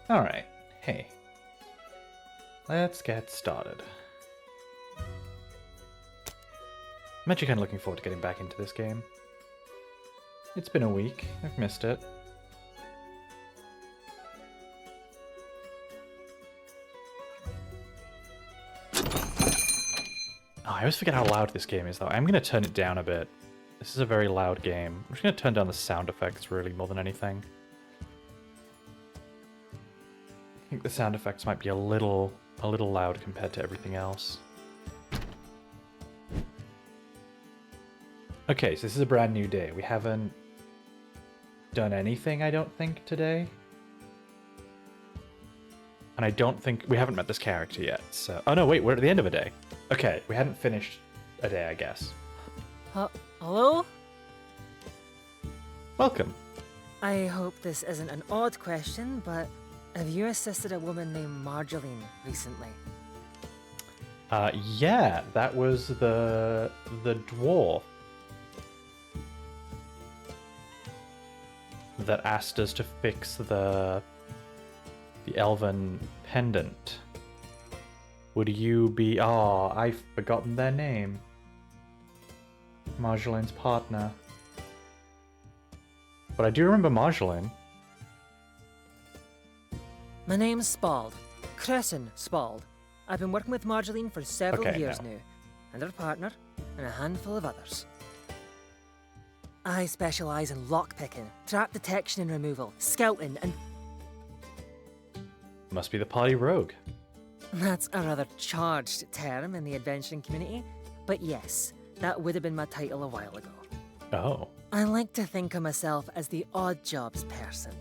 Alright, hey. Let's get started. I'm actually kind of looking forward to getting back into this game. It's been a week. I've missed it. Oh, I always forget how loud this game is, though. I'm going to turn it down a bit. This is a very loud game. I'm just going to turn down the sound effects, really, more than anything. I think the sound effects might be a little loud compared to everything else. Okay, so this is a brand new day. We haven't done anything, I don't think, today. And I don't think... we haven't met this character yet, so... oh no, wait, we're at the end of a day. Okay, we hadn't finished a day, I guess. Hello? Welcome. I hope this isn't an odd question, but have you assisted a woman named Marjolaine recently? Yeah, that was the dwarf that asked us to fix the elven pendant. Would you be... oh, I've forgotten their name. Marjolaine's partner. But I do remember Marjolaine. My name's Spald. Crescent Spald. I've been working with Marjolaine for several years now, and her partner, and a handful of others. I specialise in lockpicking, trap detection and removal, scouting, and... Must be the party rogue. that's a rather charged term in the adventuring community, but yes, that would have been my title a while ago. Oh. I like to think of myself as the odd jobs person.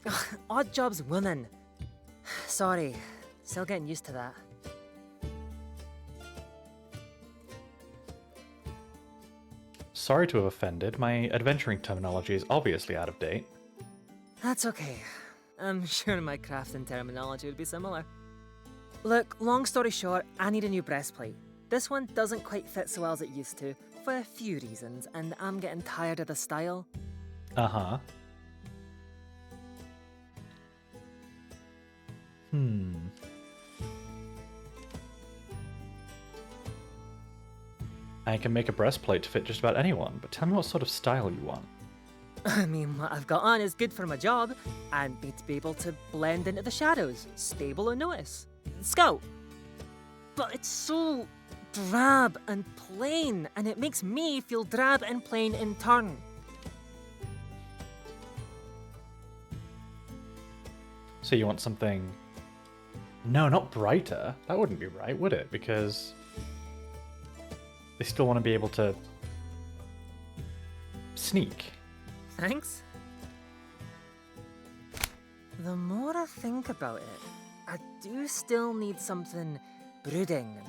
Ugh, odd jobs woman. Sorry, still getting used to that. Sorry to have offended. My adventuring terminology is obviously out of date. That's okay. I'm sure my crafting terminology would be similar. Look, long story short, I need a new breastplate. This one doesn't quite fit so well as it used to, for a few reasons, and I'm getting tired of the style. Uh-huh. I can make a breastplate to fit just about anyone, but tell me what sort of style you want. I mean, what I've got on is good for my job, and me to be able to blend into the shadows, stable and notice. Scout! But it's so drab and plain, and it makes me feel drab and plain in turn. So you want something... no, not brighter. That wouldn't be right, would it? Because they still want to be able to sneak. Thanks. The more I think about it, I do still need something brooding and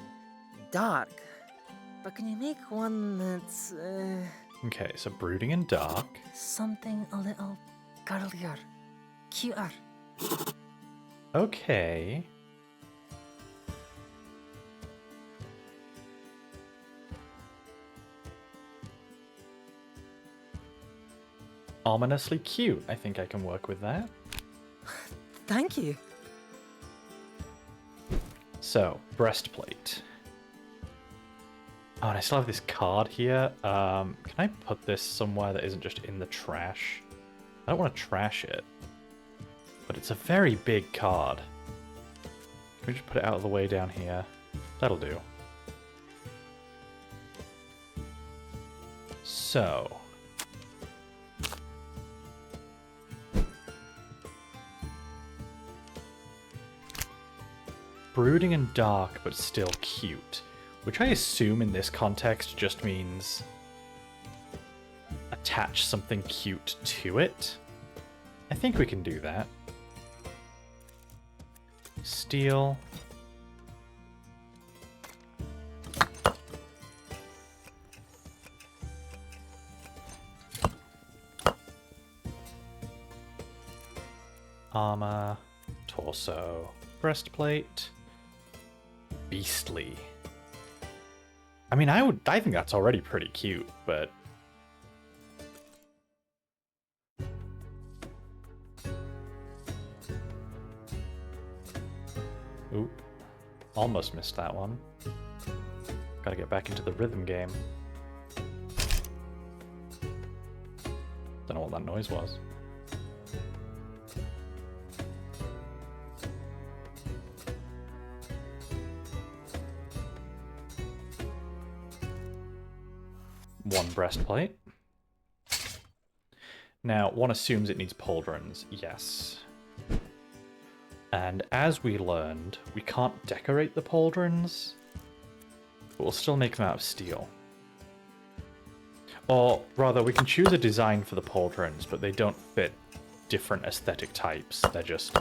dark. But can you make one that's, Okay, so brooding and dark. something a little girlier, cuter? Okay. Ominously cute. I think I can work with that. Thank you. So, breastplate. Oh, and I still have this card here. Can I put this somewhere that isn't just in the trash? I don't want to trash it. But it's a very big card. Can we just put it out of the way down here? That'll do. So... brooding and dark, but still cute. Which I assume in this context just means... attach something cute to it. I think we can do that. Steel. Armor. Torso. Breastplate. Beastly. I mean, I think that's already pretty cute, but... almost missed that one. Gotta get back into the rhythm game. Don't know what that noise was. One breastplate. Now, one assumes it needs pauldrons. Yes. And as we learned, we can't decorate the pauldrons, but we'll still make them out of steel. Or rather, we can choose a design for the pauldrons, but they don't fit different aesthetic types. They're just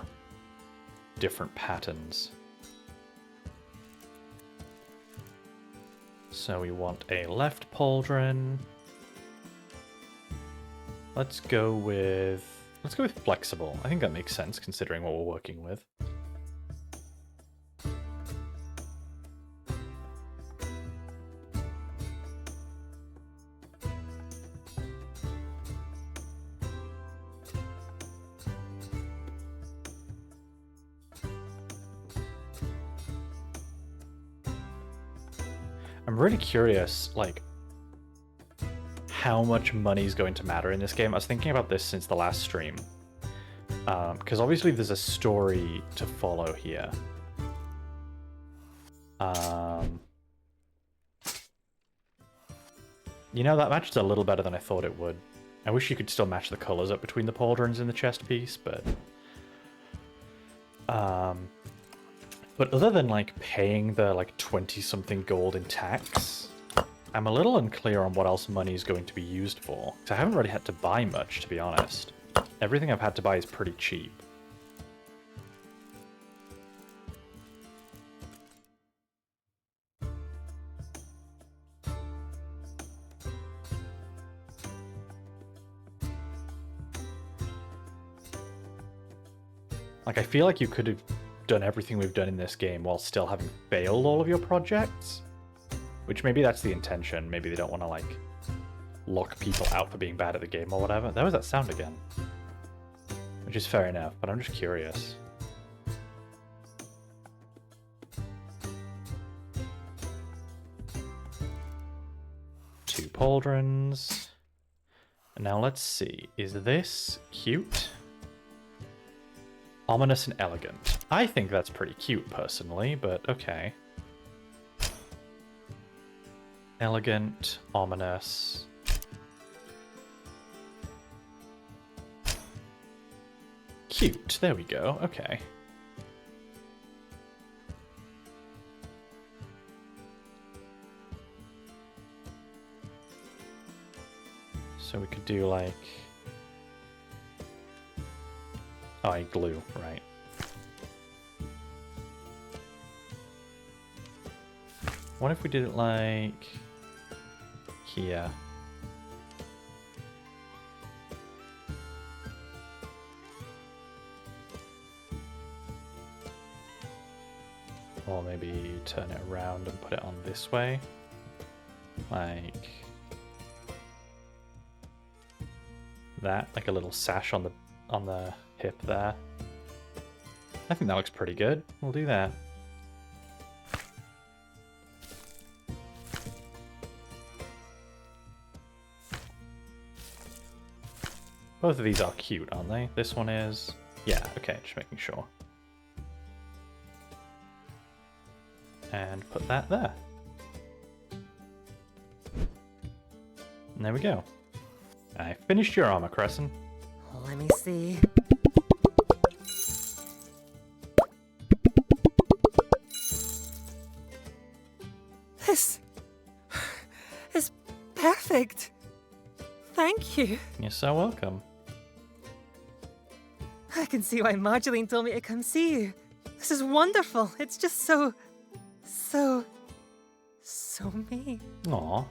different patterns. So we want a left pauldron. Let's go with flexible. I think that makes sense considering what we're working with. I'm really curious, like, how much money is going to matter in this game. I was thinking about this since the last stream. Because obviously there's a story to follow here. You know, that matches a little better than I thought it would. I wish you could still match the colors up between the pauldrons and the chest piece, but... But other than, like, paying the, like, 20-something gold in tax, I'm a little unclear on what else money is going to be used for. Because I haven't really had to buy much, to be honest. Everything I've had to buy is pretty cheap. Like, I feel like you could have done everything we've done in this game while still having failed all of your projects. Which maybe that's the intention. Maybe they don't want to, like, lock people out for being bad at the game or whatever. There was that sound again. Which is fair enough, but I'm just curious. Two pauldrons. And now let's see. Is this cute? Ominous and elegant. I think that's pretty cute, personally, but okay. Elegant, ominous. Cute, there we go, okay. So we could do like... Oh, I glue, right. What if we did it like... here? Or maybe turn it around and put it on this way. Like... that, like a little sash on the hip there. I think that looks pretty good. We'll do that. Both of these are cute, aren't they? This one is... yeah, okay, just making sure. And put that there. And there we go. I finished your armor, Crescent. Let me see. This is perfect. Thank you. You're so welcome. I can see why Marjoline told me to come see you. This is wonderful. It's just so me. Aw.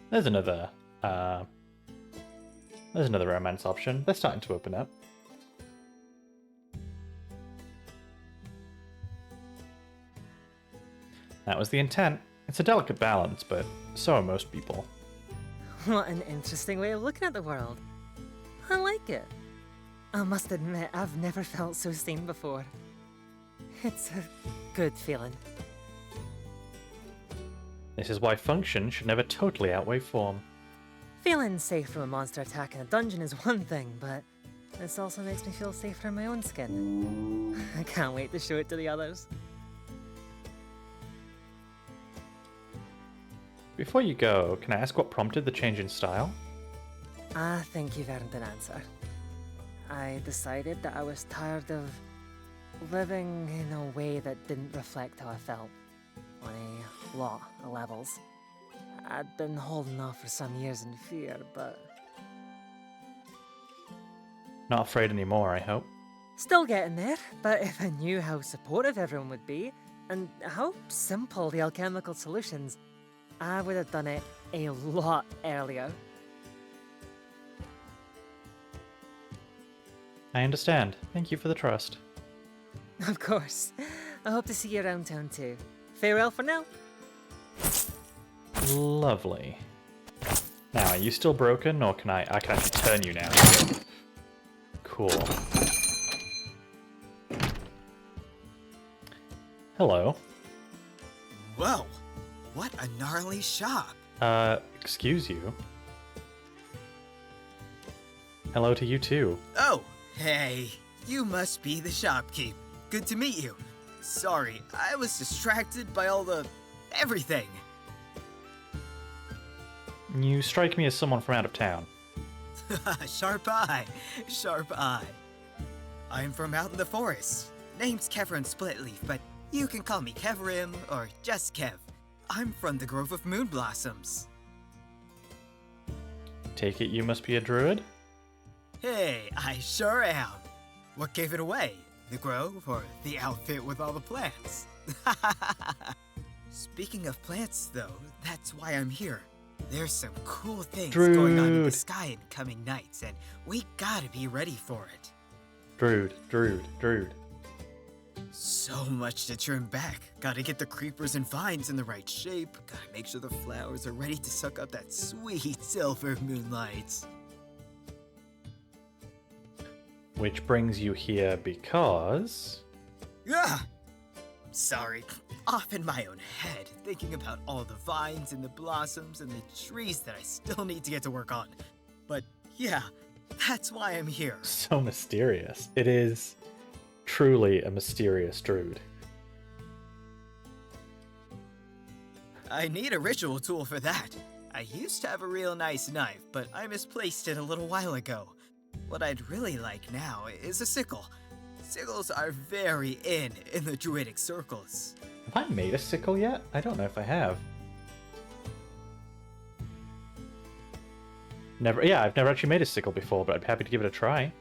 There's another romance option. They're starting to open up. That was the intent. It's a delicate balance, but so are most people. What an interesting way of looking at the world. I like it. I must admit, I've never felt so seen before. It's a good feeling. This is why function should never totally outweigh form. Feeling safe from a monster attack in a dungeon is one thing, but this also makes me feel safer in my own skin. I can't wait to show it to the others. Before you go, can I ask what prompted the change in style? I think you've earned an answer. I decided that I was tired of living in a way that didn't reflect how I felt on a lot of levels. I'd been holding off for some years in fear, but Not afraid anymore, I hope. still getting there. But if I knew how supportive everyone would be, and how simple the alchemical solutions, I would have done it a lot earlier. I understand. Thank you for the trust. Of course. I hope to see you around town too. Farewell for now. Lovely. Now, are you still broken, or can I can actually turn you now? Cool. Hello. Whoa! What a gnarly shop! Excuse you? Hello to you too. Oh, hey, you must be the shopkeep. Good to meet you. Sorry, I was distracted by all the everything. You strike me as someone from out of town. Sharp eye, sharp eye. I'm from out in the forest. Name's Kevrin Splitleaf, but you can call me Kevrim or just Kev. I'm from the Grove of Moon Blossoms. Take it you must be a druid? Hey, I sure am. What gave it away? The grove or the outfit with all the plants? Speaking of plants, though, that's why I'm here. There's some cool things going on in the Druid. sky in coming nights, and we gotta be ready for it. Druid. So much to trim back. Gotta get the creepers and vines in the right shape. Gotta make sure the flowers are ready to suck up that sweet silver moonlight. Which brings you here because... Ah! Sorry, off in my own head, thinking about all the vines and the blossoms and the trees that I still need to get to work on. But yeah, that's why I'm here. So mysterious. It is truly a mysterious druid. I need a ritual tool for that. I used to have a real nice knife, but I misplaced it a little while ago. What I'd really like now is a sickle. Sickles are very in the druidic circles. Have I made a sickle yet? I don't know if I have. I've never actually made a sickle before, but I'd be happy to give it a try.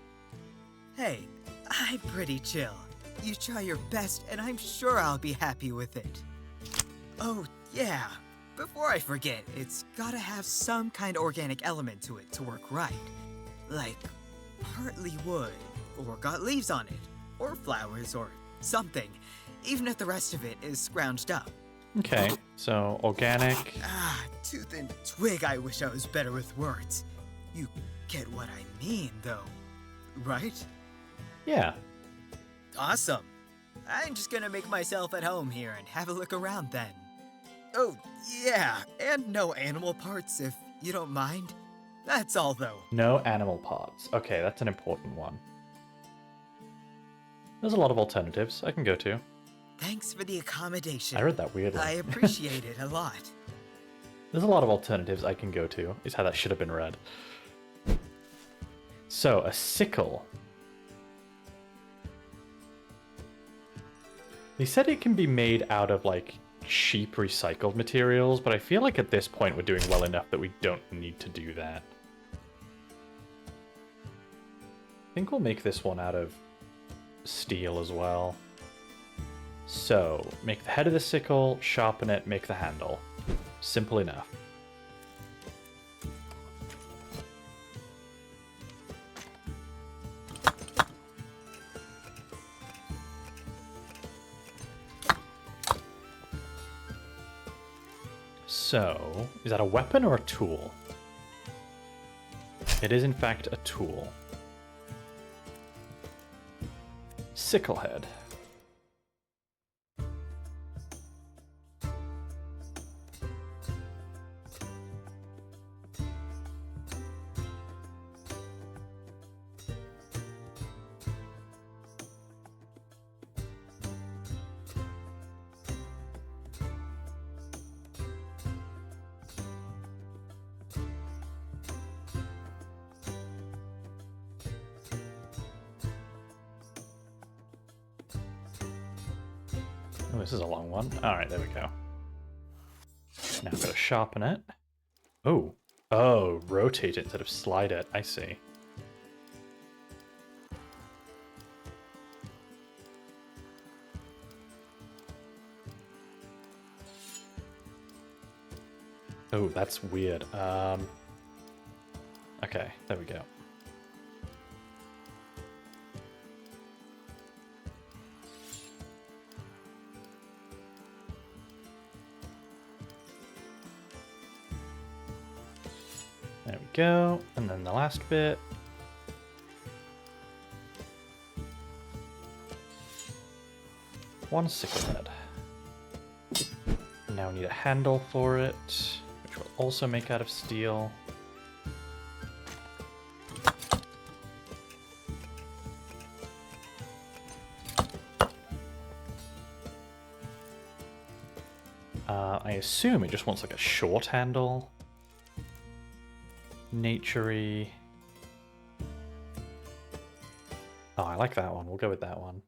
Hey, I'm pretty chill. You try your best, and I'm sure I'll be happy with it. Oh, yeah. Before I forget, it's gotta have some kind of organic element to it to work right. Like, partly wood, or got leaves on it, or flowers, or something, even if the rest of it is scrounged up. Okay, so organic. Tooth and twig, I wish I was better with words. You get what I mean, though, right? Yeah. Awesome. I'm just gonna make myself at home here and have a look around then. Oh, yeah, and no animal parts if you don't mind. That's all, though. No animal parts. Okay, that's an important one. There's a lot of alternatives I can go to. Thanks for the accommodation. I read that weirdly. I appreciate it a lot. There's a lot of alternatives I can go to, is how that should have been read. So, a sickle. They said it can be made out of, like, cheap recycled materials, but I feel like at this point we're doing well enough that we don't need to do that. I think we'll make this one out of steel as well. So, make the head of the sickle, sharpen it, make the handle. Simple enough. So, is that a weapon or a tool? It is in fact a tool. Sickle head. Oh, this is a long one. Alright, there we go. Now I've got to sharpen it. Oh. Oh, rotate it instead of slide it. I see. Oh, that's weird. Okay, there we go. There we go. And then the last bit. One sickle head. Now we need a handle for it, which we'll also make out of steel. I assume it just wants like a short handle. Naturey. Oh, I like that one. We'll go with that one.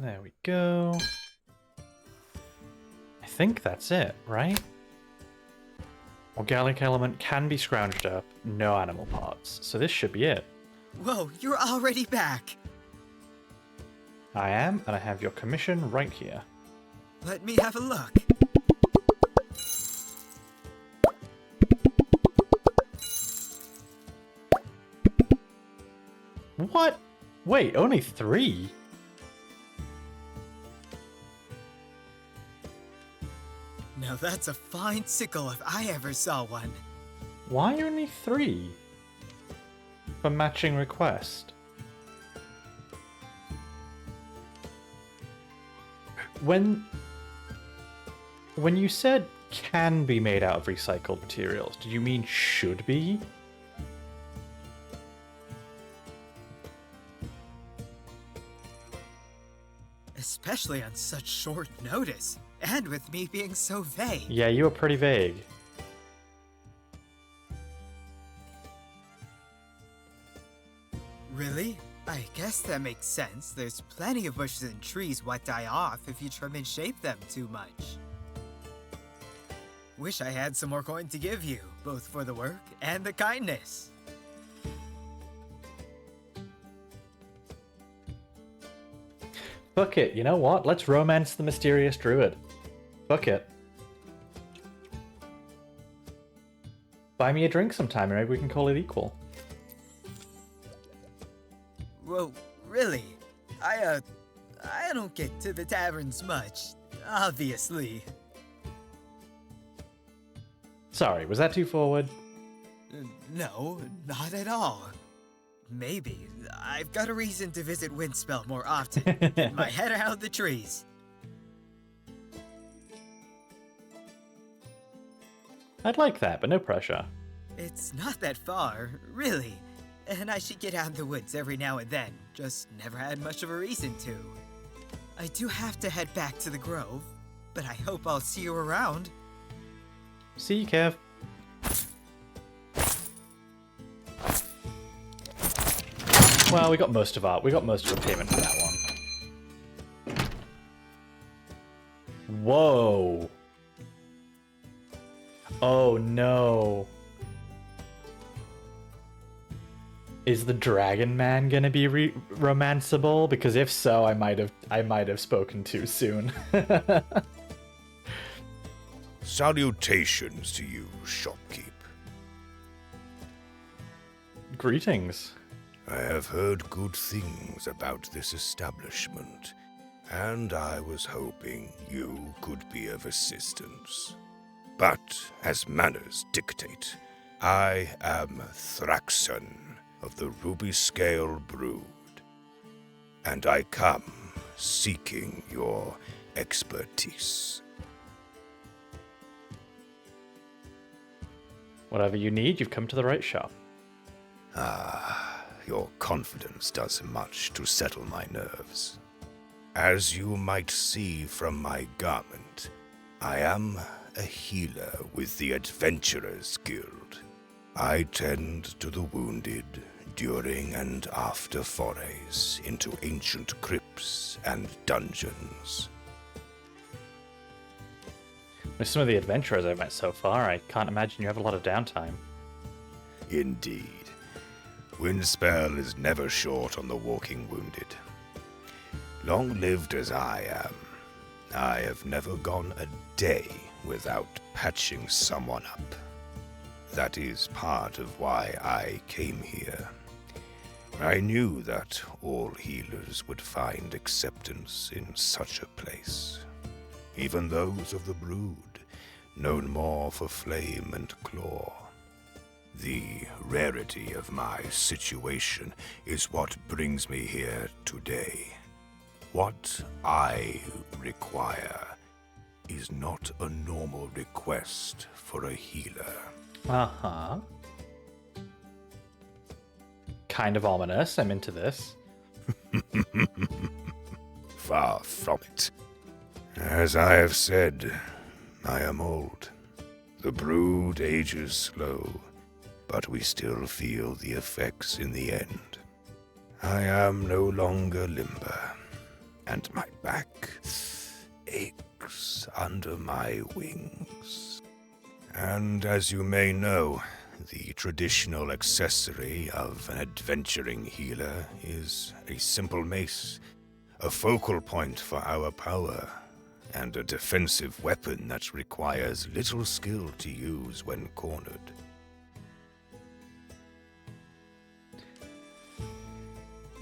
There we go. I think that's it, right? Organic element can be scrounged up, no animal parts. So this should be it. Whoa, you're already back. I am, and I have your commission right here. Let me have a look. What? Wait, only 3? Now that's a fine sickle if I ever saw one. Why only 3? For matching request. When you said can be made out of recycled materials, did you mean should be? Especially on such short notice, and with me being so vague. Yeah, you were pretty vague. Really? I guess that makes sense. There's plenty of bushes and trees what die off if you trim and shape them too much. Wish I had some more coin to give you, both for the work and the kindness. Fuck it, you know what? Let's romance the mysterious druid. Fuck it. Buy me a drink sometime and maybe we can call it equal. Well, really? I don't get to the taverns much, obviously. Sorry, was that too forward? No, not at all. Maybe. I've got a reason to visit Windspell more often. Get my head out of the trees. I'd like that, but no pressure. It's not that far, really. And I should get out in the woods every now and then. Just never had much of a reason to. I do have to head back to the grove, but I hope I'll see you around. See you, Kev. Well, we got most of the payment for that one. Whoa. Oh no. Is the Dragon Man gonna be romanceable? Because if so, I might have spoken too soon. Salutations to you, shopkeep. Greetings. I have heard good things about this establishment, and I was hoping you could be of assistance. But, as manners dictate, I am Thraxon of the Ruby Scale Brood, and I come seeking your expertise. Whatever you need, you've come to the right shop. Ah, your confidence does much to settle my nerves. As you might see from my garment, I am a healer with the Adventurers Guild. I tend to the wounded during and after forays into ancient crypts and dungeons. With some of the adventurers I've met so far, I can't imagine you have a lot of downtime. Indeed. Windspell is never short on the walking wounded. Long-lived as I am, I have never gone a day without patching someone up. That is part of why I came here. I knew that all healers would find acceptance in such a place. Even those of the brood, known more for flame and claw. The rarity of my situation is what brings me here today. What I require is not a normal request for a healer. Uh-huh. Kind of ominous. I'm into this. Far from it. As I have said, I am old. The brood ages slow, but we still feel the effects in the end. I am no longer limber, and my back aches under my wings. And as you may know, the traditional accessory of an adventuring healer is a simple mace, a focal point for our power, and a defensive weapon that requires little skill to use when cornered.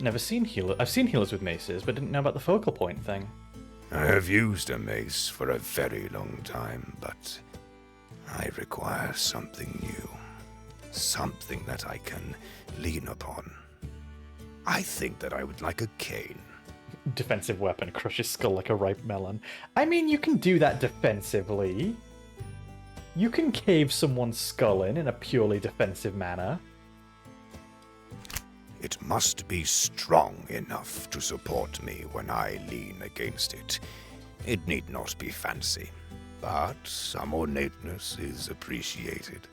Never seen healer. I've seen healers with maces, but didn't know about the focal point thing. I have used a mace for a very long time, but I require something new. Something that I can lean upon. I think that I would like a cane. Defensive weapon, crush his skull like a ripe melon. I mean, you can do that defensively. You can cave someone's skull in a purely defensive manner. It must be strong enough to support me when I lean against it. It need not be fancy, but some ornateness is appreciated.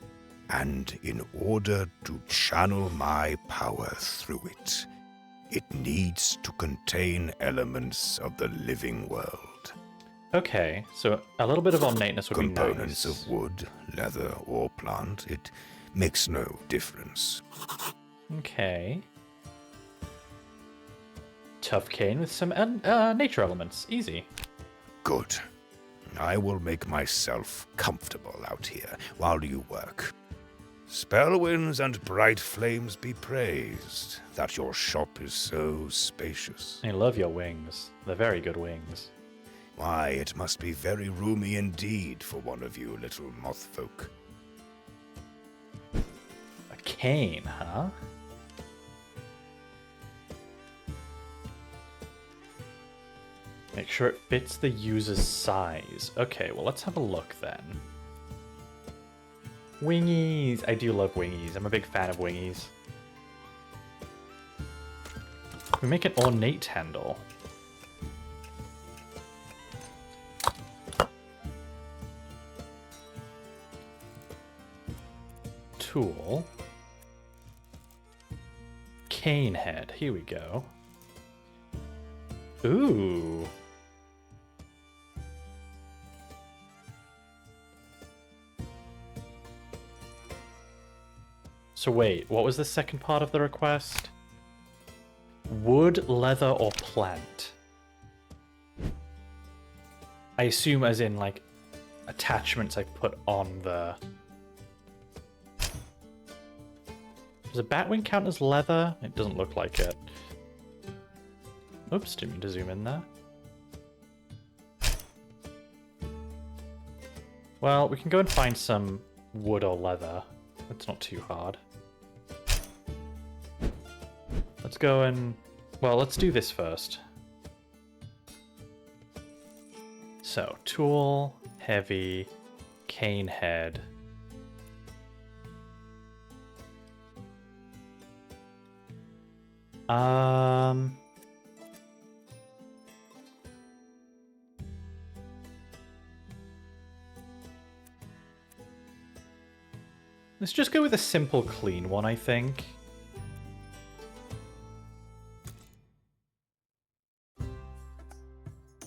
And in order to channel my power through it, it needs to contain elements of the living world. Okay, so a little bit of ornateness would be nice. Components of wood, leather, or plant, it makes no difference. Okay. Tough cane with some nature elements. Easy. Good. I will make myself comfortable out here while you work. Spell winds and bright flames be praised, that your shop is so spacious. I love your wings. They're very good wings. Why, it must be very roomy indeed for one of you little moth folk. A cane, huh? Make sure it fits the user's size. Okay, well, let's have a look then. Wingies! I do love wingies. I'm a big fan of wingies. We make an ornate handle. Tool. Cane head. Here we go. Ooh. So wait, what was the second part of the request? Wood, leather, or plant? I assume as in, like, attachments I put on the... Does a batwing count as leather? It doesn't look like it. Oops, didn't mean to zoom in there. Well, we can go and find some wood or leather. It's not too hard. Let's go and... Well, let's do this first. So, tool, heavy, cane head. Let's just go with a simple clean one, I think.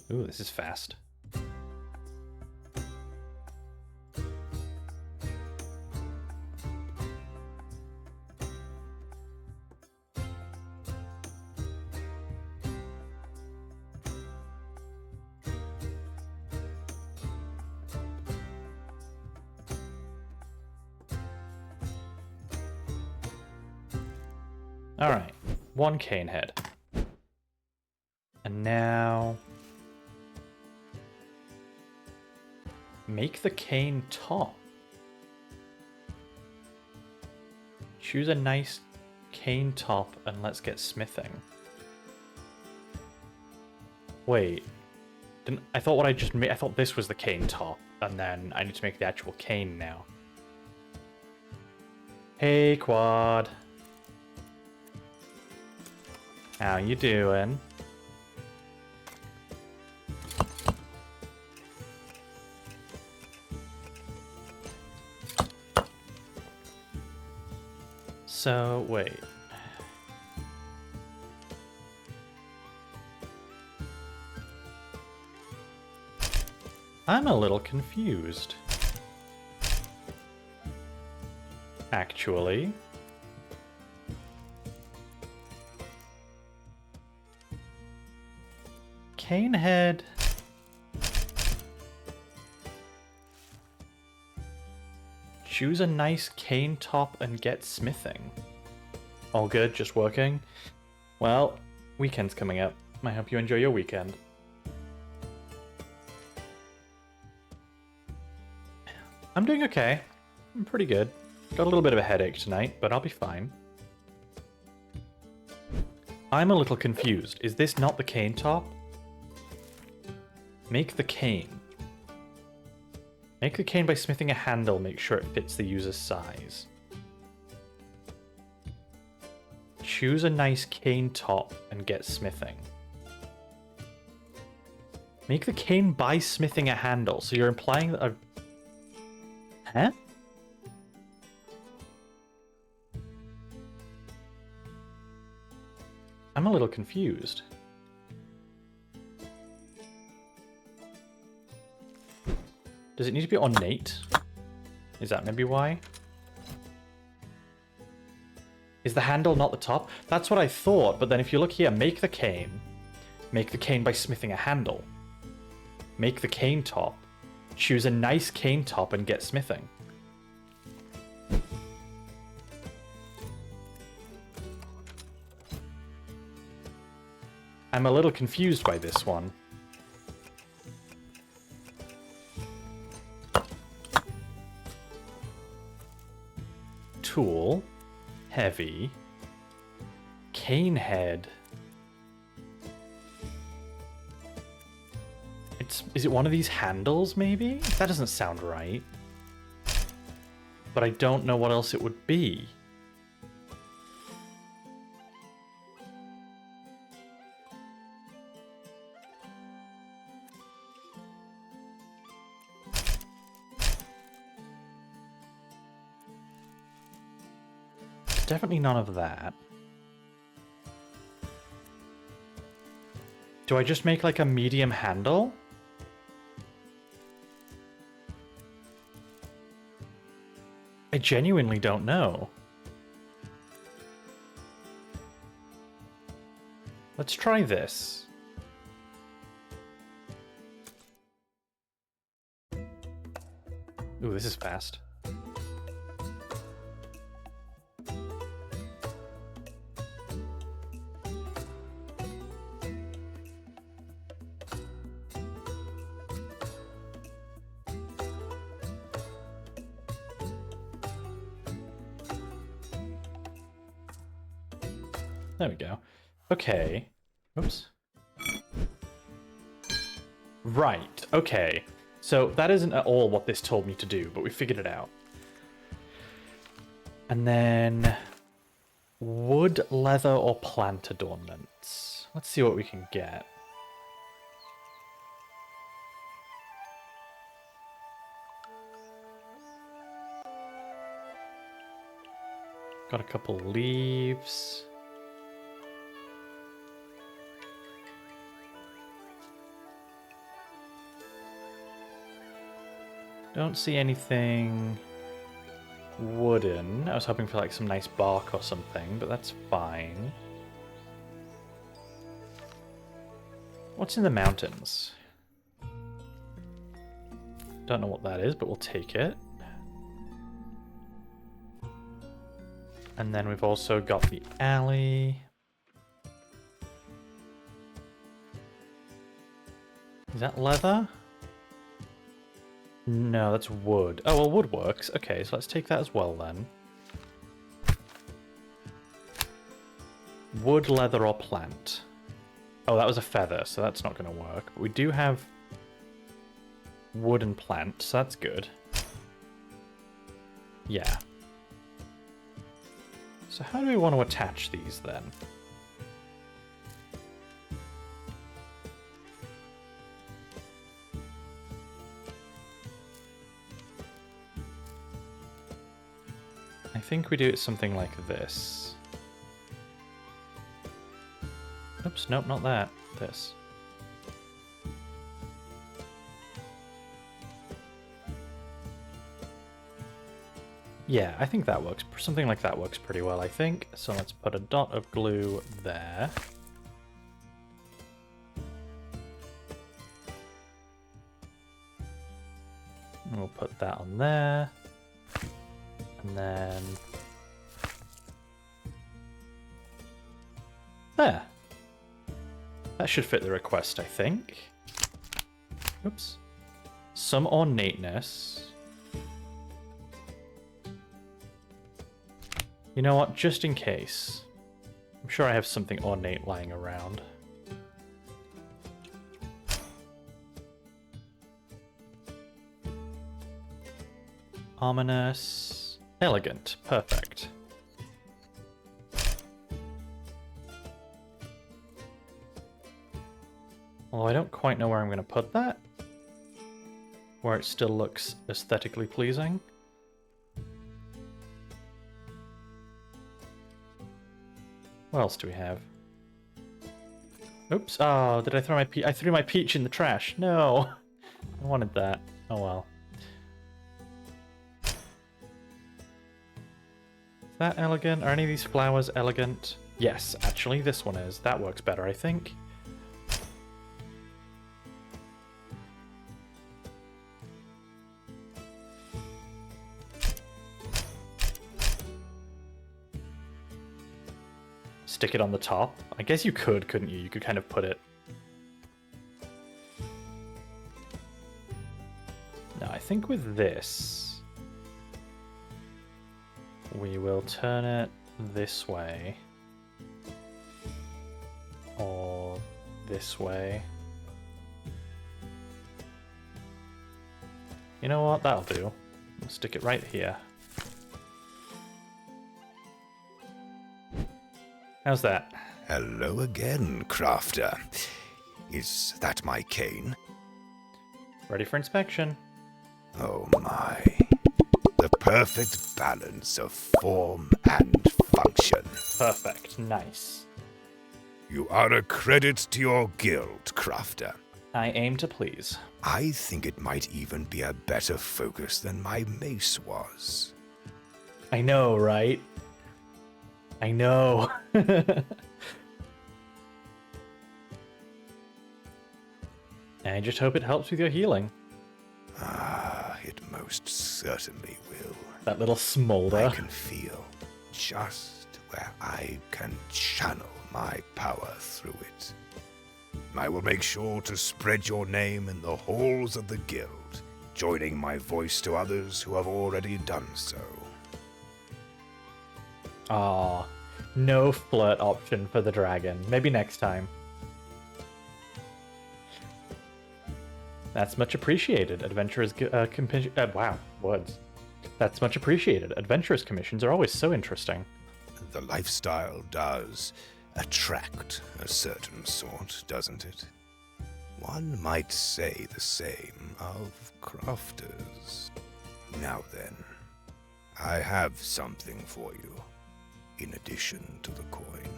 Ooh, this is fast. Alright, one cane head. And now... make the cane top. Choose a nice cane top and let's get smithing. Wait. I thought what I just made... I thought this was the cane top, and then I need to make the actual cane now. Hey, Quad. How you doing? So, wait. I'm a little confused. Actually. Canehead. Choose a nice cane top and get smithing. All good, just working? Well, weekend's coming up. I hope you enjoy your weekend. I'm doing okay. I'm pretty good. Got a little bit of a headache tonight, but I'll be fine. I'm a little confused. Is this not the cane top? Make the cane. Make the cane by smithing a handle. Make sure it fits the user's size. Choose a nice cane top and get smithing. Make the cane by smithing a handle. So you're implying that a... Huh? I'm a little confused. Does it need to be ornate? Is that maybe why? Is the handle not the top? That's what I thought, but then if you look here, make the cane by smithing a handle. Make the cane top. Choose a nice cane top and get smithing. I'm a little confused by this one. Tool, heavy, cane head. Is it one of these handles, maybe? That doesn't sound right. But I don't know what else it would be. Definitely none of that. Do I just make like a medium handle? I genuinely don't know. Let's try this. Ooh, this is fast. There we go. Okay. Oops. Right, okay. So that isn't at all what this told me to do, but we figured it out. And then wood, leather, or plant adornments. Let's see what we can get. Got a couple leaves. Don't see anything wooden. I was hoping for like some nice bark or something, but that's fine. What's in the mountains? Don't know what that is, but we'll take it. And then we've also got the alley. Is that leather? No, that's wood. Oh, well, wood works. Okay, so let's take that as well, then. Wood, leather, or plant. Oh, that was a feather, so that's not going to work. But we do have wood and plant, so that's good. Yeah. So how do we want to attach these, then? I think we do it something like this. Oops, nope, not that. This. Yeah, I think that works. Something like that works pretty well, I think. So let's put a dot of glue there. And we'll put that on there. And then... there. That should fit the request, I think. Oops. Some ornateness. You know what? Just in case. I'm sure I have something ornate lying around. Ominous. Elegant. Perfect. Although I don't quite know where I'm going to put that. Where it still looks aesthetically pleasing. What else do we have? Oops. Oh, did I throw my peach? I threw my peach in the trash. No. I wanted that. Oh well. Is that elegant? Are any of these flowers elegant? Yes, actually, this one is. That works better, I think. Stick it on the top. I guess you could, couldn't you? You could kind of put it... No, I think with this, we will turn it this way. Or this way. You know what? That'll do. We'll stick it right here. How's that? Hello again, Crafter. Is that my cane? Ready for inspection. Oh my. The perfect balance of form and function. Perfect. Nice. You are a credit to your guild, Crafter. I aim to please. I think it might even be a better focus than my mace was. I know, right? I know. I just hope it helps with your healing. Ah, it most certainly will. That little smolder. I can feel just where I can channel my power through it. I will make sure to spread your name in the halls of the guild, joining my voice to others who have already done so. Aw, no flirt option for the dragon. Maybe next time. That's much appreciated. Adventurers, wow, words. That's much appreciated. Adventurers commissions are always so interesting. The lifestyle does attract a certain sort, doesn't it? One might say the same of crafters. Now then, I have something for you, in addition to the coin.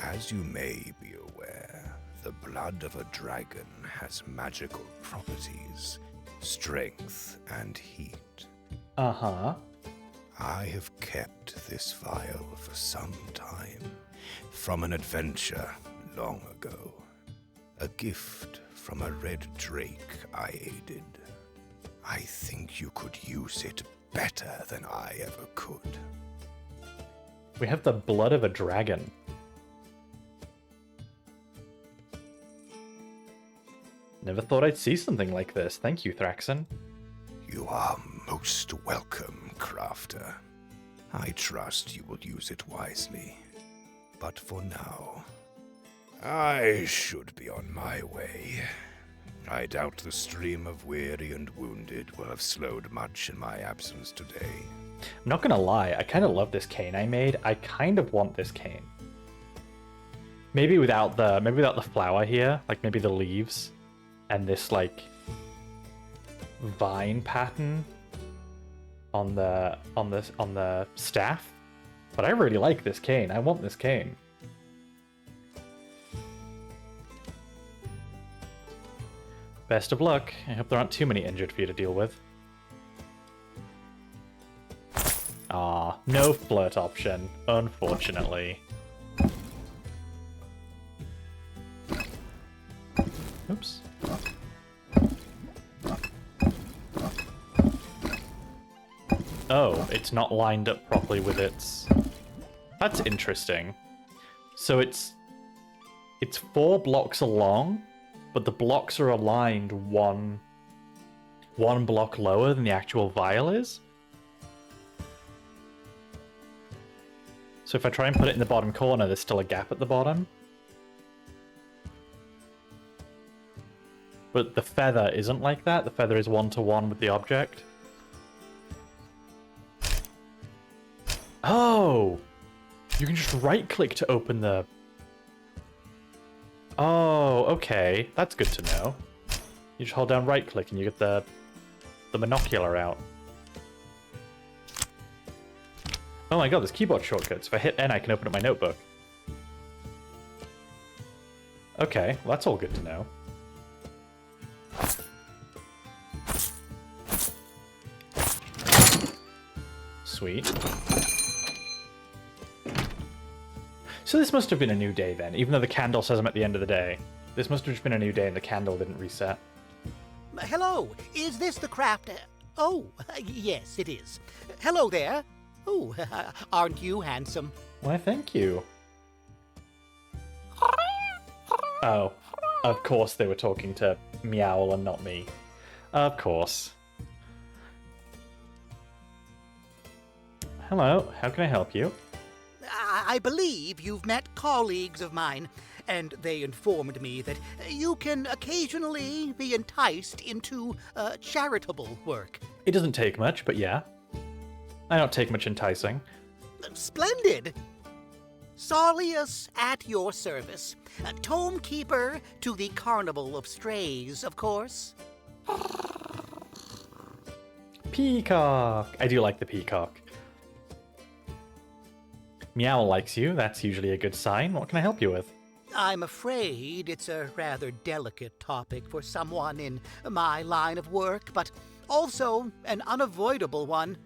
As you may be aware, the blood of a dragon has magical properties, strength and heat. Uh-huh. I have kept this vial for some time, from an adventure long ago. A gift from a red drake I aided. I think you could use it better than I ever could. We have the blood of a dragon. Never thought I'd see something like this. Thank you, Thraxon. You are most welcome, Crafter. I trust you will use it wisely. But for now, I should be on my way. I doubt the stream of weary and wounded will have slowed much in my absence today. I'm not gonna lie, I kind of love this cane I made. I kind of want this cane. Maybe without the flower here, like maybe the leaves, and this like vine pattern on the staff. But I really like this cane. I want this cane. Best of luck. I hope there aren't too many injured for you to deal with. Ah, no flirt option, unfortunately. Oops. Oh, it's not lined up properly with its... That's interesting. So it's 4 blocks along, but the blocks are aligned one block lower than the actual vial is. So if I try and put it in the bottom corner, there's still a gap at the bottom. But the feather isn't like that. The feather is 1-to-1 with the object. Oh! You can just right-click to open the... Oh, okay. That's good to know. You just hold down right-click and you get the monocular out. Oh my god, there's keyboard shortcuts. If I hit N, I can open up my notebook. Okay, well that's all good to know. Sweet. So this must have been a new day then, even though the candle says I'm at the end of the day. This must have just been a new day and the candle didn't reset. Hello, is this the craft? Oh, yes, it is. Hello there. Oh, aren't you handsome? Why, thank you. Oh, of course they were talking to Meowl and not me. Of course. Hello, how can I help you? I believe you've met colleagues of mine, and they informed me that you can occasionally be enticed into charitable work. It doesn't take much, but yeah. I don't take much enticing. Splendid! Saulius at your service. Tome keeper to the Carnival of Strays, of course. Peacock! I do like the peacock. Meow likes you. That's usually a good sign. What can I help you with? I'm afraid it's a rather delicate topic for someone in my line of work, but also an unavoidable one.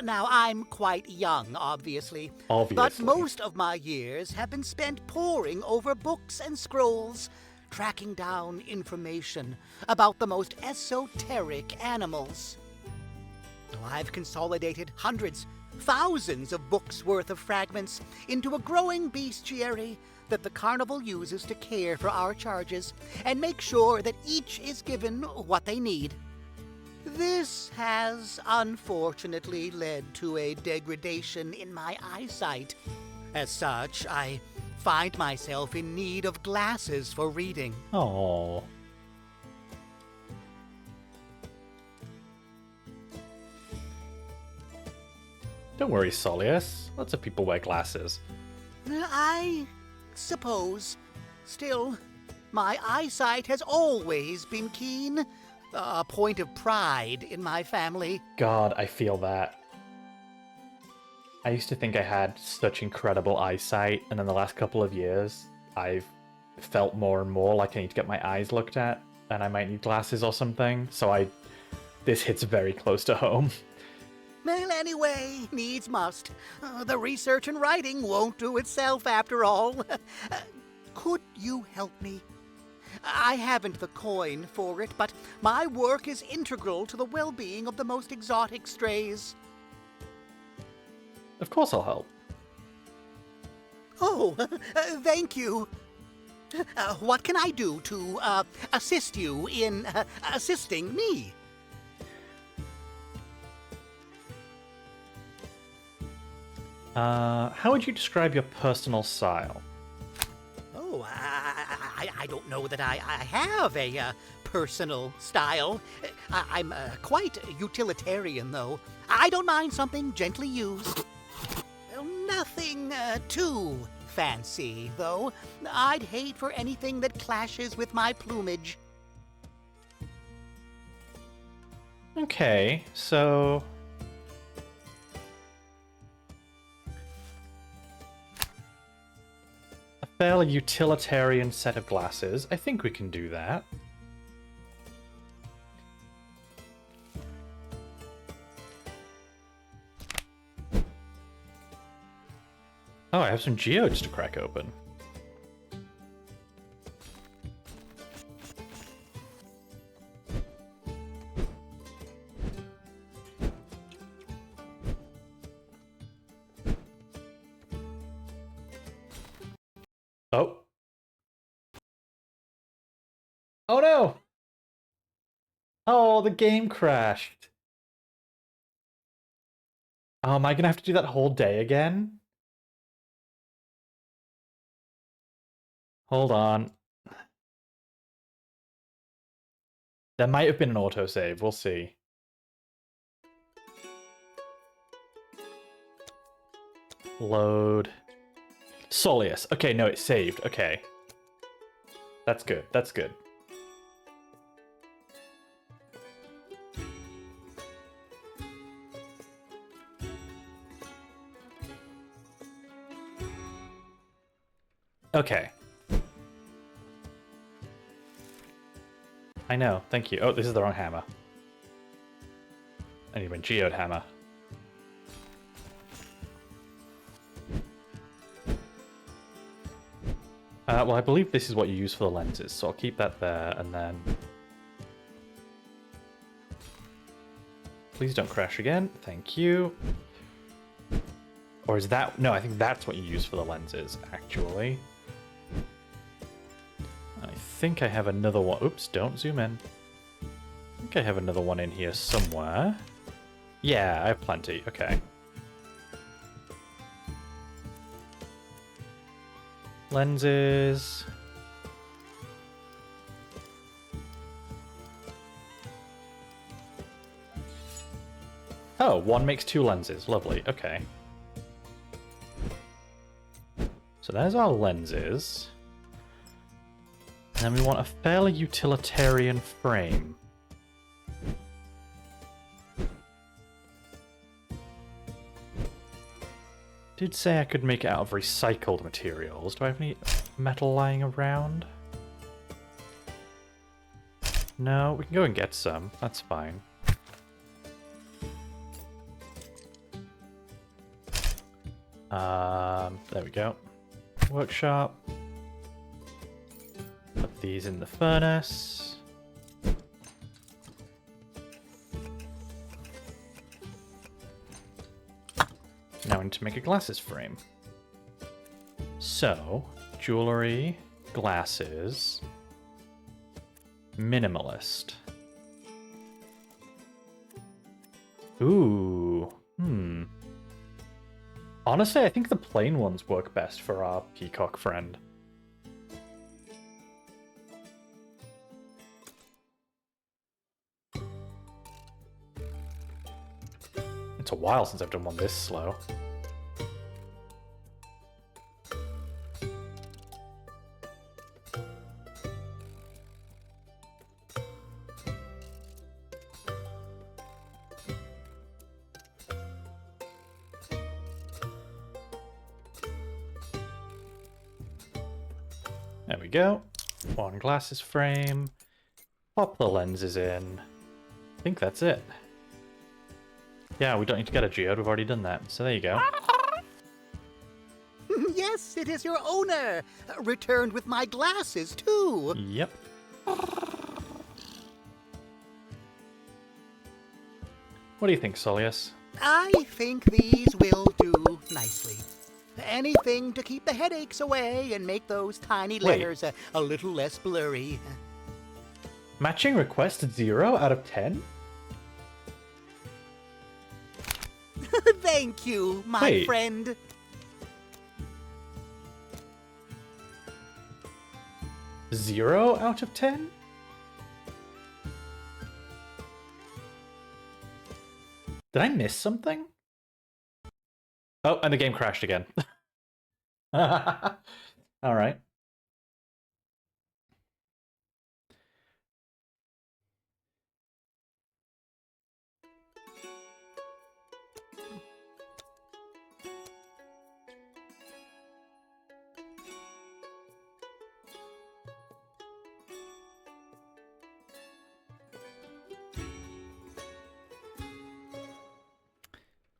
Now, I'm quite young, obviously. But most of my years have been spent poring over books and scrolls, tracking down information about the most esoteric animals. I've consolidated hundreds, thousands of books worth of fragments into a growing bestiary that the carnival uses to care for our charges and make sure that each is given what they need. This has unfortunately led to a degradation in my eyesight. As such, I find myself in need of glasses for reading. Oh. Don't worry, Solius. Lots of people wear glasses. I suppose. Still, my eyesight has always been keen. A point of pride in my family. God, I feel that. I used to think I had such incredible eyesight, and in the last couple of years, I've felt more and more like I need to get my eyes looked at, and I might need glasses or something, so this hits very close to home. Well, anyway, needs must. The research and writing won't do itself after all. Could you help me? I haven't the coin for it, but my work is integral to the well-being of the most exotic strays. Of course I'll help. Oh, thank you. What can I do to assist you in assisting me? How would you describe your personal style? Oh, I don't know that I have a personal style. I'm quite utilitarian, though. I don't mind something gently used. Nothing too fancy, though. I'd hate for anything that clashes with my plumage. Okay, so... a fairly utilitarian set of glasses. I think we can do that. Oh, I have some geodes to crack open. Oh. Oh no! Oh, the game crashed. Oh, am I gonna have to do that whole day again? Hold on. There might have been an autosave, we'll see. Load. Solius. Okay, no, it's saved. Okay. That's good, that's good. Okay. I know, thank you. Oh, this is the wrong hammer. I need my geode hammer. Well, I believe this is what you use for the lenses, so I'll keep that there, and then... Please don't crash again. Thank you. Or is that... No, I think that's what you use for the lenses, actually. I think I have another one. Oops, don't zoom in. I think I have another one in here somewhere. Yeah, I have plenty. Okay. Lenses. Oh, one makes two lenses. Lovely. Okay. So there's our lenses. And then we want a fairly utilitarian frame. Did say I could make it out of recycled materials. Do I have any metal lying around? No, we can go and get some. That's fine. There we go. Workshop. Put these in the furnace. Now I need to make a glasses frame. So, jewelry, glasses, minimalist. Ooh, Honestly, I think the plain ones work best for our peacock friend. It's It's a while since I've done one this slow. There we go. One glasses frame. Pop the lenses in. I think that's it. Yeah, we don't need to get a geode. We've already done that. So there you go. Yes, it is your owner. Returned with my glasses, too. Yep. What do you think, Solius? I think these will do nicely. Anything to keep the headaches away and make those tiny letters a little less blurry. Matching request 0 out of 10? Thank you, my Wait. friend. Zero out of 10? Did I miss something? Oh, and the game crashed again. Alright.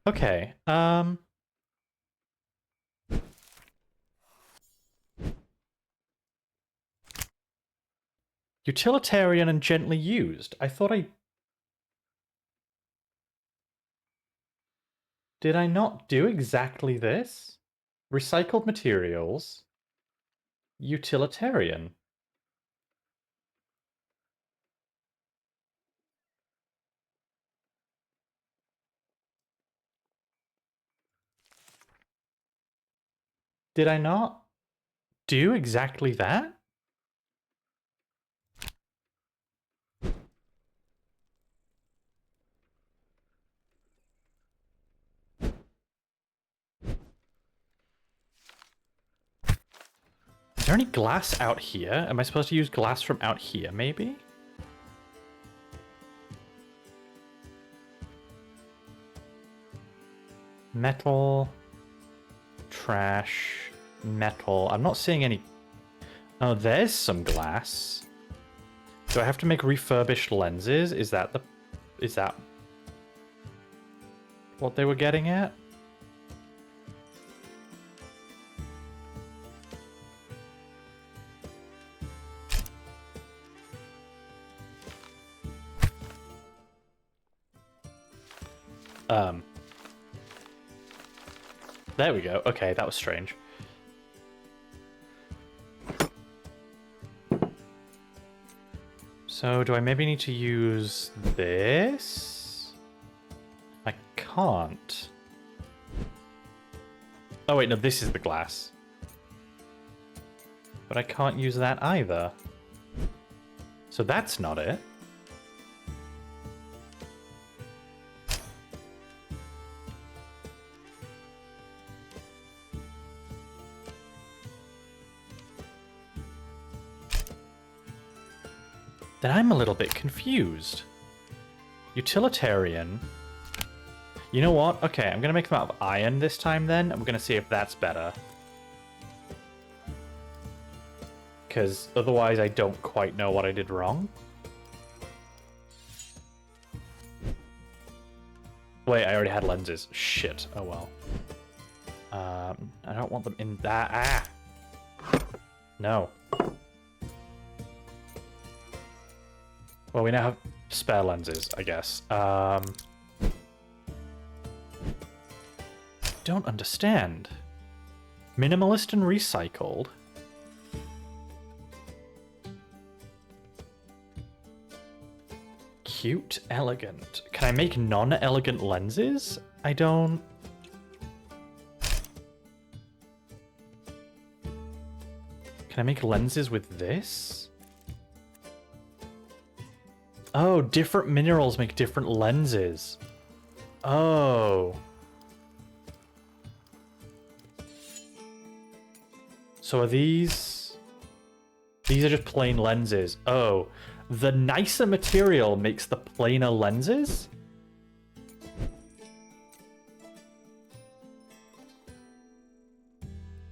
Okay, utilitarian and gently used. I thought I... Did I not do exactly this? Recycled materials. Utilitarian. Did I not do exactly that? Is there any glass out here? Am I supposed to use glass from out here, maybe? Metal. Trash. Metal. I'm not seeing any... Oh, there's some glass. Do I have to make refurbished lenses? Is that the... Is that... what they were getting at? There we go. Okay, that was strange. So, do I maybe need to use this? I can't. Oh wait, no, this is the glass. But I can't use that either. So that's not it. Then I'm a little bit confused. Utilitarian. You know what? Okay, I'm going to make them out of iron this time then, and we're going to see if that's better. Because otherwise I don't quite know what I did wrong. Wait, I already had lenses. Shit. Oh well. I don't want them in that. Ah! No. Well, we now have spare lenses, I guess. Don't understand. Minimalist and recycled. Cute, elegant. Can I make non-elegant lenses? I don't... Can I make lenses with this? Oh, different minerals make different lenses. Oh. So are these... These are just plain lenses. Oh. The nicer material makes the plainer lenses?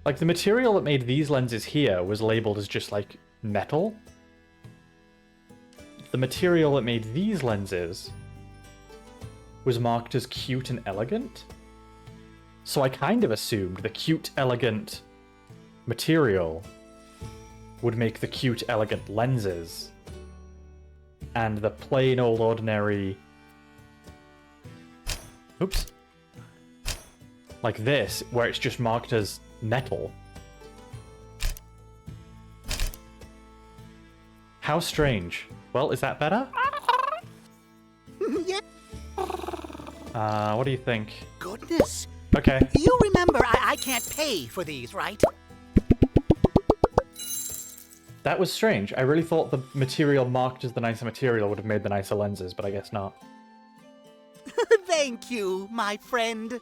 Like, the material that made these lenses here was labeled as just, like, metal. The material that made these lenses was marked as cute and elegant. So I kind of assumed the cute, elegant material would make the cute, elegant lenses. And the plain old ordinary... Oops. Like this, where it's just marked as metal. How strange. Well, is that better? Yeah. What do you think? Goodness. Okay. You remember I can't pay for these, right? That was strange. I really thought the material marked as the nicer material would have made the nicer lenses, but I guess not. Thank you, my friend.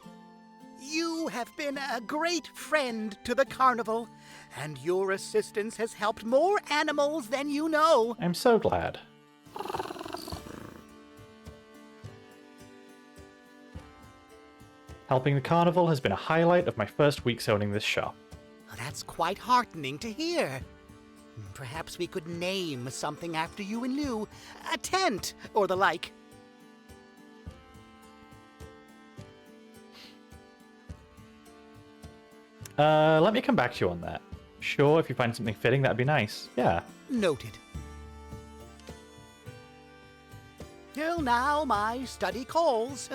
You have been a great friend to the carnival, and your assistance has helped more animals than you know. I'm so glad. Helping the carnival has been a highlight of my first weeks owning this shop. That's quite heartening to hear. Perhaps we could name something after you and Lou. A tent, or the like. Let me come back to you on that. Sure, if you find something fitting, that'd be nice. Yeah. Noted. Till now, my study calls.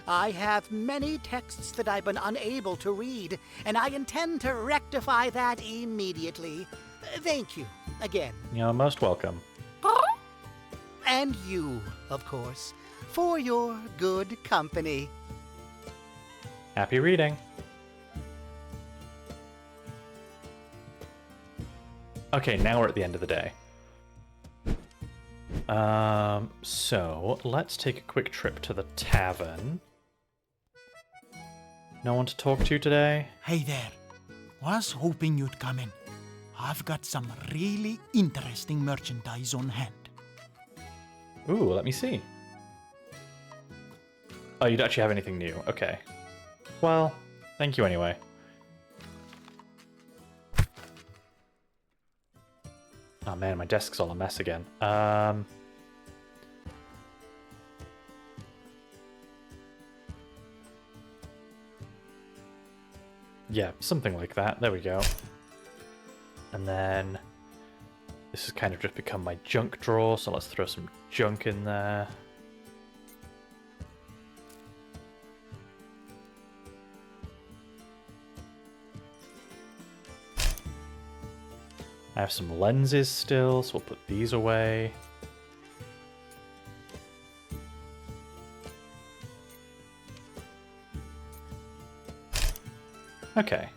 I have many texts that I've been unable to read, and I intend to rectify that immediately. Thank you, again. You're most welcome. And you, of course, for your good company. Happy reading. Okay, now we're at the end of the day. So let's take a quick trip to the tavern. No one to talk to today? Hey there. Was hoping you'd come in. I've got some really interesting merchandise on hand. Ooh, let me see. Oh, you don't actually have anything new. Okay. Well, thank you anyway. Oh man, my desk's all a mess again. Yeah, something like that. There we go. And then this has kind of just become my junk drawer, so let's throw some junk in there. I have some lenses still, so we'll put these away. Okay.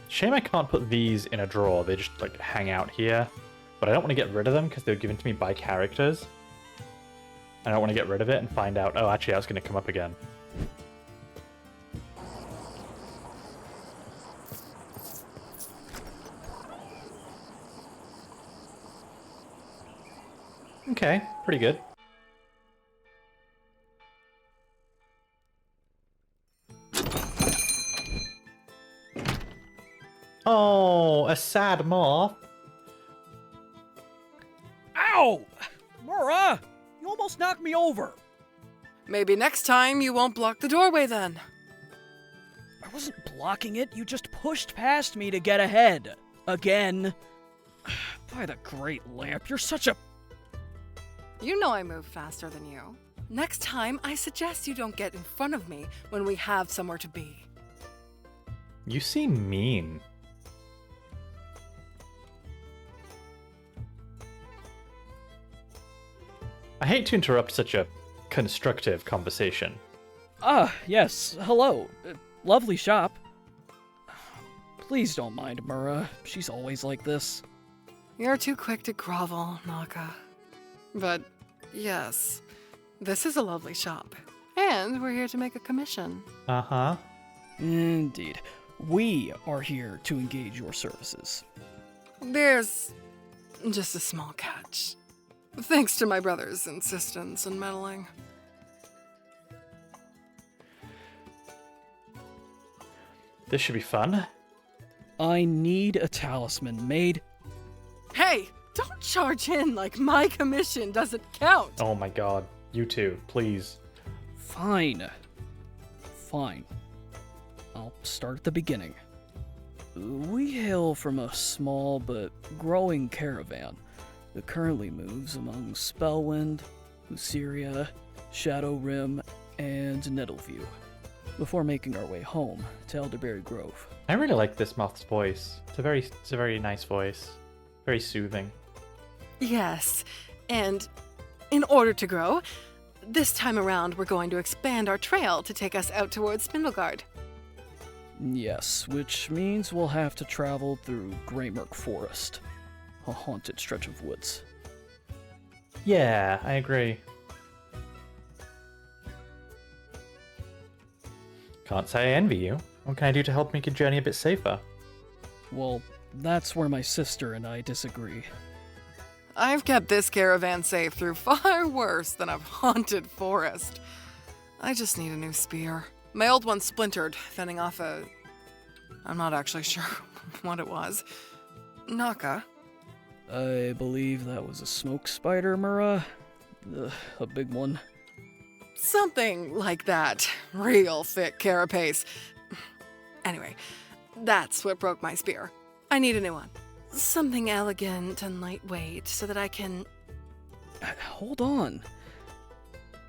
Shame I can't put these in a drawer, they just like hang out here. But I don't want to get rid of them because they were given to me by characters. I don't want to get rid of it and find out, oh actually that's going to come up again. Okay, pretty good. Oh, a sad moth. Ow! Mora! You almost knocked me over. Maybe next time you won't block the doorway then. I wasn't blocking it, you just pushed past me to get ahead. Again. By the great lamp, you're such a... You know I move faster than you. Next time, I suggest you don't get in front of me when we have somewhere to be. You seem mean. I hate to interrupt such a constructive conversation. Ah, yes, hello. Lovely shop. Please don't mind Mura. She's always like this. You're too quick to grovel, Naka. But, yes, This is a lovely shop. And we're here to make a commission. Uh-huh. Indeed. We are here to engage your services. There's just a small catch. Thanks to my brother's insistence and meddling. This should be fun. I need a talisman made. Hey, don't charge in like my commission doesn't count. Oh my god. You too, please. Fine. Fine. I'll start at the beginning. We hail from a small but growing caravan that currently moves among Spellwind, Luceria, Shadow Rim, and Nettleview, before making our way home to Elderberry Grove. I really like this moth's voice. It's a very nice voice. Very soothing. Yes, and in order to grow, this time around we're going to expand our trail to take us out towards Spindlegard. Yes, which means we'll have to travel through Greymerk Forest, a haunted stretch of woods. Yeah, I agree. Can't say I envy you. What can I do to help make your journey a bit safer? Well, that's where my sister and I disagree. I've kept this caravan safe through far worse than a haunted forest. I just need a new spear. My old one splintered, fending off a... I'm not actually sure what it was. Naka. I believe that was a smoke spider, Mura. A big one. Something like that. Real thick carapace. Anyway, that's what broke my spear. I need a new one. Something elegant and lightweight so that I can... Hold on.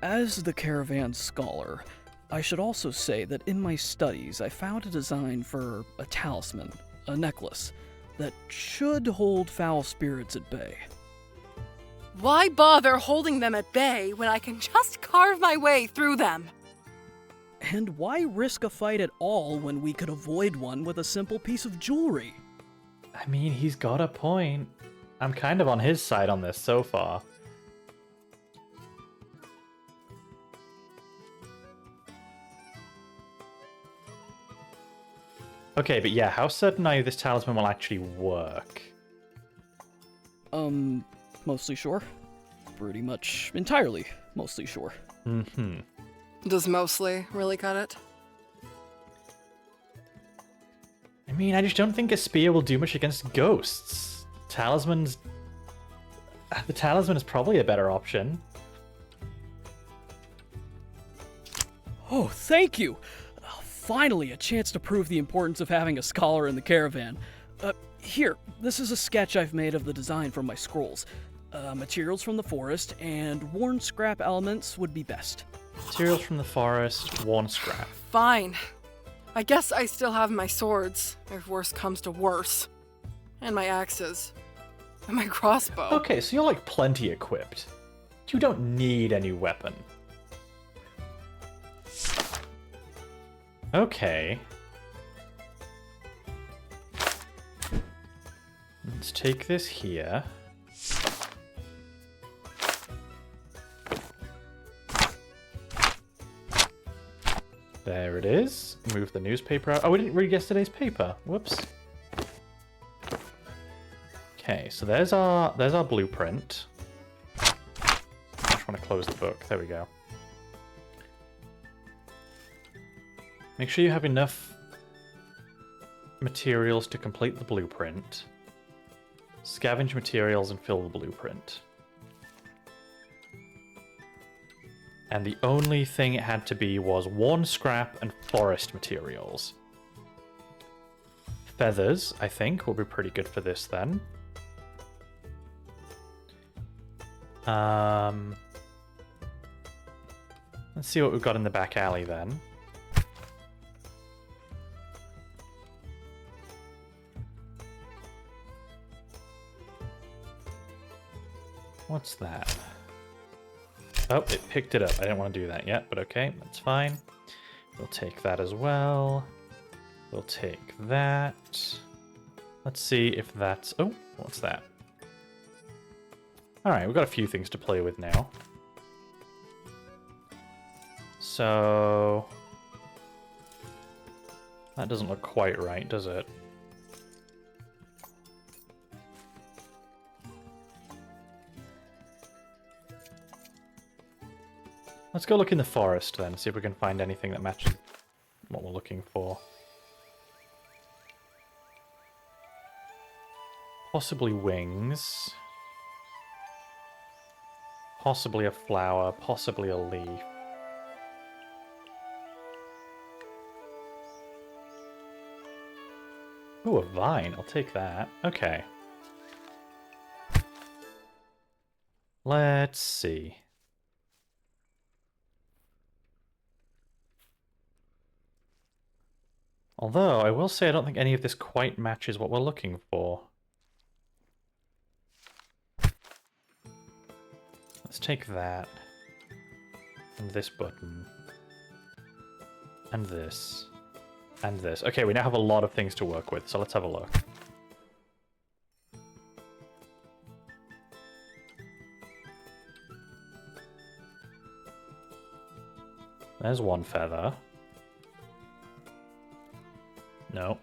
As the caravan scholar, I should also say that in my studies I found a design for a talisman, a necklace, that should hold foul spirits at bay. Why bother holding them at bay when I can just carve my way through them? And why risk a fight at all when we could avoid one with a simple piece of jewelry? I mean, he's got a point. I'm kind of on his side on this so far. Okay, but yeah, how certain are you this talisman will actually work? Mostly sure. Pretty much entirely mostly sure. Mm-hmm. Does mostly really cut it? I mean, I just don't think a spear will do much against ghosts. The talisman is probably a better option. Oh, thank you! Finally, a chance to prove the importance of having a scholar in the caravan. Here, this is a sketch I've made of the design from my scrolls. Materials from the forest and worn scrap elements would be best. Materials from the forest, worn scrap. Fine. I guess I still have my swords, if worse comes to worse. And my axes. And my crossbow. Okay, so you're like plenty equipped. You don't need a new weapon. Okay. Let's take this here. There it is. Move the newspaper out. Oh, we didn't read yesterday's paper. Whoops. Okay, so there's our blueprint. I just want to close the book. There we go. Make sure you have enough materials to complete the blueprint. Scavenge materials and fill the blueprint. And the only thing it had to be was worn scrap and forest materials. Feathers, I think, will be pretty good for this then. Let's see what we've got in the back alley then. What's that? Oh, it picked it up. I didn't want to do that yet, but okay, that's fine. We'll take that as well. We'll take that. Let's see if that's... Oh, what's that? Alright, we've got a few things to play with now. So... that doesn't look quite right, does it? Let's go look in the forest then, see if we can find anything that matches what we're looking for. Possibly wings. Possibly a flower, possibly a leaf. Ooh, a vine. I'll take that. Okay. Let's see. Although, I will say I don't think any of this quite matches what we're looking for. Let's take that. And this button. And this. And this. Okay, we now have a lot of things to work with, so let's have a look. There's one feather. No.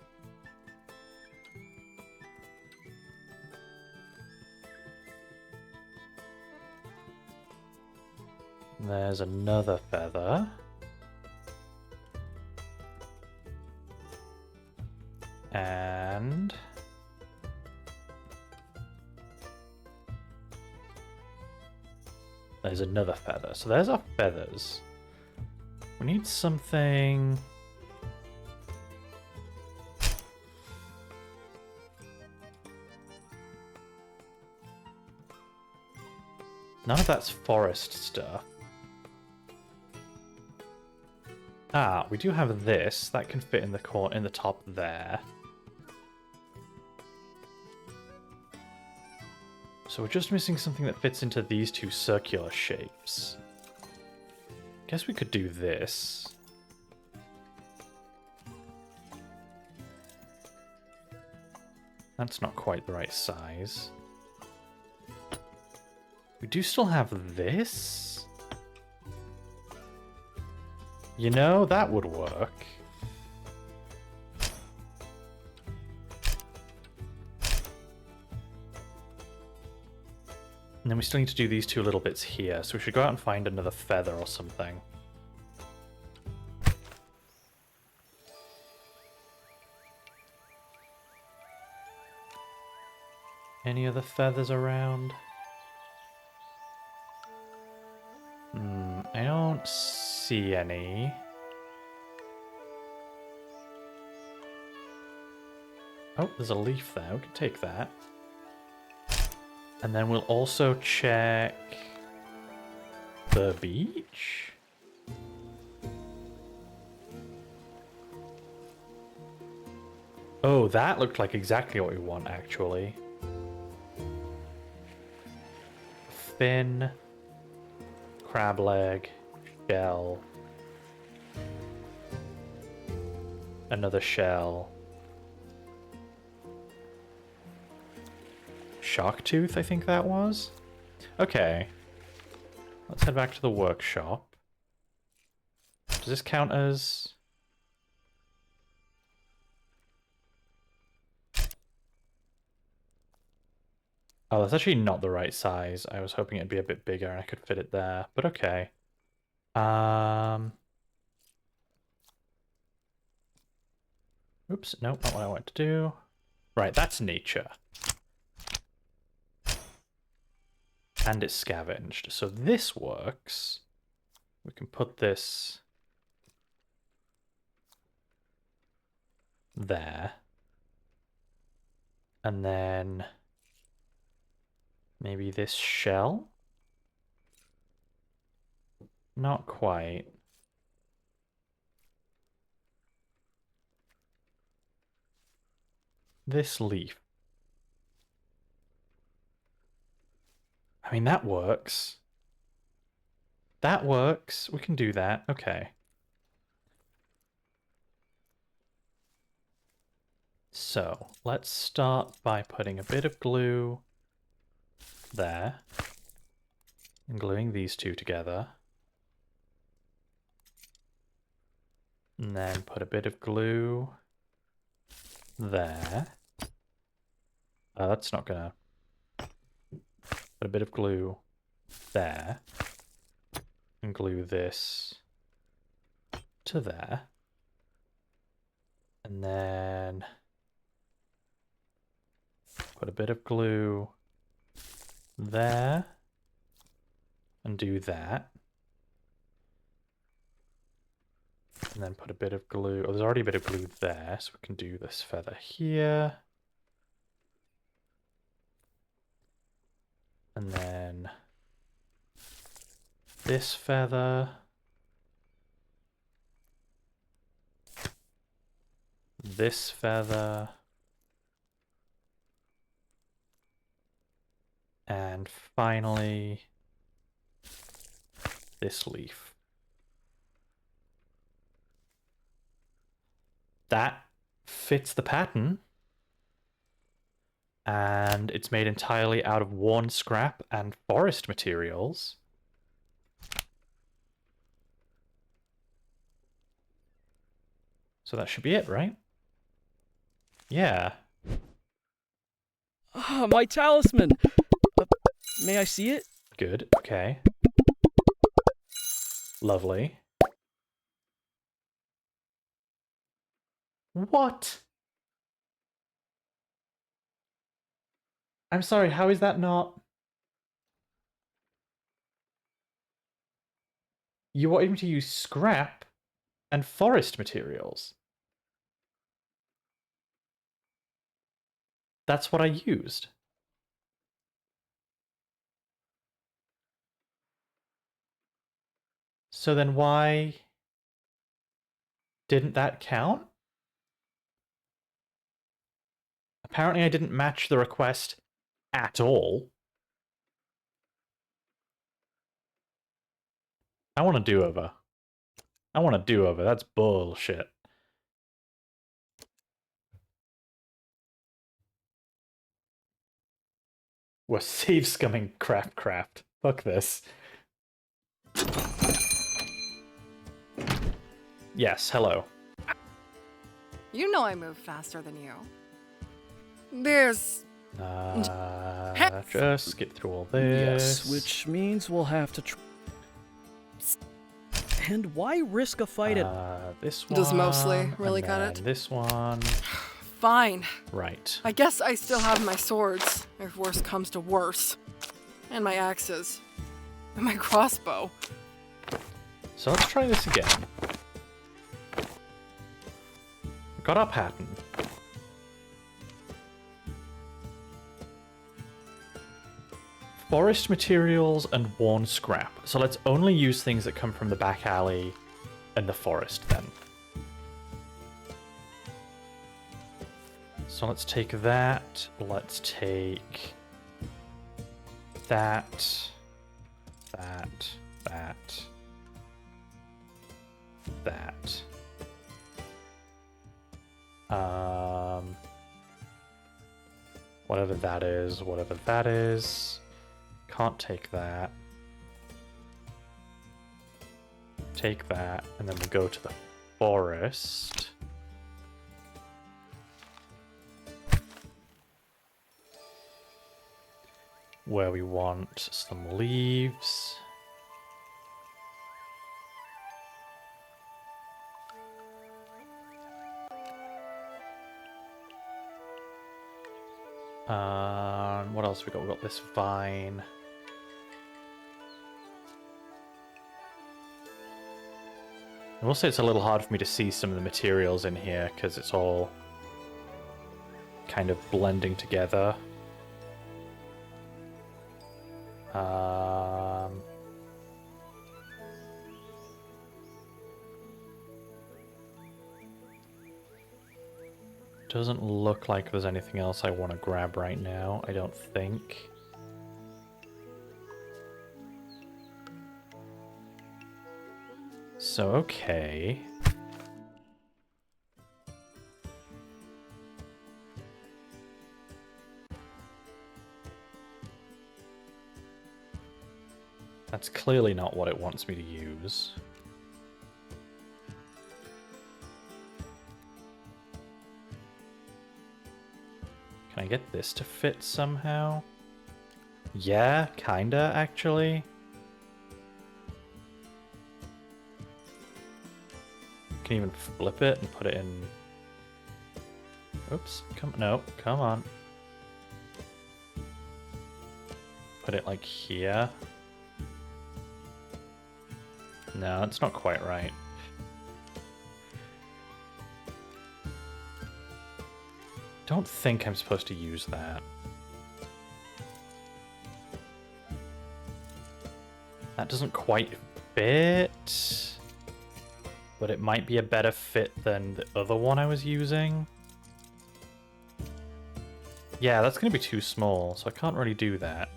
There's another feather. And... there's another feather. So there's our feathers. We need something... none of that's forest stuff. Ah, we do have this. That can fit in the in the top there. So we're just missing something that fits into these two circular shapes. Guess we could do this. That's not quite the right size. We do still have this? You know, that would work. And then we still need to do these two little bits here, so we should go out and find another feather or something. Any other feathers around? I don't see any. Oh, there's a leaf there. We can take that. And then we'll also check the beach. Oh, that looked like exactly what we want, actually. Fin, crab leg, shell, another shell. Shark tooth, I think that was. Okay. Let's head back to the workshop. Does this count as... oh, that's actually not the right size. I was hoping it'd be a bit bigger and I could fit it there, but okay. Oops, nope, not what I want to do. Right, that's nature. And it's scavenged. So this works. We can put this there. And then maybe this shell? Not quite. This leaf. I mean, that works. That works. We can do that. Okay. So, let's start by putting a bit of glue there. And gluing these two together. And then put a bit of glue there. That's not gonna... Put a bit of glue there. And glue this to there. And then put a bit of glue there. And do that. And then put a bit of glue. Oh, there's already a bit of glue there, so we can do this feather here. And then this feather. This feather. And finally, this leaf. That fits the pattern. And it's made entirely out of worn scrap and forest materials. So that should be it, right? Yeah. Ah, my talisman! May I see it? Good, okay. Lovely. What? I'm sorry, how is that not... You want him to use scrap and forest materials? That's what I used. So then why didn't that count? Apparently I didn't match the request at all. I want a do-over. I want a do-over. That's bullshit. We're save scumming CraftCraft. Fuck this. Yes, hello. You know I move faster than you. There's... Just skip through all this. Yes, which means we'll have to And why risk a fight at... This one. Does mostly really and cut then it? This one. Fine. Right. I guess I still have my swords, if worse comes to worse. And my axes. And my crossbow. So let's try this again. We've got our pattern. Forest materials and worn scrap. So let's only use things that come from the back alley and the forest then. So let's take that. Let's take that. That. Whatever that is, whatever that is. Can't take that. Take that, and then we go to the forest. Where we want some leaves. What else we got? We got this vine. I will say it's a little hard for me to see some of the materials in here because it's all kind of blending together. Doesn't look like there's anything else I want to grab right now, I don't think. So, okay. That's clearly not what it wants me to use. Can I get this to fit somehow? Yeah, kinda, actually. Can even flip it and put it in... Oops, come on. Put it like here. No, that's not quite right. Don't think I'm supposed to use that. That doesn't quite fit. But it might be a better fit than the other one I was using. Yeah, that's going to be too small, so I can't really do that.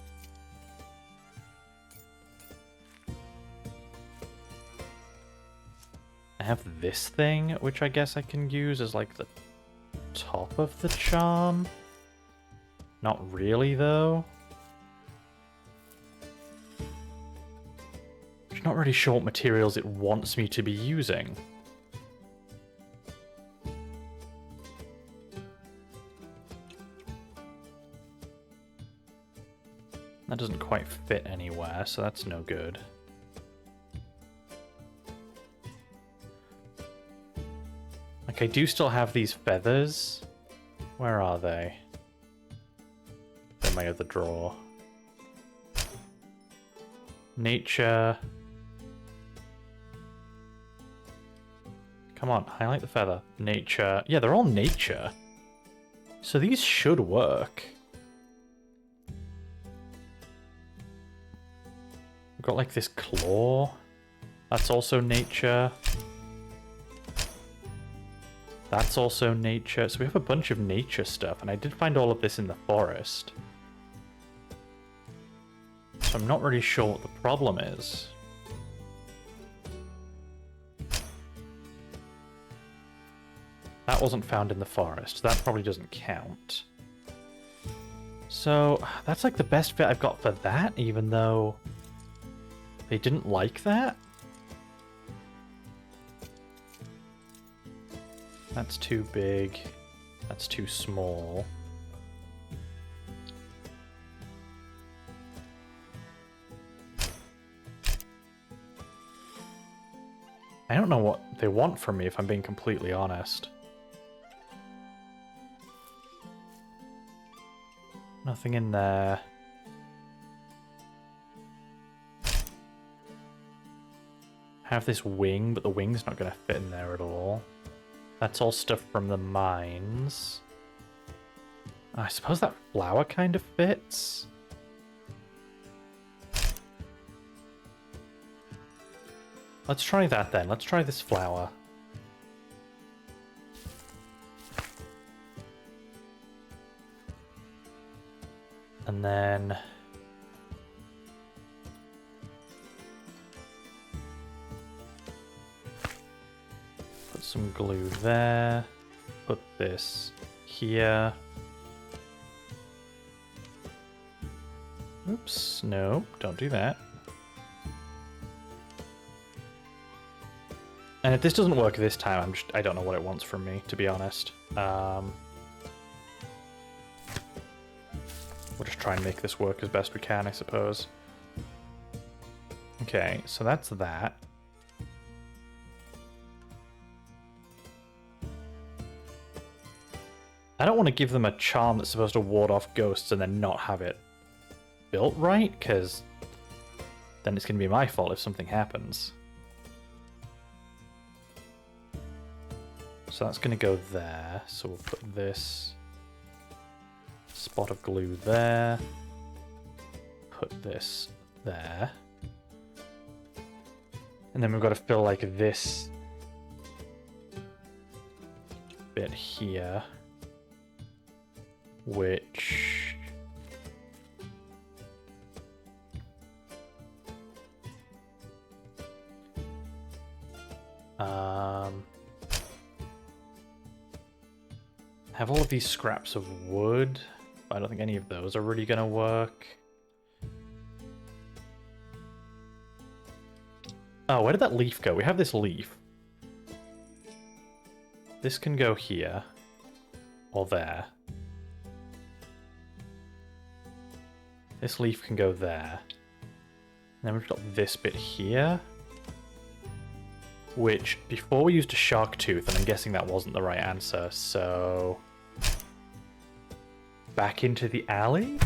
I have this thing, which I guess I can use as like the top of the charm. Not really, though. I'm not really sure what materials it wants me to be using. That doesn't quite fit anywhere, so that's no good. Like, I do still have these feathers. Where are they? They're in my other drawer. Nature. Come on, highlight the feather. Nature. Yeah, they're all nature. So these should work. We've got like this claw. That's also nature. That's also nature. So we have a bunch of nature stuff, and I did find all of this in the forest. So I'm not really sure what the problem is. That wasn't found in the forest. That probably doesn't count. So that's like the best fit I've got for that, even though they didn't like that. That's too big. That's too small. I don't know what they want from me, if I'm being completely honest. Nothing in there. Have this wing, but the wing's not going to fit in there at all. That's all stuff from the mines. I suppose that flower kind of fits. Let's try that then. Let's try this flower. And then... put some glue there. Put this here. Oops, no, don't do that. And if this doesn't work this time, I don't know what it wants from me, to be honest. We'll just try and make this work as best we can, I suppose. Okay, so that's that. I don't want to give them a charm that's supposed to ward off ghosts and then not have it built right, because then it's going to be my fault if something happens. So that's going to go there. So we'll put this spot of glue there. Put this there. And then we've got to fill like this bit here, which... have all of these scraps of wood. I don't think any of those are really going to work. Oh, where did that leaf go? We have this leaf. This can go here. Or there. This leaf can go there. And then we've got this bit here. Which, before we used a shark tooth, and I'm guessing that wasn't the right answer, so... Back into the alley?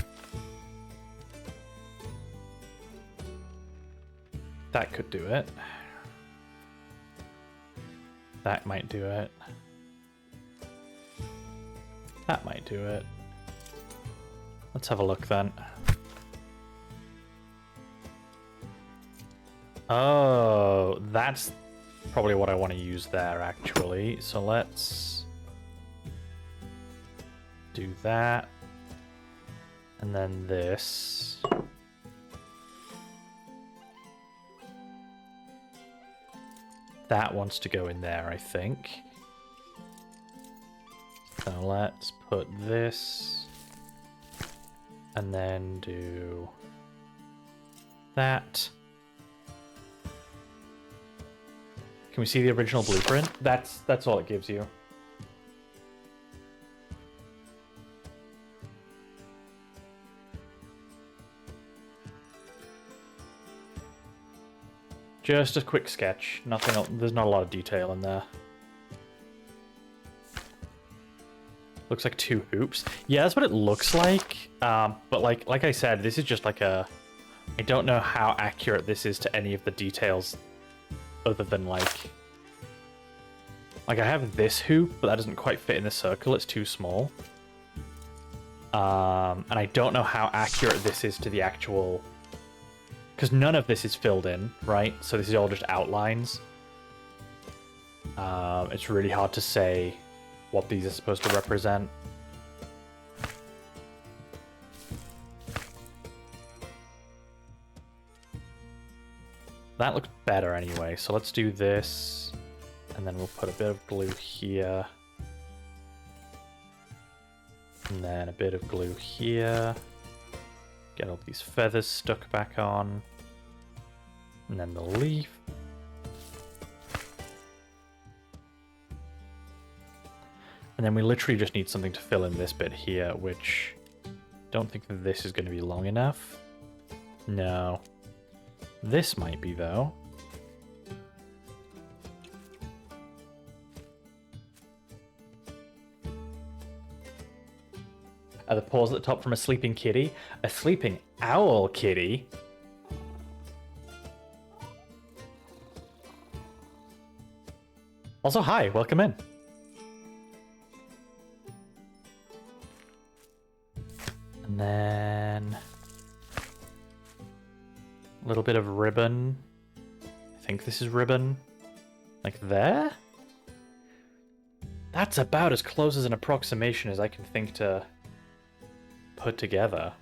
That could do it. That might do it. That might do it. Let's have a look then. Oh, that's probably what I want to use there, actually. So let's do that. And then this. That wants to go in there, I think. So let's put this. And then do that. Can we see the original blueprint? That's all it gives you. Just a quick sketch. Nothing else. There's not a lot of detail in there. Looks like 2 hoops. Yeah, that's what it looks like. But like I said, this is just like a... I don't know how accurate this is to any of the details other than like I have this hoop, but that doesn't quite fit in the circle. It's too small. And I don't know how accurate this is to the actual... Because none of this is filled in, right? So this is all just outlines. It's really hard to say what these are supposed to represent. That looks better anyway, so let's do this. And then we'll put a bit of glue here. And then a bit of glue here. Get all these feathers stuck back on. And then the leaf. And then we literally just need something to fill in this bit here, which don't think that this is going to be long enough. No. This might be, though. Are the paws at the top from a sleeping kitty? A sleeping owl kitty? Also, hi, welcome in. And then... a little bit of ribbon. I think this is ribbon. Like there? That's about as close as an approximation as I can think to put together.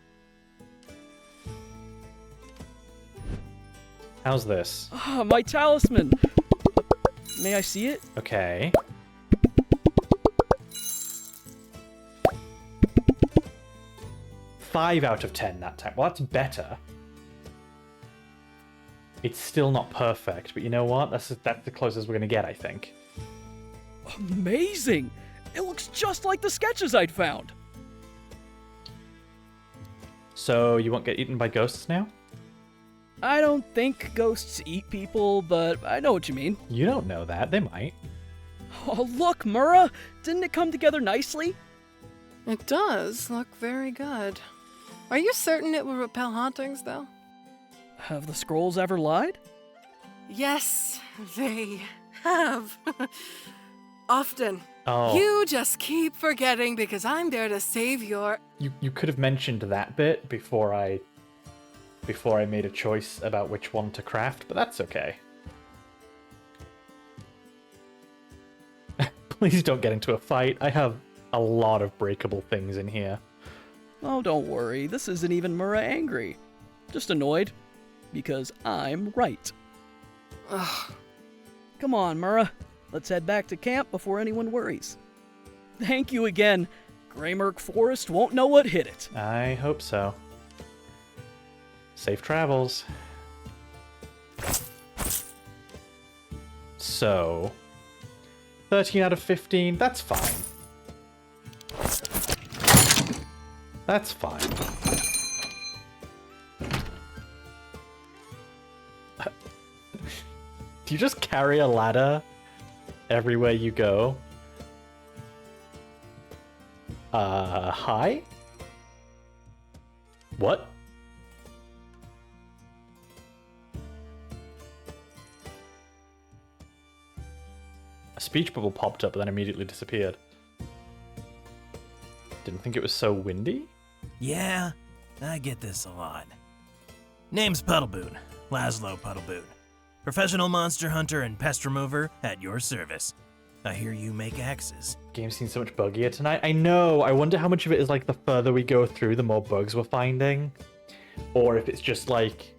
How's this? Ah, my talisman! May I see it? Okay. Five out of 10 that time. Well, that's better. It's still not perfect, but you know what? That's the closest we're gonna get, I think. Amazing! It looks just like the sketches I'd found. So you won't get eaten by ghosts now? I don't think ghosts eat people, but I know what you mean. You don't know that. They might. Oh, look, Mura! Didn't it come together nicely? It does look very good. Are you certain it will repel hauntings, though? Have the scrolls ever lied? Yes, they have. Often. Oh. You just keep forgetting because I'm there to save your... You could have mentioned that bit before I made a choice about which one to craft, but that's okay. Please don't get into a fight. I have a lot of breakable things in here. Oh, don't worry. This isn't even Mura angry. Just annoyed. Because I'm right. Ugh. Come on, Mura. Let's head back to camp before anyone worries. Thank you again. Greymerk Forest won't know what hit it. I hope so. Safe travels. So, 13 out of 15, that's fine. That's fine. Do you just carry a ladder everywhere you go? Hi? What? A speech bubble popped up, but then immediately disappeared. Didn't think it was so windy? Yeah, I get this a lot. Name's Puddleboot, Laszlo Puddleboot. Professional monster hunter and pest remover at your service. I hear you make axes. Game seems so much buggier tonight. I know. I wonder how much of it is like the further we go through, the more bugs we're finding. Or if it's just like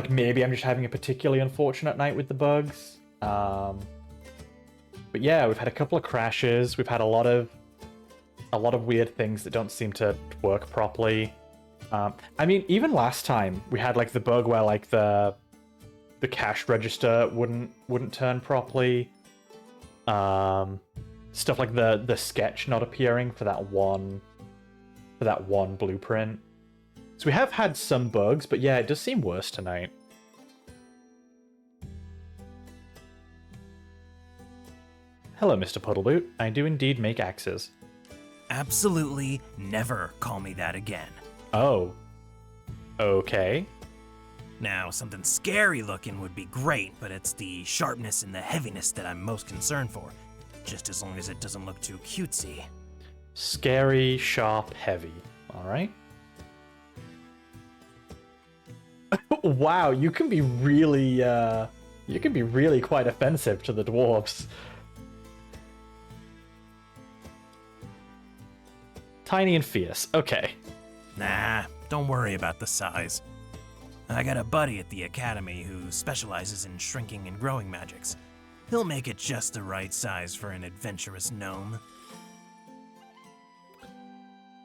maybe I'm just having a particularly unfortunate night with the bugs. But yeah, we've had a couple of crashes. We've had a lot of weird things that don't seem to work properly. I mean, even last time we had like the bug where like the cash register wouldn't turn properly. Stuff like the sketch not appearing for that one blueprint. So we have had some bugs, but yeah, it does seem worse tonight. Hello, Mr. Puddleboot. I do indeed make axes. Absolutely never call me that again. Oh. Okay. Now, something scary looking would be great, but it's the sharpness and the heaviness that I'm most concerned for. Just as long as it doesn't look too cutesy. Scary, sharp, heavy. Alright. Wow, you can be really quite offensive to the dwarves. Tiny and fierce. Okay. Nah, don't worry about the size. I got a buddy at the academy who specializes in shrinking and growing magics. He'll make it just the right size for an adventurous gnome.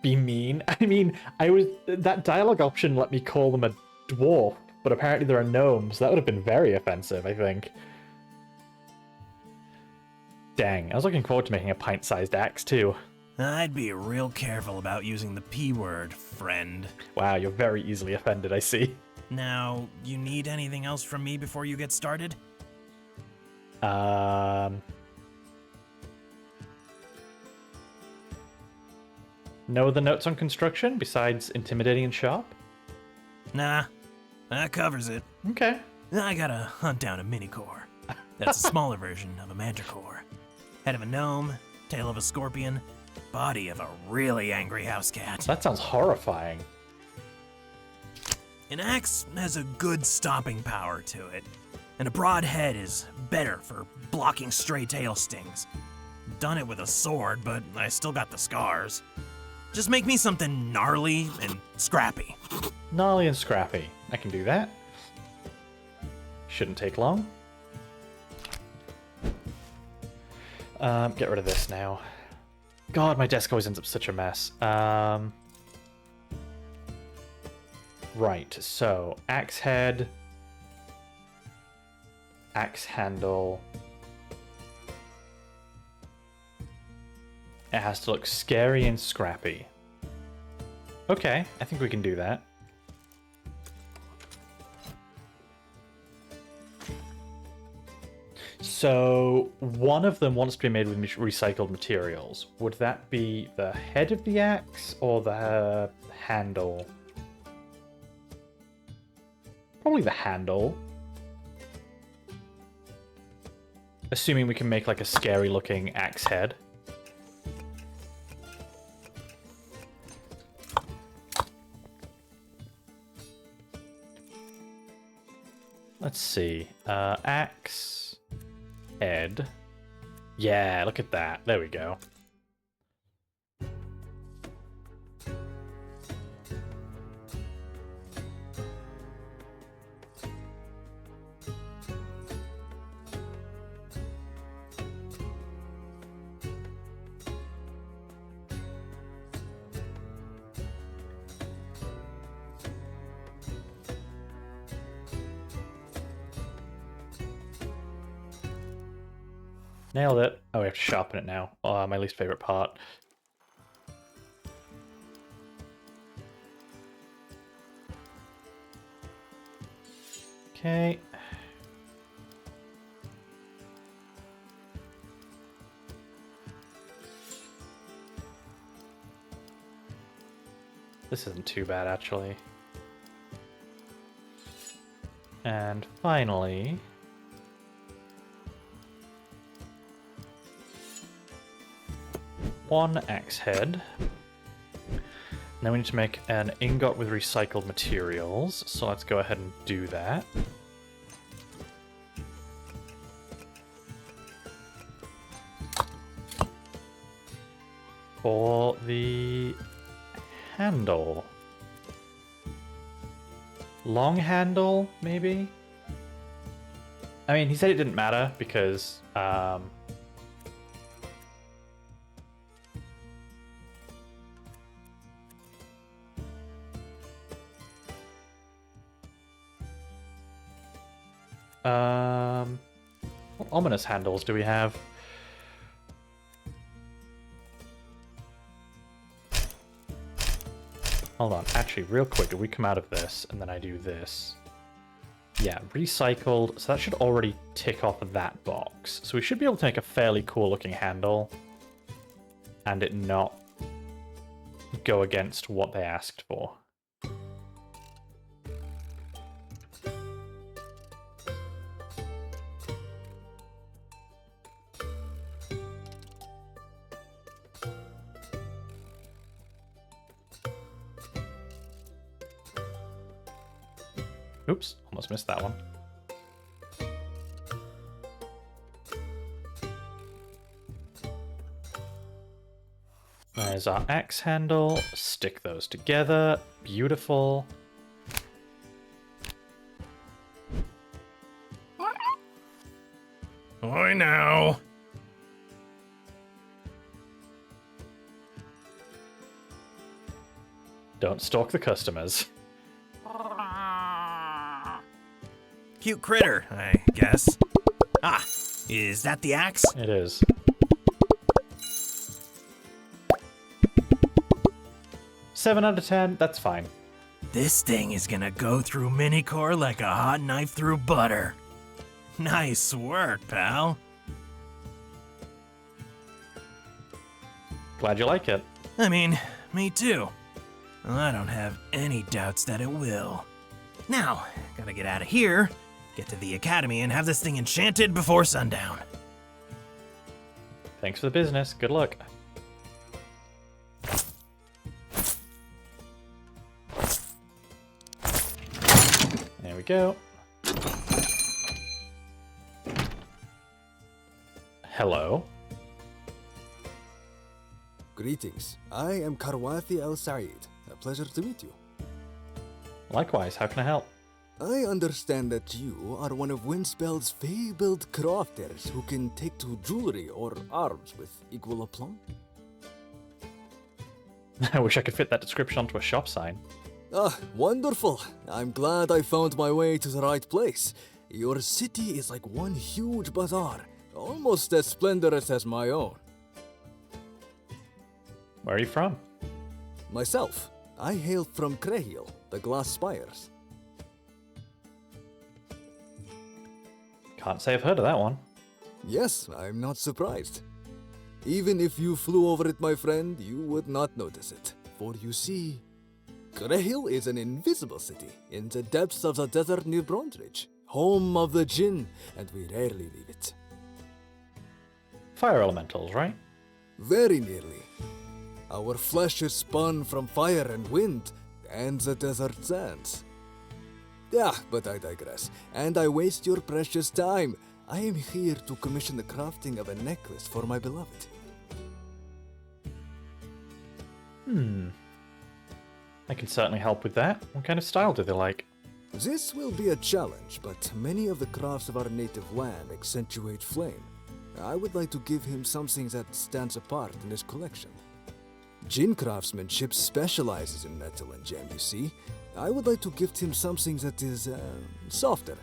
Be mean? I mean, that dialogue option let me call them a dwarf, but apparently there are gnomes. That would have been very offensive, I think. Dang, I was looking forward to making a pint-sized axe too. I'd be real careful about using the P word, friend. Wow, you're very easily offended, I see. Now, you need anything else from me before you get started? Know the notes on construction besides intimidating and sharp? Nah, that covers it. Okay. I gotta hunt down a minicore. That's a smaller version of a manticore. Head of a gnome, tail of a scorpion, body of a really angry house cat. That sounds horrifying. An axe has a good stopping power to it, and a broad head is better for blocking stray tail stings. Done it with a sword, but I still got the scars. Just make me something gnarly and scrappy. Gnarly and scrappy. I can do that. Shouldn't take long. Get rid of this now. God, my desk always ends up such a mess. Right, so axe head, axe handle. It has to look scary and scrappy. Okay, I think we can do that. So one of them wants to be made with recycled materials. Would that be the head of the axe or the handle? Probably the handle. Assuming we can make like a scary looking axe head. Let's see. Axe head. Yeah, look at that. There we go. Nailed it. Oh, we have to sharpen it now. Oh, my least favorite part. Okay. This isn't too bad, actually. And finally... one axe head. Now we need to make an ingot with recycled materials, so let's go ahead and do that. For the handle. Long handle, maybe? I mean, he said it didn't matter because, what ominous handles do we have? Hold on, actually, real quick, if we come out of this, and then I do this. Yeah, recycled, so that should already tick off that box. So we should be able to make a fairly cool looking handle, and it not go against what they asked for. Oops, almost missed that one. There's our axe handle. Stick those together. Beautiful. Oi now. Don't stalk the customers. Cute critter, I guess. Ah, is that the axe? It is. Seven out of 10, that's fine. This thing is gonna go through mini-core like a hot knife through butter. Nice work, pal. Glad you like it. I mean, me too. Well, I don't have any doubts that it will. Now, gotta get out of here, get to the academy, and have this thing enchanted before sundown. Thanks for the business. Good luck. There we go. Hello. Greetings. I am Karwathi Al Saeed. A pleasure to meet you. Likewise, how can I help? I understand that you are one of Windspell's fabled crafters who can take to jewelry or arms with equal aplomb. I wish I could fit that description onto a shop sign. Ah, wonderful. I'm glad I found my way to the right place. Your city is like one huge bazaar, almost as splendorous as my own. Where are you from? Myself, I hail from Crehill, the Glass Spires. Can't say I've heard of that one. Yes, I'm not surprised. Even if you flew over it, my friend, you would not notice it. For you see, Crehill is an invisible city in the depths of the desert near Bronze Ridge, home of the Jinn, and we rarely leave it. Fire elementals, right? Very nearly. Our flesh is spun from fire and wind, and the desert sands. Yeah, but I digress, and I waste your precious time. I am here to commission the crafting of a necklace for my beloved. I can certainly help with that. What kind of style do they like? This will be a challenge, but many of the crafts of our native land accentuate flame. I would like to give him something that stands apart in his collection. Jinn craftsmanship specializes in metal and gem, you see. I would like to gift him something that is softer,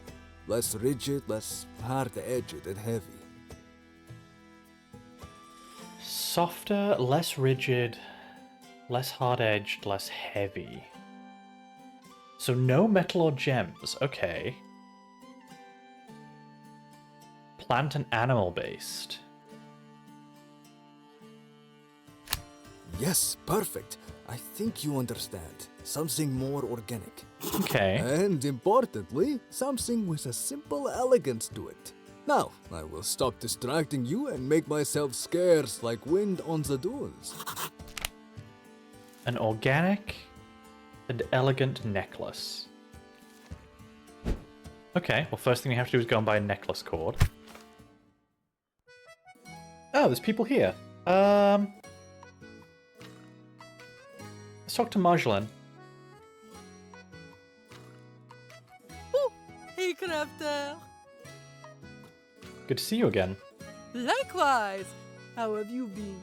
less rigid, less hard-edged and heavy. Softer, less rigid, less hard-edged, less heavy. So no metal or gems, okay. Plant and animal based. Yes, perfect. I think you understand. Something more organic. Okay. And importantly, something with a simple elegance to it. Now, I will stop distracting you and make myself scarce like wind on the dunes. An organic and elegant necklace. Okay, well, first thing we have to do is go and buy a necklace cord. Oh, there's people here. Let's talk to Marjolaine. Oh, hey, Crafter. Good to see you again. Likewise. How have you been?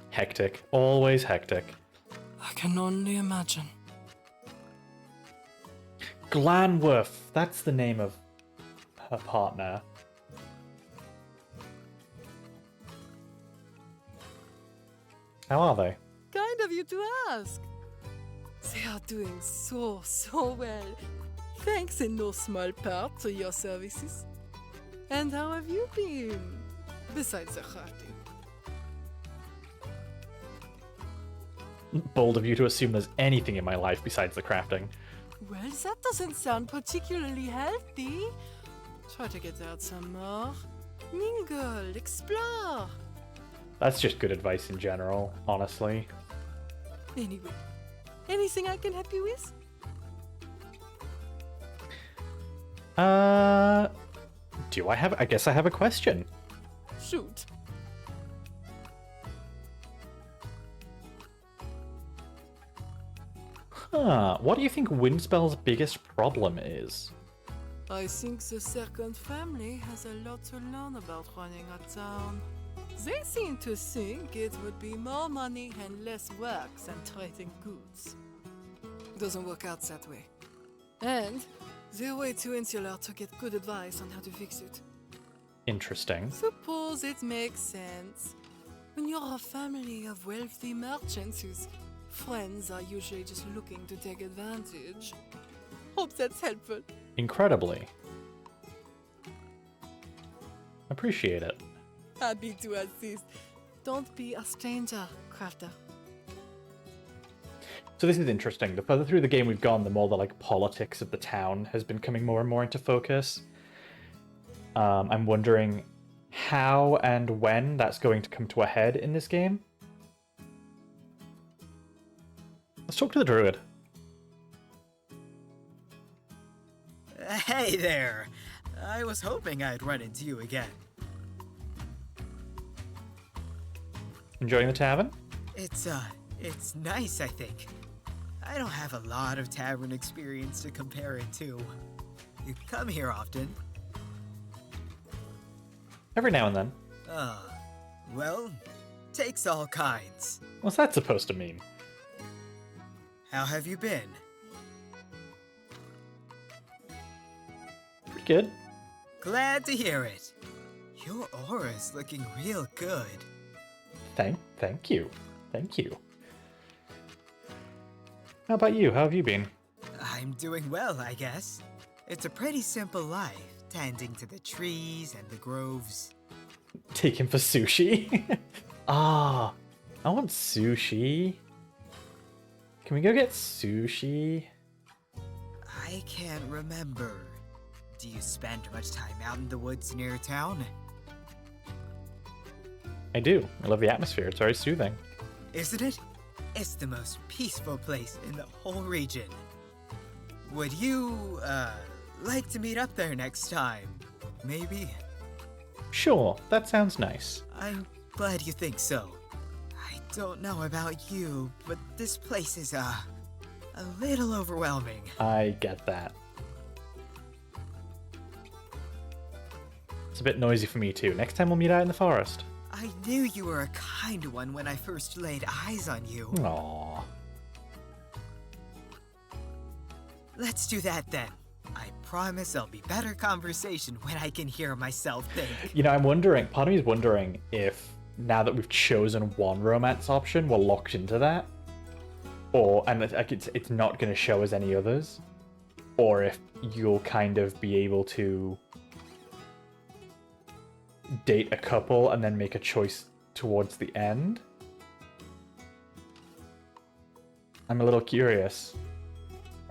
Hectic. Always hectic. I can only imagine. Glanworth. That's the name of her partner. How are they? Kind of you to ask. They are doing so well. Thanks in no small part to your services. And how have you been? Besides the hurting. Bold of you to assume there's anything in my life besides the crafting. Well, that doesn't sound particularly healthy. Try to get out some more. Mingle, explore. That's just good advice in general, honestly. Anyway, anything I can help you with? Do I have... I guess I have a question. Shoot. Huh, what do you think Windspell's biggest problem is? I think the second family has a lot to learn about running a town. They seem to think it would be more money and less work than trading goods. Doesn't work out that way. And they're way too insular to get good advice on how to fix it. Interesting. Suppose it makes sense. When you're a family of wealthy merchants whose friends are usually just looking to take advantage. Hope that's helpful. Incredibly. Appreciate it. Happy to assist. Don't be a stranger, Crafter. So this is interesting. The further through the game we've gone, the more the politics of the town has been coming more and more into focus. I'm wondering how and when that's going to come to a head in this game. Let's talk to the druid. Hey there. I was hoping I'd run into you again. Enjoying the tavern? It's nice, I think. I don't have a lot of tavern experience to compare it to. You come here often? Every now and then. Well, takes all kinds. What's that supposed to mean? How have you been? Pretty good. Glad to hear it. Your aura's looking real good. Thank you. Thank you. How about you? How have you been? I'm doing well, I guess. It's a pretty simple life, tending to the trees and the groves. Take him for sushi? I want sushi. Can we go get sushi? I can't remember. Do you spend much time out in the woods near town? I do. I love the atmosphere. It's very soothing. Isn't it? It's the most peaceful place in the whole region. Would you, like to meet up there next time? Maybe? Sure, that sounds nice. I'm glad you think so. I don't know about you, but this place is, a little overwhelming. I get that. It's a bit noisy for me too. Next time we'll meet out in the forest. I knew you were a kind one when I first laid eyes on you. Aww. Let's do that then. I promise there'll be better conversation when I can hear myself think. You know, I'm wondering, part of me is wondering if now that we've chosen one romance option, we're locked into that. Or, and it's not going to show us any others. Or if you'll kind of be able to date a couple and then make a choice towards the end. I'm a little curious.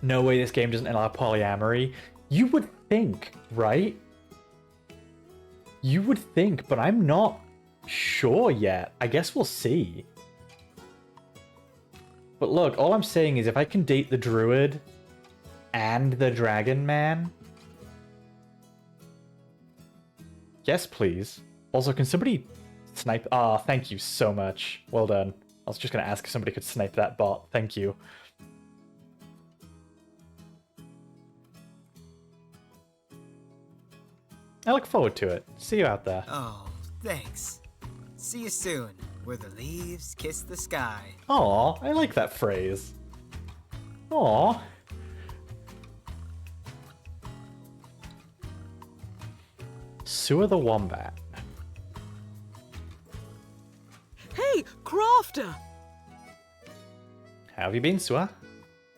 No way this game doesn't allow polyamory. You would think, right? You would think, but I'm not sure yet. I guess we'll see. But look, all I'm saying is if I can date the druid and the dragon man... Yes, please. Also, can somebody snipe... Ah, thank you so much. Well done. I was just going to ask if somebody could snipe that bot. Thank you. I look forward to it. See you out there. Oh, thanks. See you soon, where the leaves kiss the sky. Aw, I like that phrase. Aw. Sewer the Wombat. Hey, Crafter! How have you been, Sewer?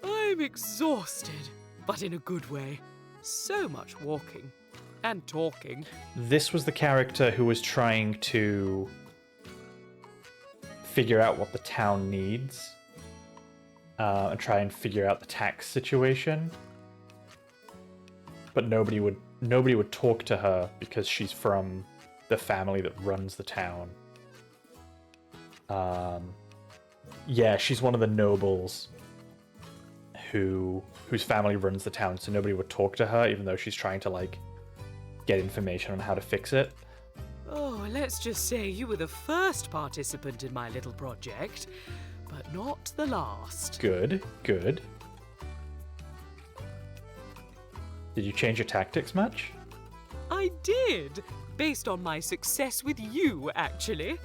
I'm exhausted, but in a good way. So much walking and talking. This was the character who was trying to figure out what the town needs and try and figure out the tax situation. But nobody would talk to her because she's from the family that runs the town. Yeah, she's one of the nobles whose family runs the town, so nobody would talk to her, even though she's trying to like get information on how to fix it. Oh, let's just say you were the first participant in my little project, but not the last. Good, good. Did you change your tactics much? I did, based on my success with you, actually.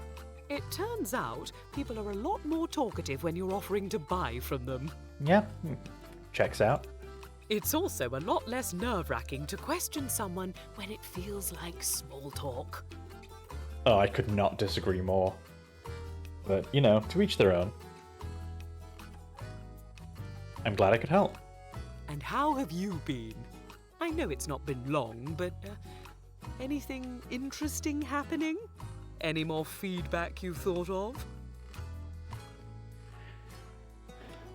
It turns out people are a lot more talkative when you're offering to buy from them. Yeah, checks out. It's also a lot less nerve-wracking to question someone when it feels like small talk. Oh, I could not disagree more. But, you know, to each their own. I'm glad I could help. And how have you been? I know it's not been long, but anything interesting happening? Any more feedback you've thought of?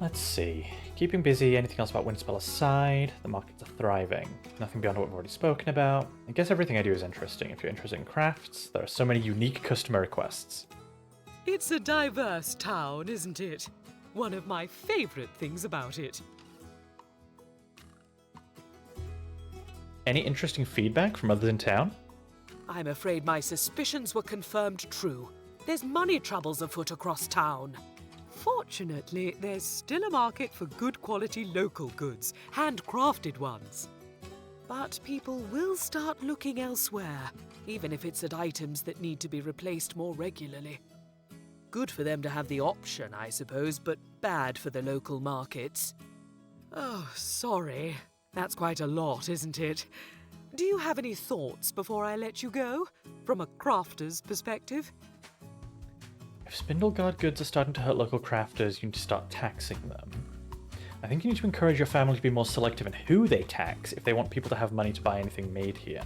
Let's see. Keeping busy, anything else about Windspell aside? The markets are thriving. Nothing beyond what we've already spoken about. I guess everything I do is interesting. If you're interested in crafts, there are so many unique customer requests. It's a diverse town, isn't it? One of my favorite things about it. Any interesting feedback from others in town? I'm afraid my suspicions were confirmed true. There's money troubles afoot across town. Fortunately, there's still a market for good quality local goods, handcrafted ones. But people will start looking elsewhere, even if it's at items that need to be replaced more regularly. Good for them to have the option, I suppose, but bad for the local markets. Oh, sorry. That's quite a lot, isn't it? Do you have any thoughts before I let you go, from a crafter's perspective? If Spindleguard goods are starting to hurt local crafters, you need to start taxing them. I think you need to encourage your family to be more selective in who they tax if they want people to have money to buy anything made here.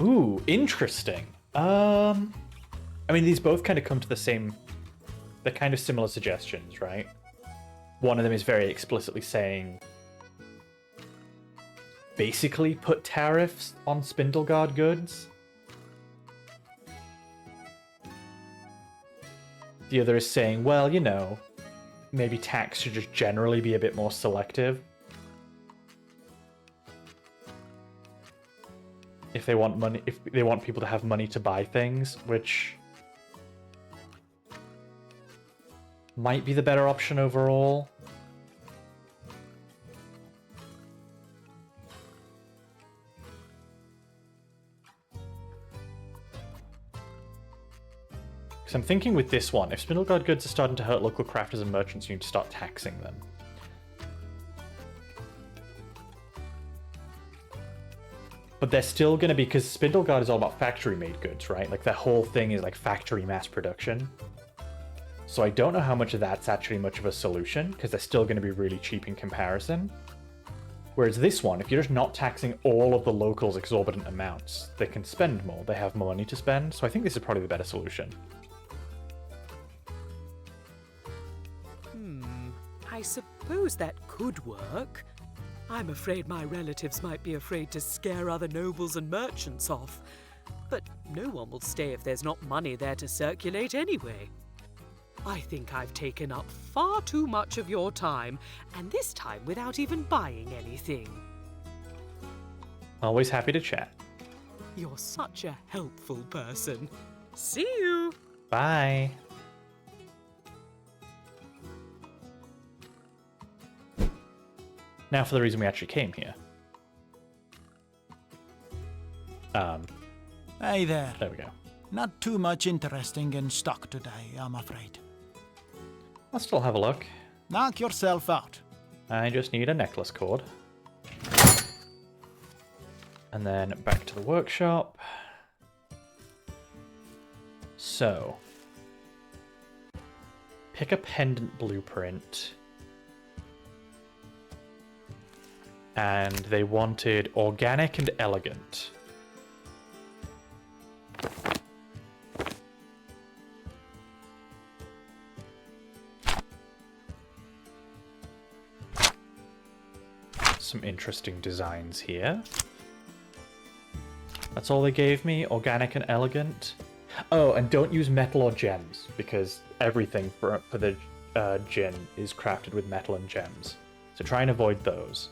Ooh, interesting. I mean, these both kind of come to the same... They're kind of similar suggestions, right? One of them is very explicitly saying... Basically put tariffs on Spindleguard goods. The other is saying, well, you know, maybe tax should just generally be a bit more selective. If they want money, if they want people to have money to buy things, which might be the better option overall. So I'm thinking with this one, if Spindleguard goods are starting to hurt local crafters and merchants, you need to start taxing them. But they're still going to be, because Spindleguard is all about factory-made goods, right? Like, their whole thing is, like, factory mass production. So I don't know how much of that's actually much of a solution, because they're still going to be really cheap in comparison. Whereas this one, if you're just not taxing all of the locals exorbitant amounts, they can spend more. They have more money to spend, so I think this is probably the better solution. I suppose that could work. I'm afraid my relatives might be afraid to scare other nobles and merchants off. But no one will stay if there's not money there to circulate anyway. I think I've taken up far too much of your time, and this time without even buying anything. Always happy to chat. You're such a helpful person. See you! Bye. Now for the reason we actually came here. Hey there. There we go. Not too much interesting in stock today, I'm afraid. I'll still have a look. Knock yourself out. I just need a necklace cord. And then back to the workshop. So, pick a pendant blueprint. And they wanted organic and elegant. Some interesting designs here. That's all they gave me, organic and elegant. Oh, and don't use metal or gems, because everything for the gin is crafted with metal and gems. So try and avoid those.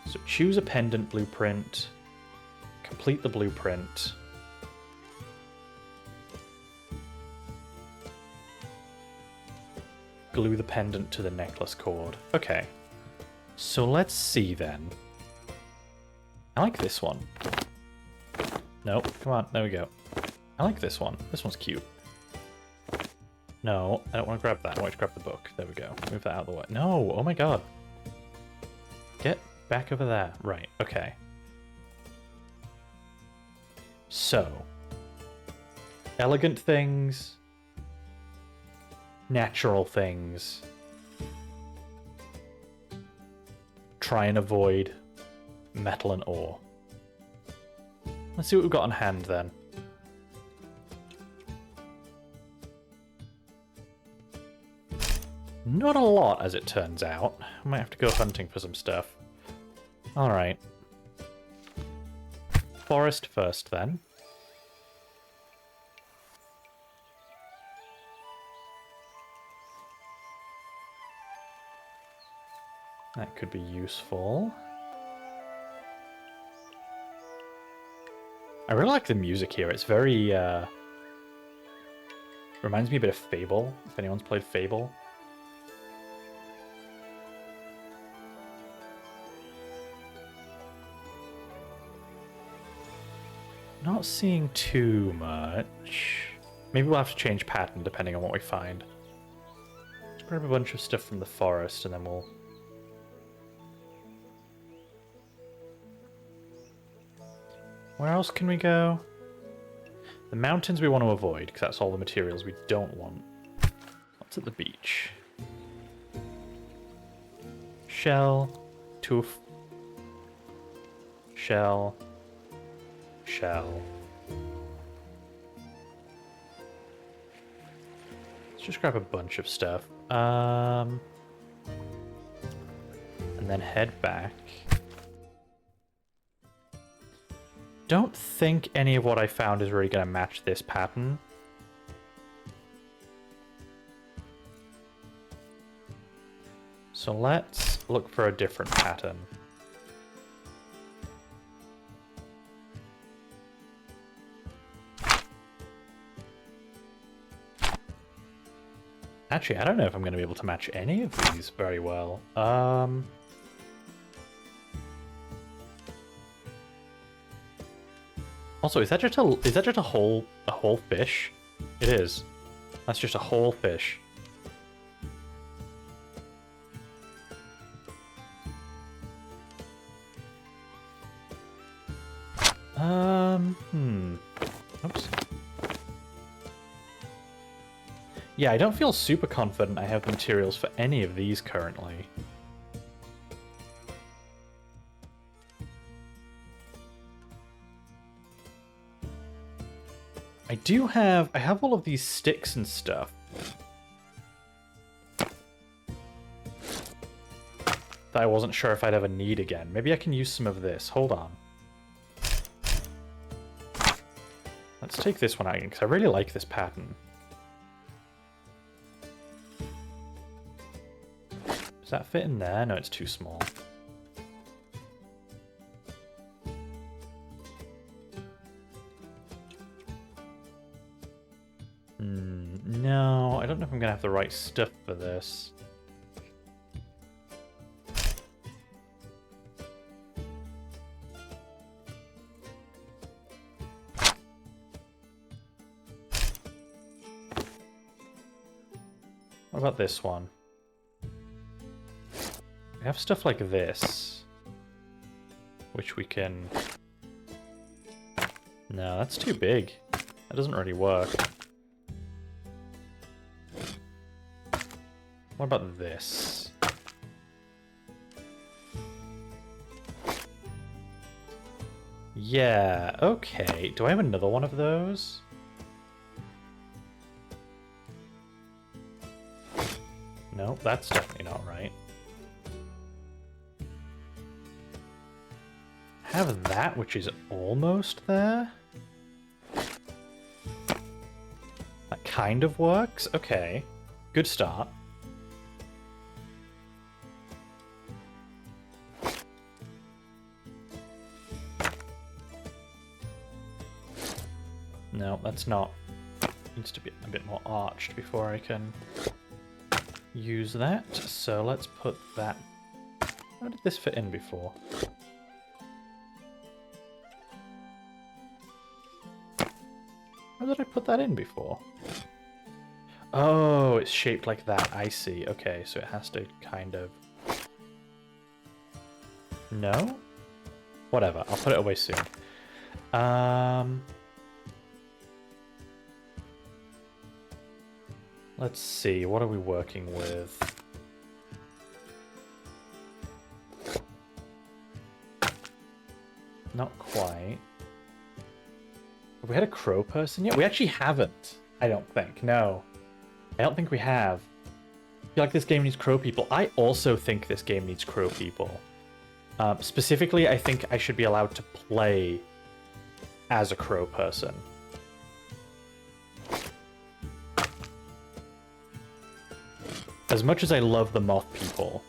So choose a pendant blueprint, complete the blueprint. Glue the pendant to the necklace cord. Okay. So let's see then. I like this one. Nope, come on, there we go. I like this one. This one's cute. No, I don't want to grab that. I want to grab the book. There we go. Move that out of the way. No, oh my god. Get back over there. Right, okay. So. Elegant things. Natural things. Try and avoid metal and ore. Let's see what we've got on hand then. Not a lot, as it turns out. I might have to go hunting for some stuff. Alright. Forest first, then. That could be useful. I really like the music here. It's very, reminds me a bit of Fable, if anyone's played Fable. Not seeing too much. Maybe we'll have to change pattern depending on what we find. Let's grab a bunch of stuff from the forest and then we'll... Where else can we go? The mountains we want to avoid, because that's all the materials we don't want. What's at the beach? Shell, tooth, shell, shell. Let's just grab a bunch of stuff. And then head back. Don't think any of what I found is really going to match this pattern. So let's look for a different pattern. Actually, I don't know if I'm going to be able to match any of these very well. Also, is that just a whole fish? It is. That's just a whole fish. Oops. Yeah, I don't feel super confident I have the materials for any of these currently. I have all of these sticks and stuff. that I wasn't sure if I'd ever need again. Maybe I can use some of this. Hold on. Let's take this one out again, because I really like this pattern. Does that fit in there? No, it's too small. No, I don't know if I'm going to have the right stuff for this. What about this one? We have stuff like this, which we can... No, that's too big. That doesn't really work. What about this? Yeah, okay. Do I have another one of those? No, that's definitely not right. Have that, which is almost there? That kind of works? Okay. Good start. No, that's not. Needs to be a bit more arched before I can use that. So let's put that... How did this fit in before? How did I put that in before? Oh, it's shaped like that. I see. Okay, so it has to kind of... No? Whatever. I'll put it away soon. Let's see. What are we working with? Not quite. Have we had a crow person yet? We actually haven't. I don't think. No. I don't think we have. I feel like this game needs crow people. I also think this game needs crow people. Specifically, I think I should be allowed to play as a crow person. As much as I love the moth people.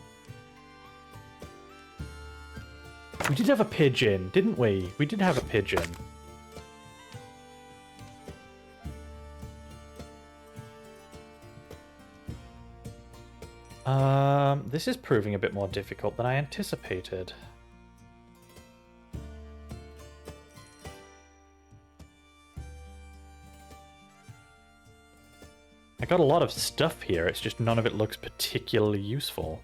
We did have a pigeon, didn't we? We did have a pigeon. This is proving a bit more difficult than I anticipated. I got a lot of stuff here, it's just none of it looks particularly useful.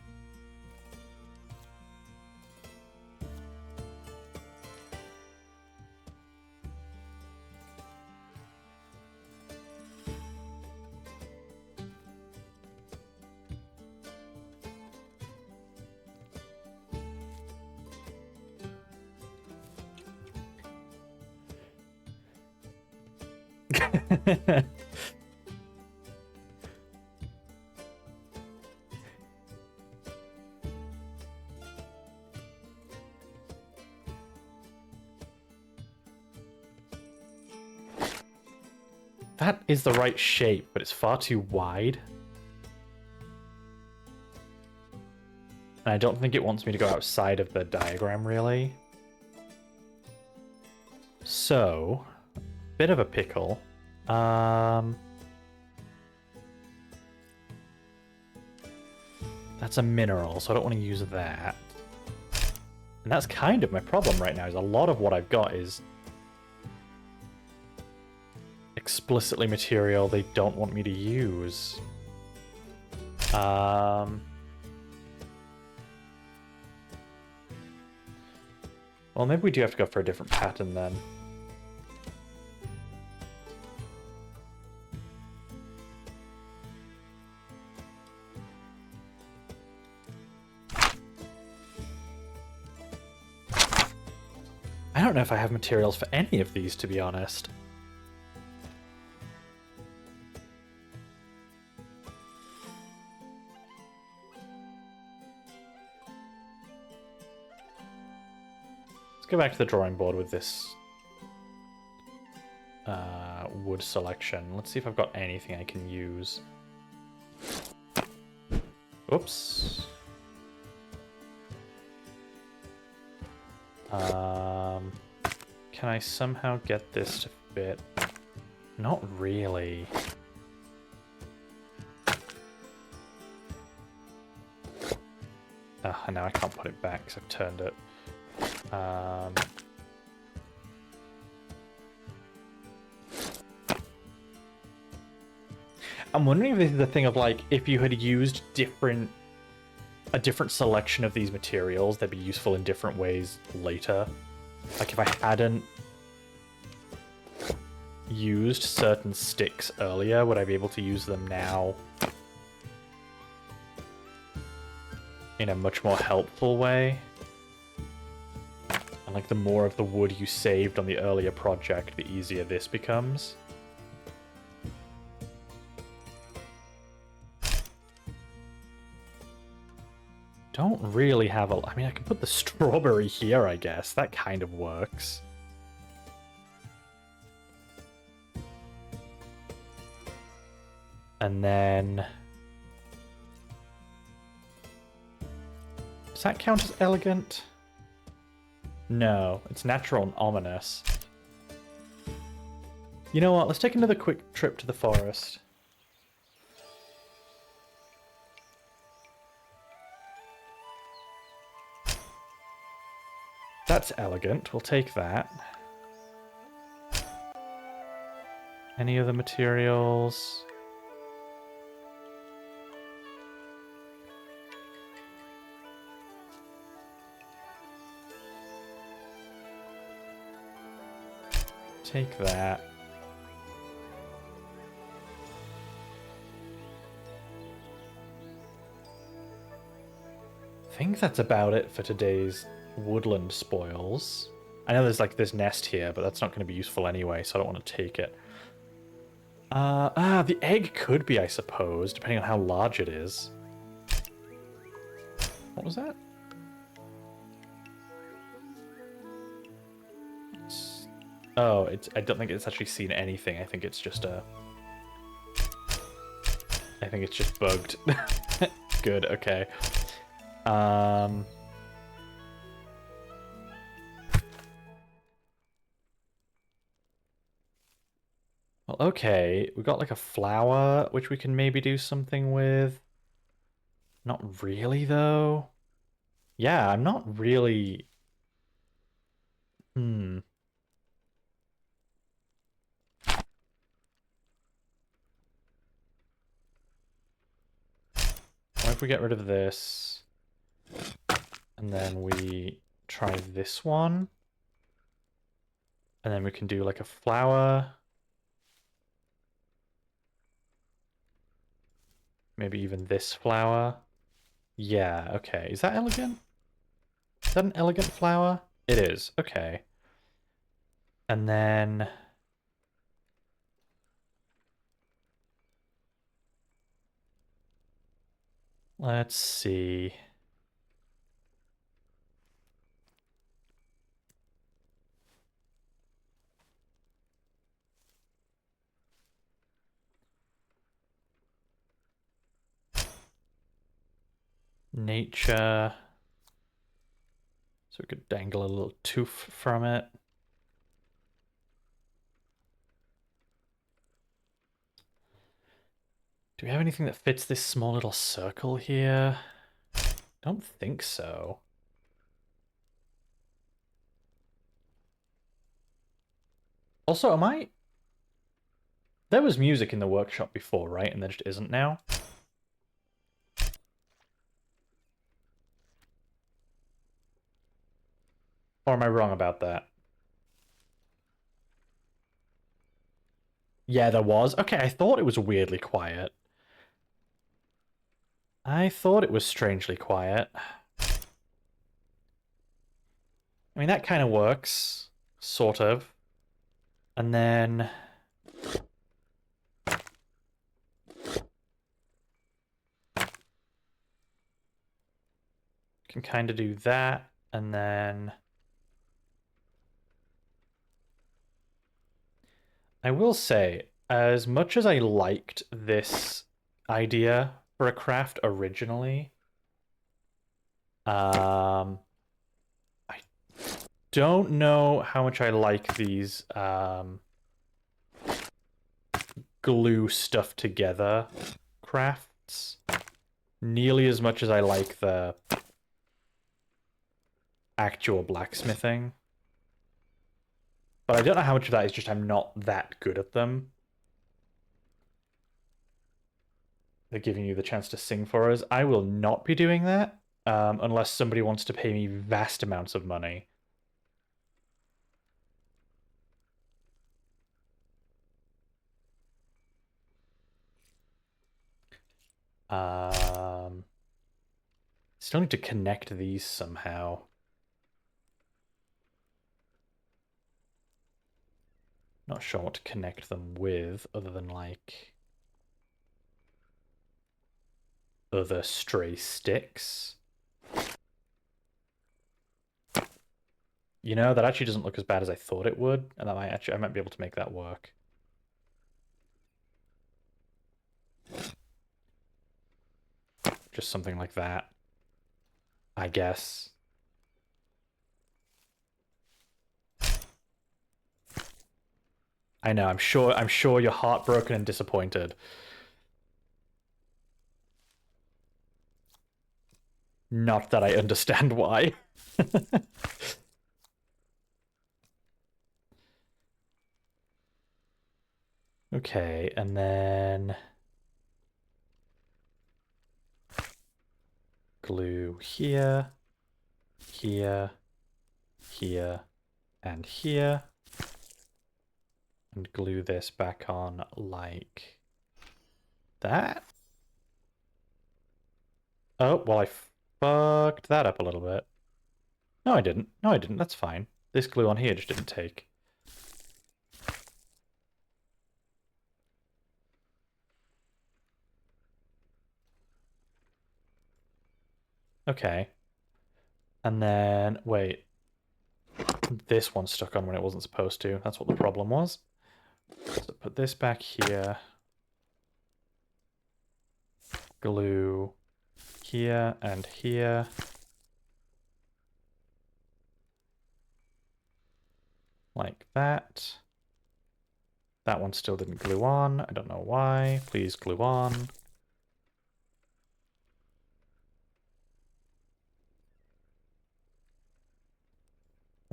That is the right shape, but it's far too wide. And I don't think it wants me to go outside of the diagram, really. So, bit of a pickle. That's a mineral, so I don't want to use that. And that's kind of my problem right now, is a lot of what I've got is explicitly material they don't want me to use. Well, maybe we do have to go for a different pattern then. I don't know if I have materials for any of these, to be honest. go back to the drawing board with this wood selection. Let's see if I've got anything I can use. Oops. Can I somehow get this to fit? Not really. And now I can't put it back because I've turned it. I'm wondering if this is the thing of like, if you had used a different selection of these materials, they'd be useful in different ways later. Like if I hadn't used certain sticks earlier, would I be able to use them now in a much more helpful way? And like the more of the wood you saved on the earlier project, the easier this becomes. Don't really have a... I mean, I can put the strawberry here, I guess. That kind of works. And then... Does that count as elegant? No, it's natural and ominous. You know what? Let's take another quick trip to the forest. That's elegant. We'll take that. Any other materials? Take that. I think that's about it for today's woodland spoils. I know there's like this nest here, but that's not going to be useful anyway, so I don't want to take it. The egg could be, I suppose, depending on how large it is. What was that? Oh, I don't think it's actually seen anything. I think it's just I think it's just bugged. Good, okay. Well, okay. We got like a flower, which we can maybe do something with. Not really, though. Yeah, I'm not really... What if we get rid of this, and then we try this one, and then we can do like a flower, maybe even this flower. Yeah, okay. Is that elegant? Is that an elegant flower? It is, okay. And then... let's see. Nature. So we could dangle a little tooth from it. Do we have anything that fits this small little circle here? Don't think so. Also, am I... There was music in the workshop before, right? And there just isn't now? Or am I wrong about that? Yeah, there was. Okay, I thought it was weirdly quiet. I thought it was strangely quiet. I mean, that kind of works. Sort of. And then... can kind of do that, and then... I will say, as much as I liked this idea for a craft originally, I don't know how much I like these glue stuff together crafts nearly as much as I like the actual blacksmithing. But I don't know how much of that is just I'm not that good at them. They're giving you the chance to sing for us. I will not be doing that unless somebody wants to pay me vast amounts of money. Still need to connect these somehow. Not sure what to connect them with other than like other stray sticks. You know, that actually doesn't look as bad as I thought it would, and I might be able to make that work. Just something like that, I guess. I know, I'm sure you're heartbroken and disappointed. Not that I understand why. Okay, and then glue here, here, here, and here. And glue this back on like that. Oh, well, I fucked that up a little bit. No, I didn't. No, I didn't. That's fine. This glue on here just didn't take. Okay. And then, wait. This one stuck on when it wasn't supposed to. That's what the problem was. So put this back here. Glue here and here. Like that. That one still didn't glue on. I don't know why. Please glue on.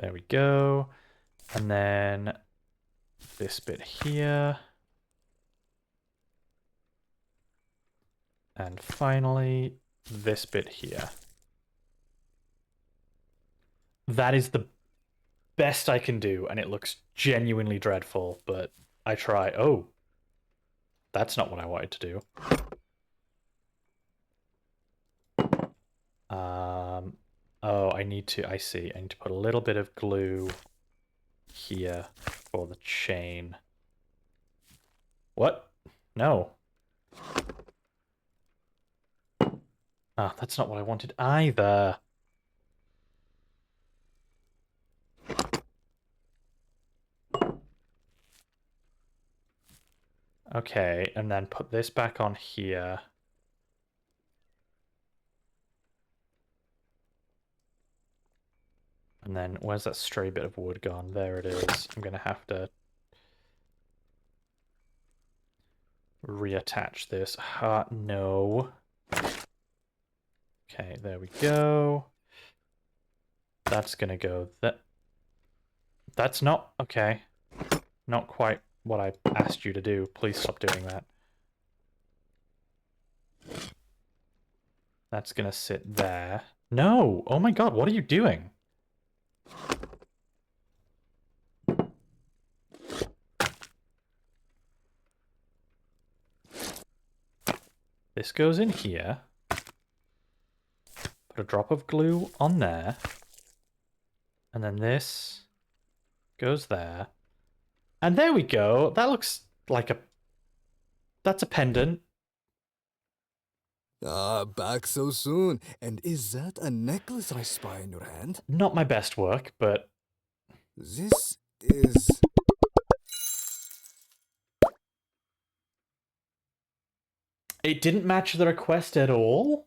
There we go. And then this bit here. And finally, this bit here. That is the best I can do, and it looks genuinely dreadful, but I try. Oh, that's not what I wanted to do. Oh, I see. I need to put a little bit of glue here for the chain. What? No. Ah, that's not what I wanted either. Okay, and then put this back on here. And then, where's that stray bit of wood gone? There it is. I'm gonna have to reattach this. No. Okay, there we go. That's gonna go that. That's not okay. Not quite what I asked you to do. Please stop doing that. That's gonna sit there. No! Oh my god, what are you doing? This goes in here. Put a drop of glue on there. And then this goes there. And there we go. That looks like a... That's a pendant. Ah, back so soon. And is that a necklace I spy in your hand? Not my best work, but... This is... It didn't match the request at all?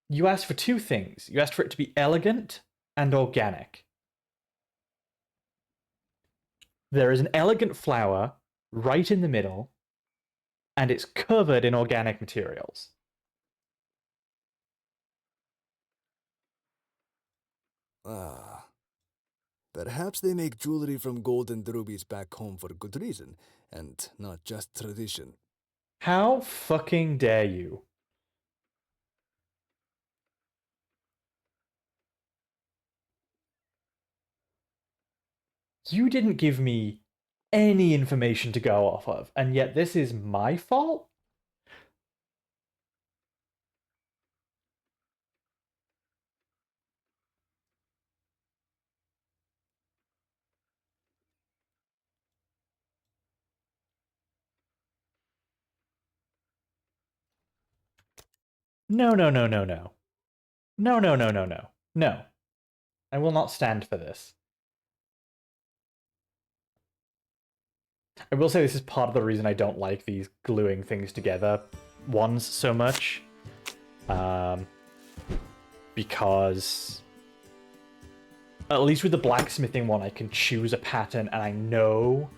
You asked for two things. You asked for it to be elegant and organic. There is an elegant flower right in the middle, and it's covered in organic materials. Ah. Perhaps they make jewelry from gold and rubies back home for good reason, and not just tradition. How fucking dare you? You didn't give me any information to go off of, and yet this is my fault? No, no, no, no, no. No, no, no, no, no. No. I will not stand for this. I will say this is part of the reason I don't like these gluing things together ones so much. Because at least with the blacksmithing one, I can choose a pattern and I know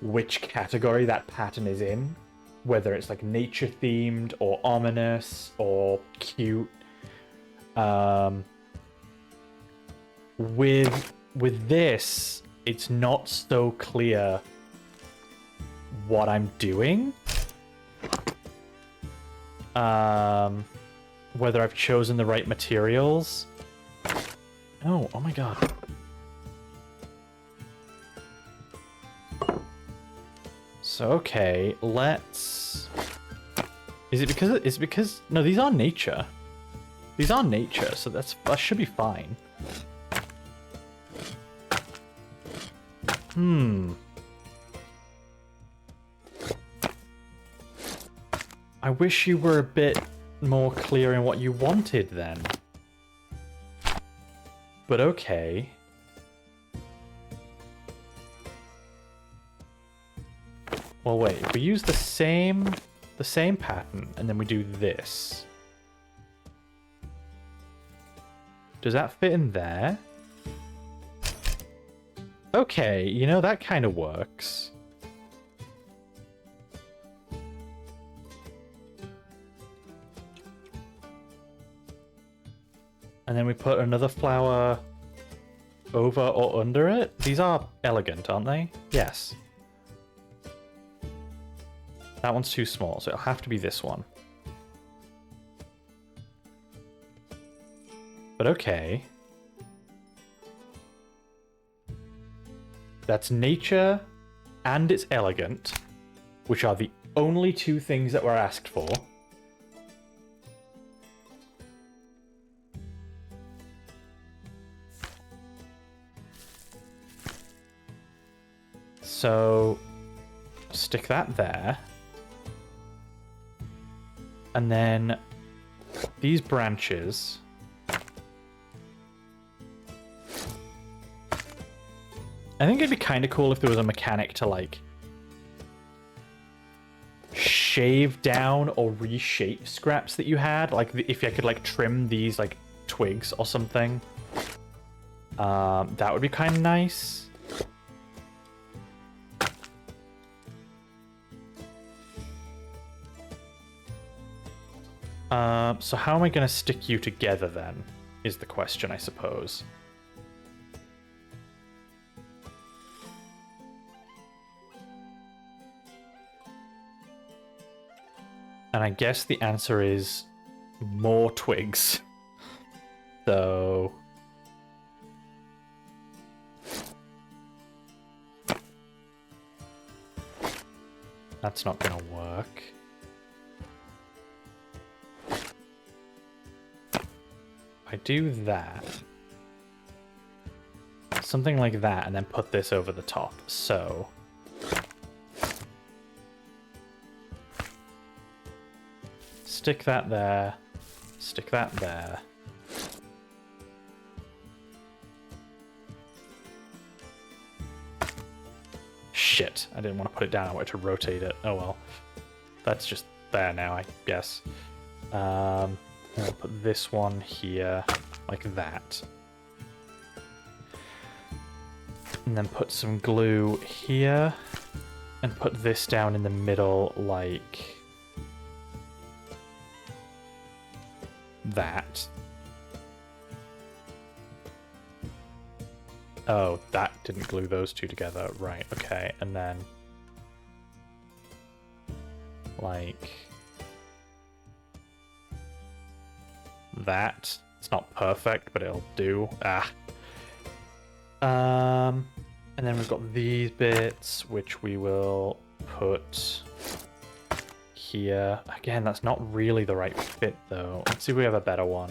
which category that pattern is in. Whether it's like nature themed or ominous or cute. With this, it's not so clear what I'm doing. Whether I've chosen the right materials. No, oh my god. So okay, let's. Is it because no, these are nature. These are nature, so that should be fine. I wish you were a bit more clear in what you wanted then. But okay. Well, wait, if we use the same pattern and then we do this. Does that fit in there? Okay, you know, that kind of works. And then we put another flower over or under it. These are elegant, aren't they? Yes. That one's too small, so it'll have to be this one. But okay. That's nature and it's elegant, which are the only two things that were asked for. So, stick that there. And then these branches. I think it'd be kind of cool if there was a mechanic to, like, shave down or reshape scraps that you had. Like, if I could, like, trim these, like, twigs or something. That would be kind of nice. So how am I going to stick you together, then, is the question, I suppose. And I guess the answer is more twigs. So... that's not gonna work. I do that. Something like that, and then put this over the top. So... stick that there. Stick that there. Shit, I didn't want to put it down. I wanted to rotate it. Oh well. That's just there now, I guess. I'll put this one here, like that. And then put some glue here. And put this down in the middle, like that. Oh, that didn't glue those two together. Right, okay. And then like that. It's not perfect, but it'll do. And then we've got these bits, which we will put here. Again, that's not really the right fit, though. Let's see if we have a better one.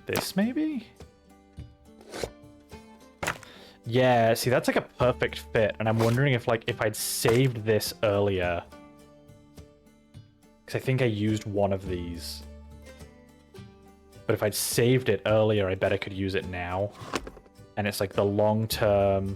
This, maybe? Yeah, see, that's like a perfect fit, and I'm wondering if, like, if I'd saved this earlier. Because I think I used one of these. But if I'd saved it earlier, I bet I could use it now. And it's like the long-term...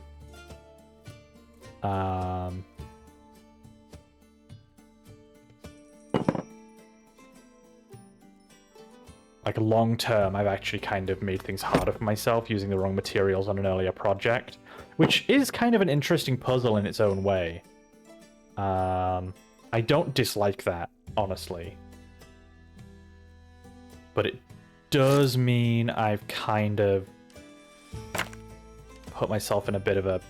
like long-term, I've actually kind of made things harder for myself using the wrong materials on an earlier project. Which is kind of an interesting puzzle in its own way. I don't dislike that, honestly. But it does mean I've kind of put myself in a bit of a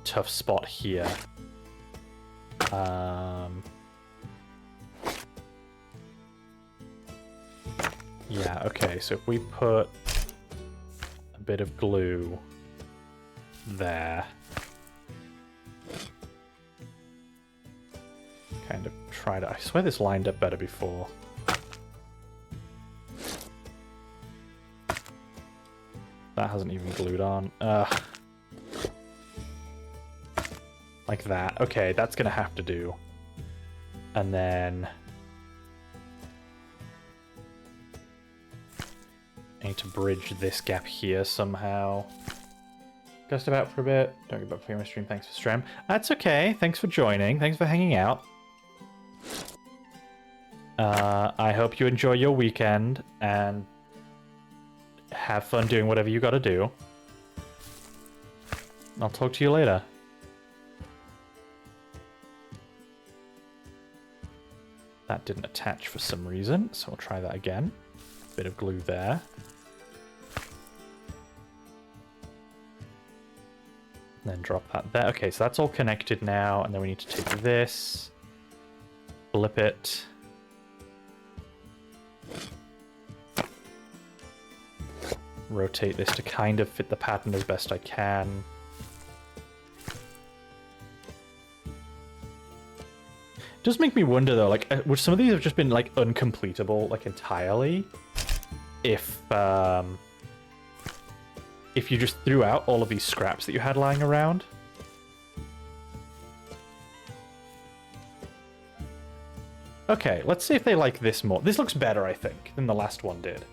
tough spot here. Yeah, okay, so if we put a bit of glue there. Kind of try to... I swear this lined up better before. That hasn't even glued on. Like that. Okay, that's gonna have to do. And then... I need to bridge this gap here somehow. Ghost about for a bit. Don't give up for your stream. Thanks for stream. That's okay. Thanks for joining. Thanks for hanging out. I hope you enjoy your weekend and have fun doing whatever you gotta do. I'll talk to you later. That didn't attach for some reason, so we'll try that again. Bit of glue there. Then drop that there. Okay, so that's all connected now, and then we need to take this, flip it. Rotate this to kind of fit the pattern as best I can. It does make me wonder though, like, would some of these have just been like uncompletable, like entirely? If you just threw out all of these scraps that you had lying around? Okay, let's see if they like this more. This looks better, I think, than the last one did.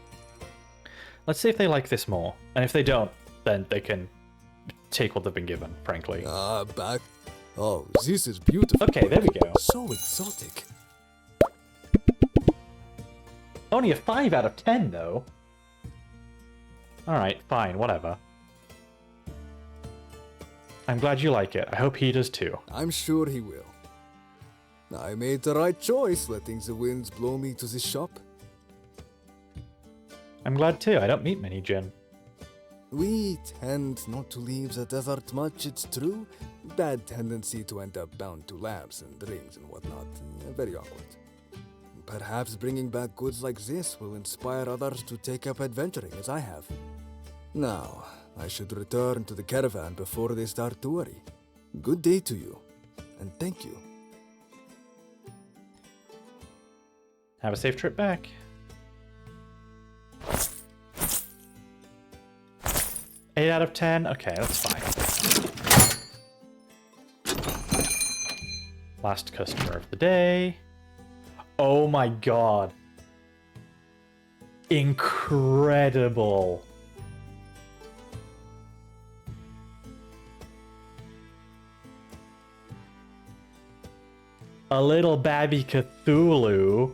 Let's see if they like this more. And if they don't, then they can take what they've been given, frankly. Back. Oh, this is beautiful. Okay, there we go. So exotic. Only a 5 out of 10, though. Alright, fine, whatever. I'm glad you like it. I hope he does too. I'm sure he will. I made the right choice letting the winds blow me to this shop. I'm glad too. I don't meet many Jin. We tend not to leave the desert much, it's true. Bad tendency to end up bound to labs and rings and whatnot. Very awkward. Perhaps bringing back goods like this will inspire others to take up adventuring as I have. Now, I should return to the caravan before they start to worry. Good day to you, and thank you. Have a safe trip back. Eight out of 10? Okay, that's fine. Last customer of the day. Oh my god. Incredible. A little Babby Cthulhu.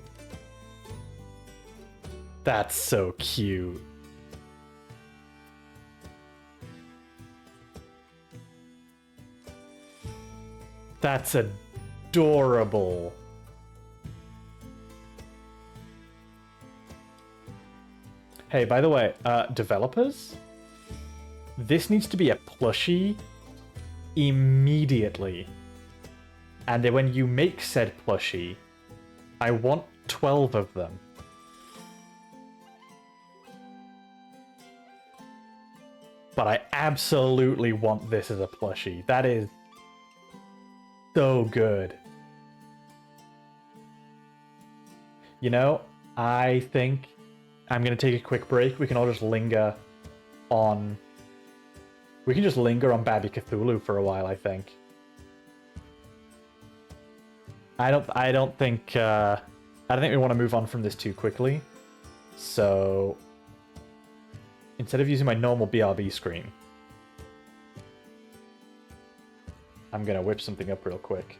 That's so cute. That's adorable. Hey, by the way, developers, this needs to be a plushie immediately. And then when you make said plushie, I want 12 of them. But I absolutely want this as a plushie. That is so good. You know, I think I'm going to take a quick break. We can all just linger on... We can just linger on Babby Cthulhu for a while, I think. I don't think we want to move on from this too quickly. So instead of using my normal BRB screen, I'm gonna whip something up real quick.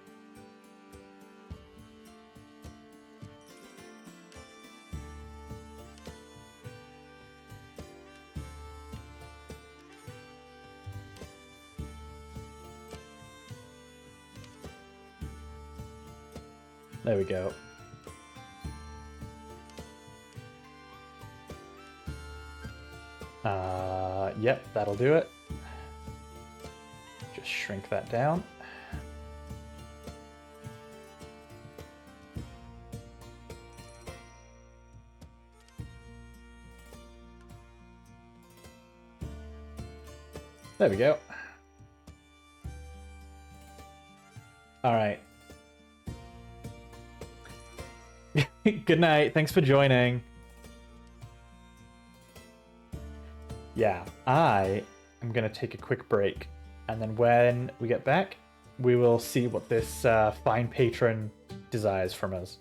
There we go. Yep, that'll do it. Just shrink that down. There we go. All right. Good night. Thanks for joining. Yeah, I am going to take a quick break. And then when we get back, we will see what this fine patron desires from us.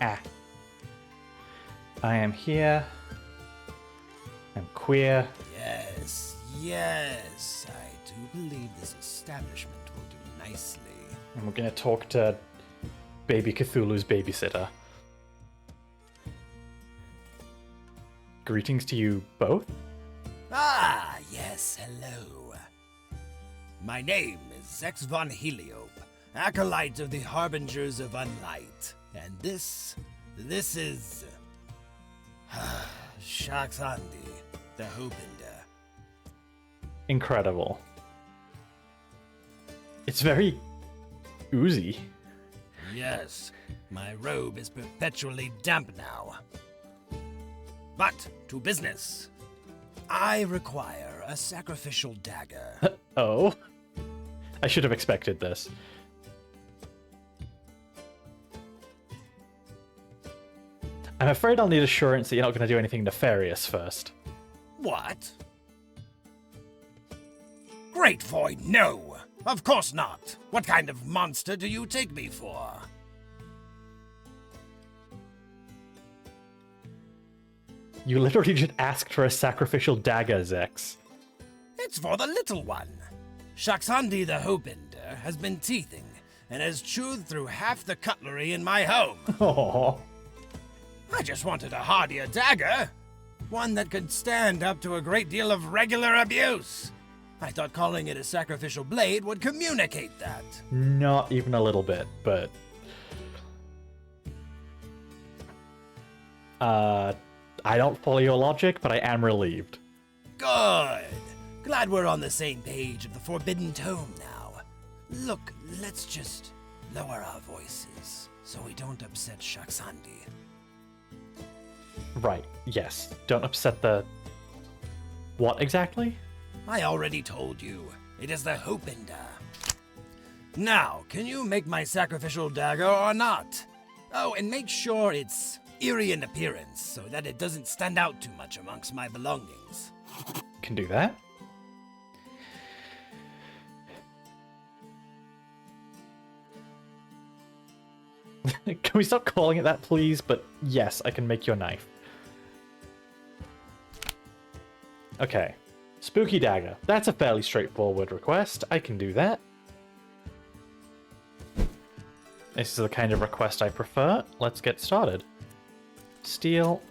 Ah. I am here. I'm queer. Yes, yes. I do believe this establishment will do nicely. And we're gonna talk to Baby Cthulhu's babysitter. Greetings to you both. Ah, yes, hello. My name is Zex von Heliope, acolyte of the Harbingers of Unlight. And this is... Shaxandi, the Hoopender. Incredible. It's very oozy. Yes, my robe is perpetually damp now. But to business. I require a sacrificial dagger. Oh. I should have expected this. I'm afraid I'll need assurance that you're not going to do anything nefarious first. What? Great Void, no! Of course not! What kind of monster do you take me for? You literally just asked for a sacrificial dagger, Zex. It's for the little one. Shaxandi the Hoopender has been teething and has chewed through half the cutlery in my home. Aww. I just wanted a hardier dagger. One that could stand up to a great deal of regular abuse. I thought calling it a sacrificial blade would communicate that. Not even a little bit, but... I don't follow your logic, but I am relieved. Good. Glad we're on the same page of the Forbidden Tome now. Look, let's just lower our voices so we don't upset Shaxandi. Right, yes. Don't upset the... What exactly? I already told you. It is the Hoopender. Now, can you make my sacrificial dagger or not? Oh, and make sure it's eerie in appearance so that it doesn't stand out too much amongst my belongings. Can do that. Can we stop calling it that, please? But yes, I can make your knife. Okay. Spooky dagger. That's a fairly straightforward request. I can do that. This is the kind of request I prefer. Let's get started. Steel.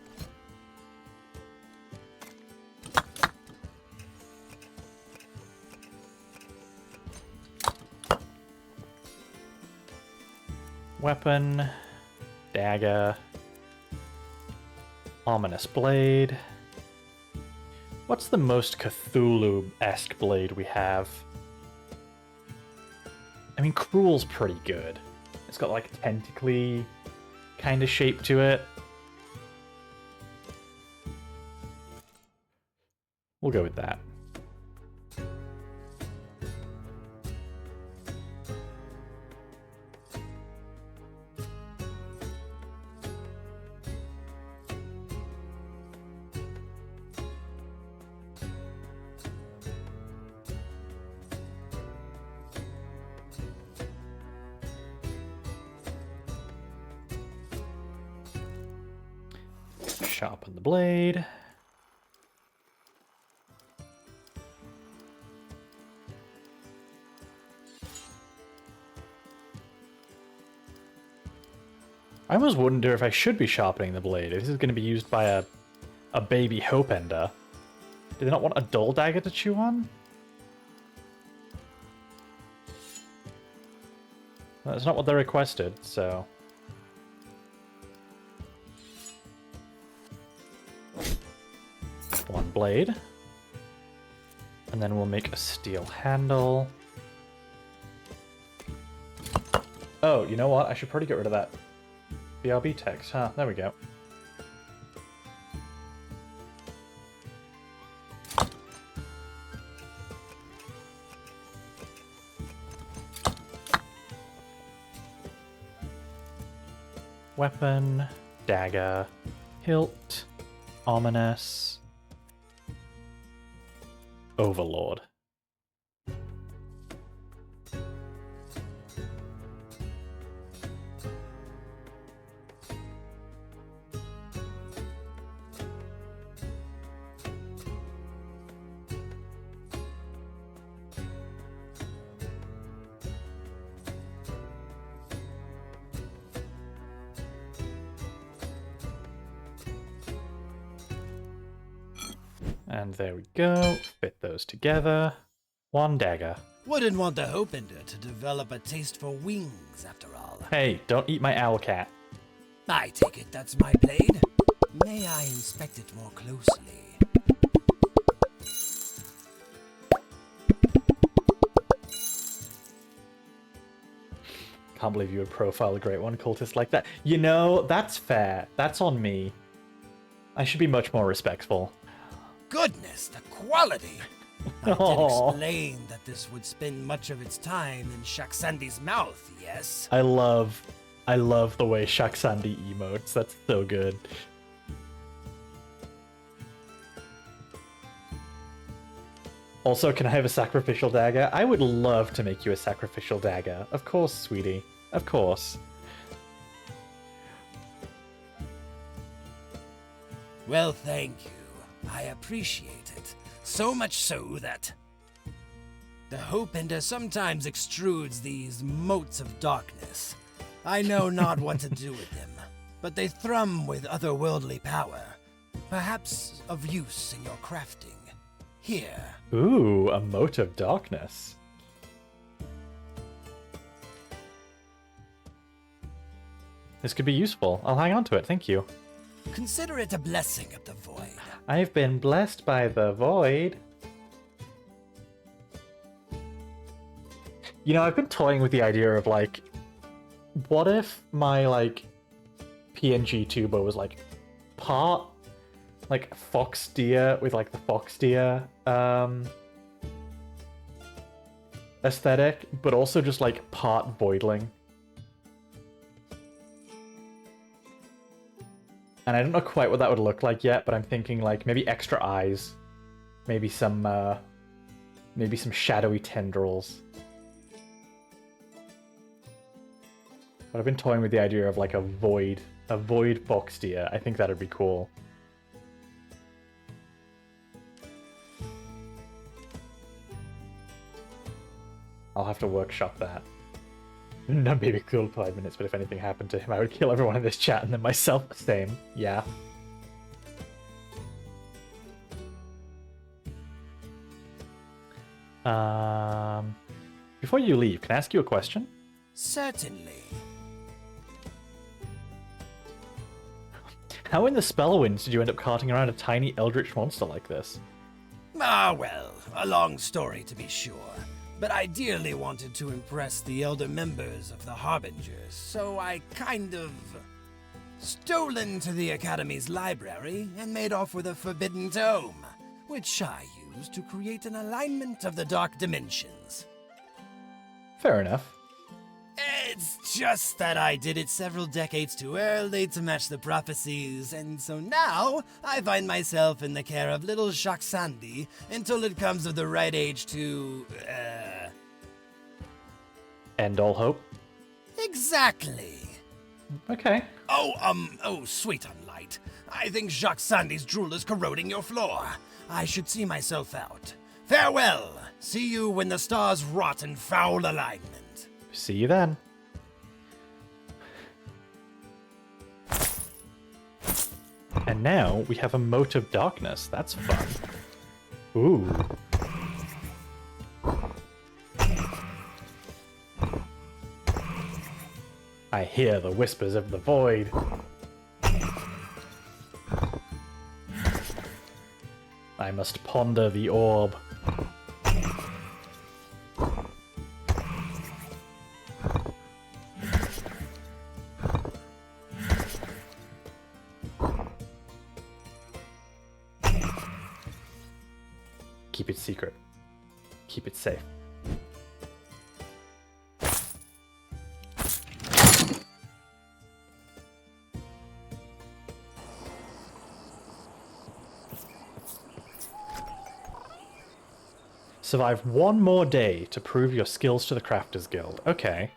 Weapon. Dagger. Ominous blade. What's the most Cthulhu-esque blade we have? I mean, Cruel's pretty good. It's got like tentacly kind of shape to it. We'll go with that. Sharpen the blade. I almost wonder if I should be sharpening the blade. If this is going to be used by a baby Hoopender. Do they not want a dull dagger to chew on? That's not what they requested, so... One blade. And then we'll make a steel handle. Oh, you know what? I should probably get rid of that BRB text, huh? There we go. Weapon, dagger, hilt, ominous, overlord. And there we go. Fit those together. One dagger. Wouldn't want the Hopeender to develop a taste for wings, after all. Hey, don't eat my owl cat. I take it that's my blade. May I inspect it more closely? Can't believe you would profile a Great One cultist like that. You know, that's fair. That's on me. I should be much more respectful. Goodness, the quality! I did Aw. explain that this would spend much of its time in Shaksandi's mouth, yes? I love the way Shaksandi emotes. That's so good. Also, can I have a sacrificial dagger? I would love to make you a sacrificial dagger. Of course, sweetie. Of course. Well, thank you. I appreciate it. So much so that the Hopeender sometimes extrudes these motes of darkness. I know not what to do with them, but they thrum with otherworldly power. Perhaps of use in your crafting. Here. Ooh, a mote of darkness. This could be useful. I'll hang on to it, thank you. Consider it a blessing of the void. I've been blessed by the void. You know, I've been toying with the idea of, like, what if my, like, PNG tuber was, like, part, like, fox deer with, like, the fox deer, aesthetic, but also just, like, part voidling. And I don't know quite what that would look like yet, but I'm thinking, like, maybe extra eyes. Maybe some shadowy tendrils. But I've been toying with the idea of, like, a void fox deer. I think that'd be cool. I'll have to workshop that. No, maybe cool 5 minutes, but if anything happened to him, I would kill everyone in this chat and then myself. Same. Yeah. Before you leave, can I ask you a question? Certainly. How in the Spellwinds did you end up carting around a tiny eldritch monster like this? Ah, well, a long story to be sure. But I dearly wanted to impress the elder members of the Harbingers, so I kind of stole into the Academy's library and made off with a forbidden tome, which I used to create an alignment of the dark dimensions. Fair enough. It's just that I did it several decades too early to match the prophecies, and so now I find myself in the care of little Shaksandi until it comes of the right age to, End all hope? Exactly. Okay. Oh, sweet unlight. I think Shakshandi's drool is corroding your floor. I should see myself out. Farewell. See you when the stars rot in foul alignment. See you then. And now we have a mote of darkness. That's fun. Ooh. I hear the whispers of the void. I must ponder the orb. Keep it secret. Keep it safe. Survive one more day to prove your skills to the Crafters Guild. Okay.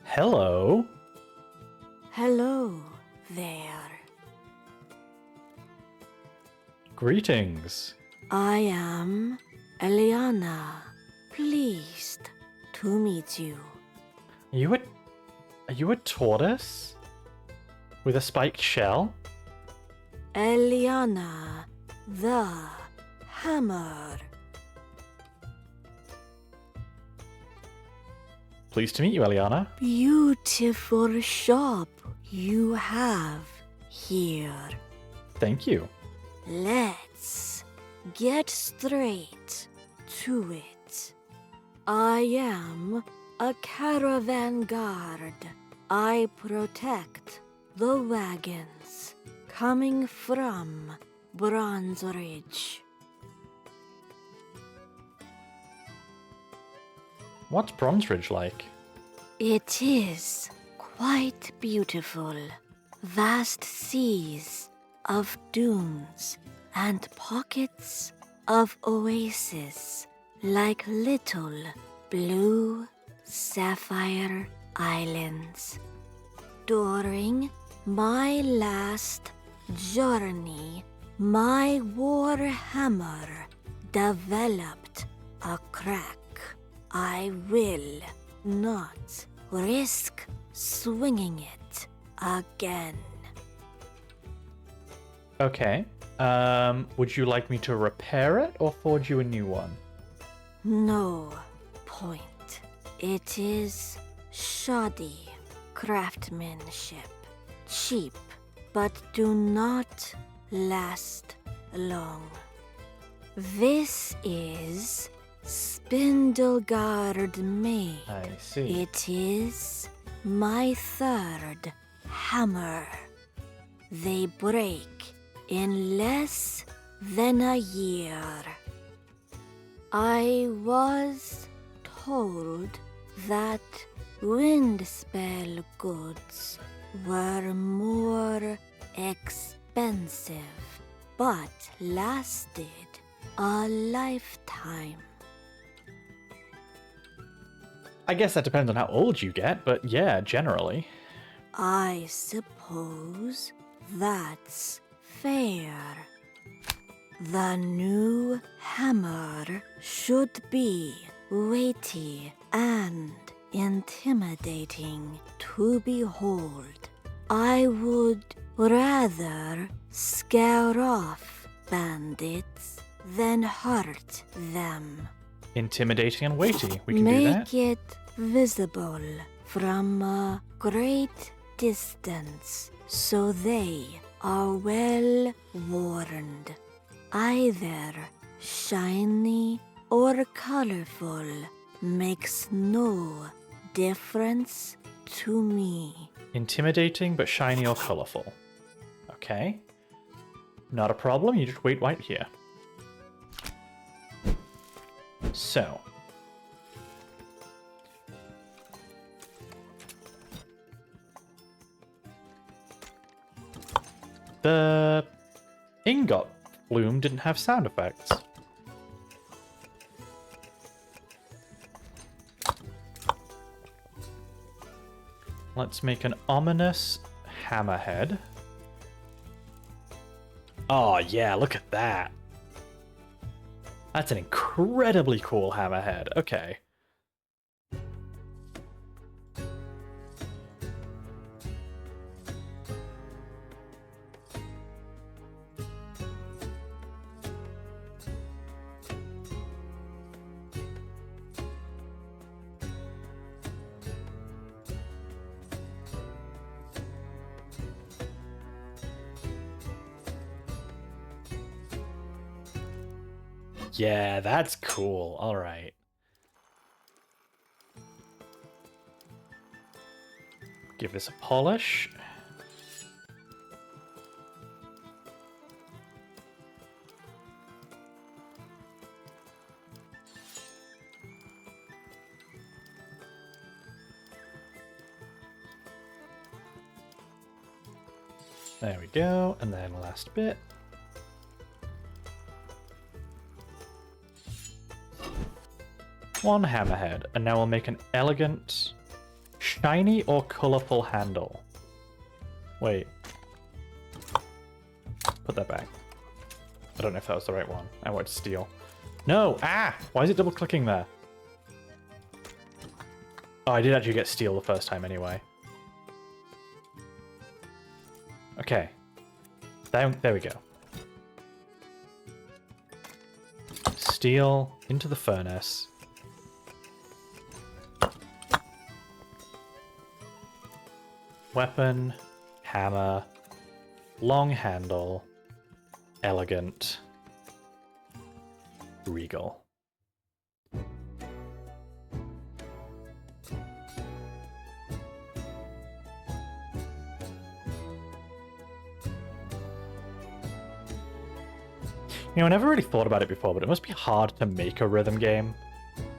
Hello. Hello there. Greetings. I am Eliana. Pleased to meet you. Are you a tortoise? With a spiked shell? Eliana, the hammer. Pleased to meet you, Eliana. Beautiful shop you have here. Thank you. Let's get straight to it. I am a caravan guard. I protect the wagons coming from Bronze Ridge. What's Bronze Ridge like? It is quite beautiful. Vast seas of dunes and pockets of oases like little blue sapphire islands. During my last journey, my warhammer developed a crack. I will not risk swinging it again. Okay. Would you like me to repair it or forge you a new one? No point. It is shoddy craftsmanship. Cheap, but do not last long. This is Spindleguard made. I see. It is my third hammer. They break in less than a year. I was told that windspell goods were more expensive, but lasted a lifetime. I guess that depends on how old you get, but yeah, generally. I suppose that's fair. The new hammer should be weighty and intimidating to behold. I would rather scare off bandits than hurt them. Intimidating and weighty. We can do Make that. it visible from a great distance so they are well warned. Either shiny or colorful makes no difference to me. Intimidating but shiny or colorful. Okay. Not a problem, you just wait right here. So. The ingot bloom didn't have sound effects. Let's make an ominous hammerhead. Oh yeah, look at that. That's an incredibly cool hammerhead. Okay. Yeah, that's cool. All right. Give this a polish. There we go. And then last bit. One hammerhead, and now we'll make an elegant, shiny or colorful handle. Wait. Put that back. I don't know if that was the right one. I want steel. No! Ah! Why is it double clicking there? Oh, I did actually get steel the first time anyway. Okay. There we go. Steel into the furnace. Weapon, hammer, long handle, elegant, regal. You know, I never really thought about it before, but it must be hard to make a rhythm game.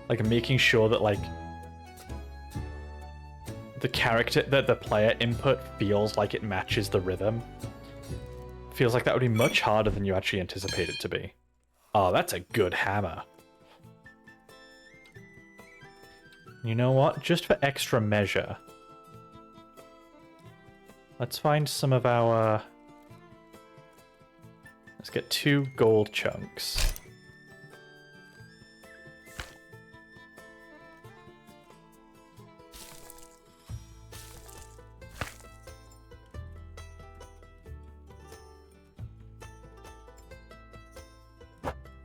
Like, making sure that, like, the character, that the player input feels like it matches the rhythm. Feels like that would be much harder than you actually anticipate it to be. Oh, that's a good hammer. You know what? Just for extra measure, let's find some of our... Let's get 2 gold chunks.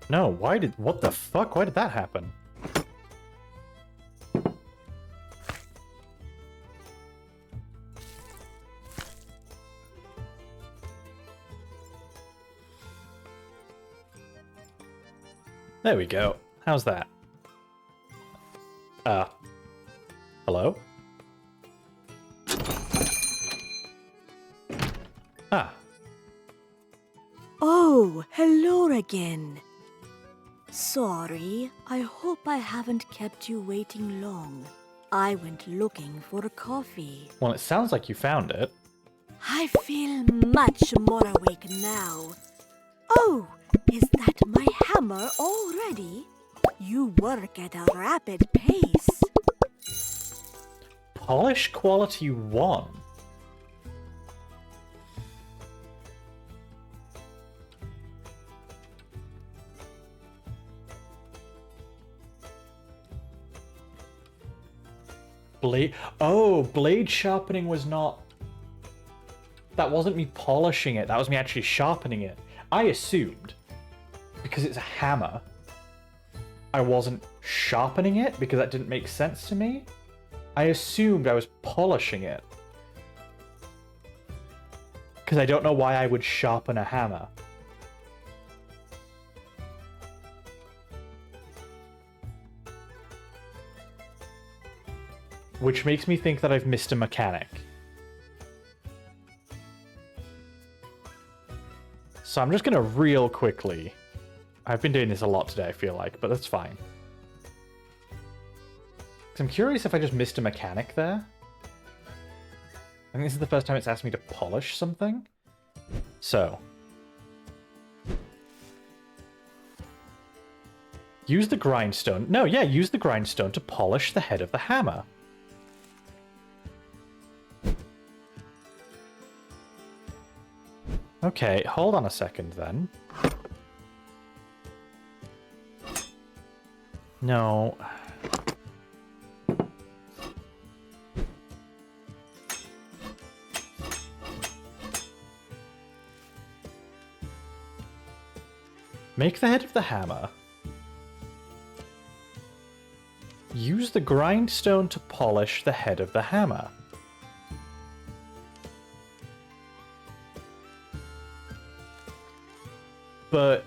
No, what the fuck? Why did that happen? There we go. How's that? Hello? Ah. Oh, hello again. Sorry, I hope I haven't kept you waiting long. I went looking for coffee. Well, it sounds like you found it. I feel much more awake now. Oh, is that my hammer already? You work at a rapid pace. Polish quality 1. Blade sharpening was not... That wasn't me polishing it, that was me actually sharpening it. I assumed, because it's a hammer, I wasn't sharpening it, because that didn't make sense to me. I assumed I was polishing it. Because I don't know why I would sharpen a hammer. Which makes me think that I've missed a mechanic. So I'm just going to real quickly... I've been doing this a lot today, I feel like, but that's fine. 'Cause I'm curious if I just missed a mechanic there. I think this is the first time it's asked me to polish something. So. Use the grindstone. No, yeah, use the grindstone to polish the head of the hammer. Okay, hold on a second then. No. Make the head of the hammer. Use the grindstone to polish the head of the hammer. But...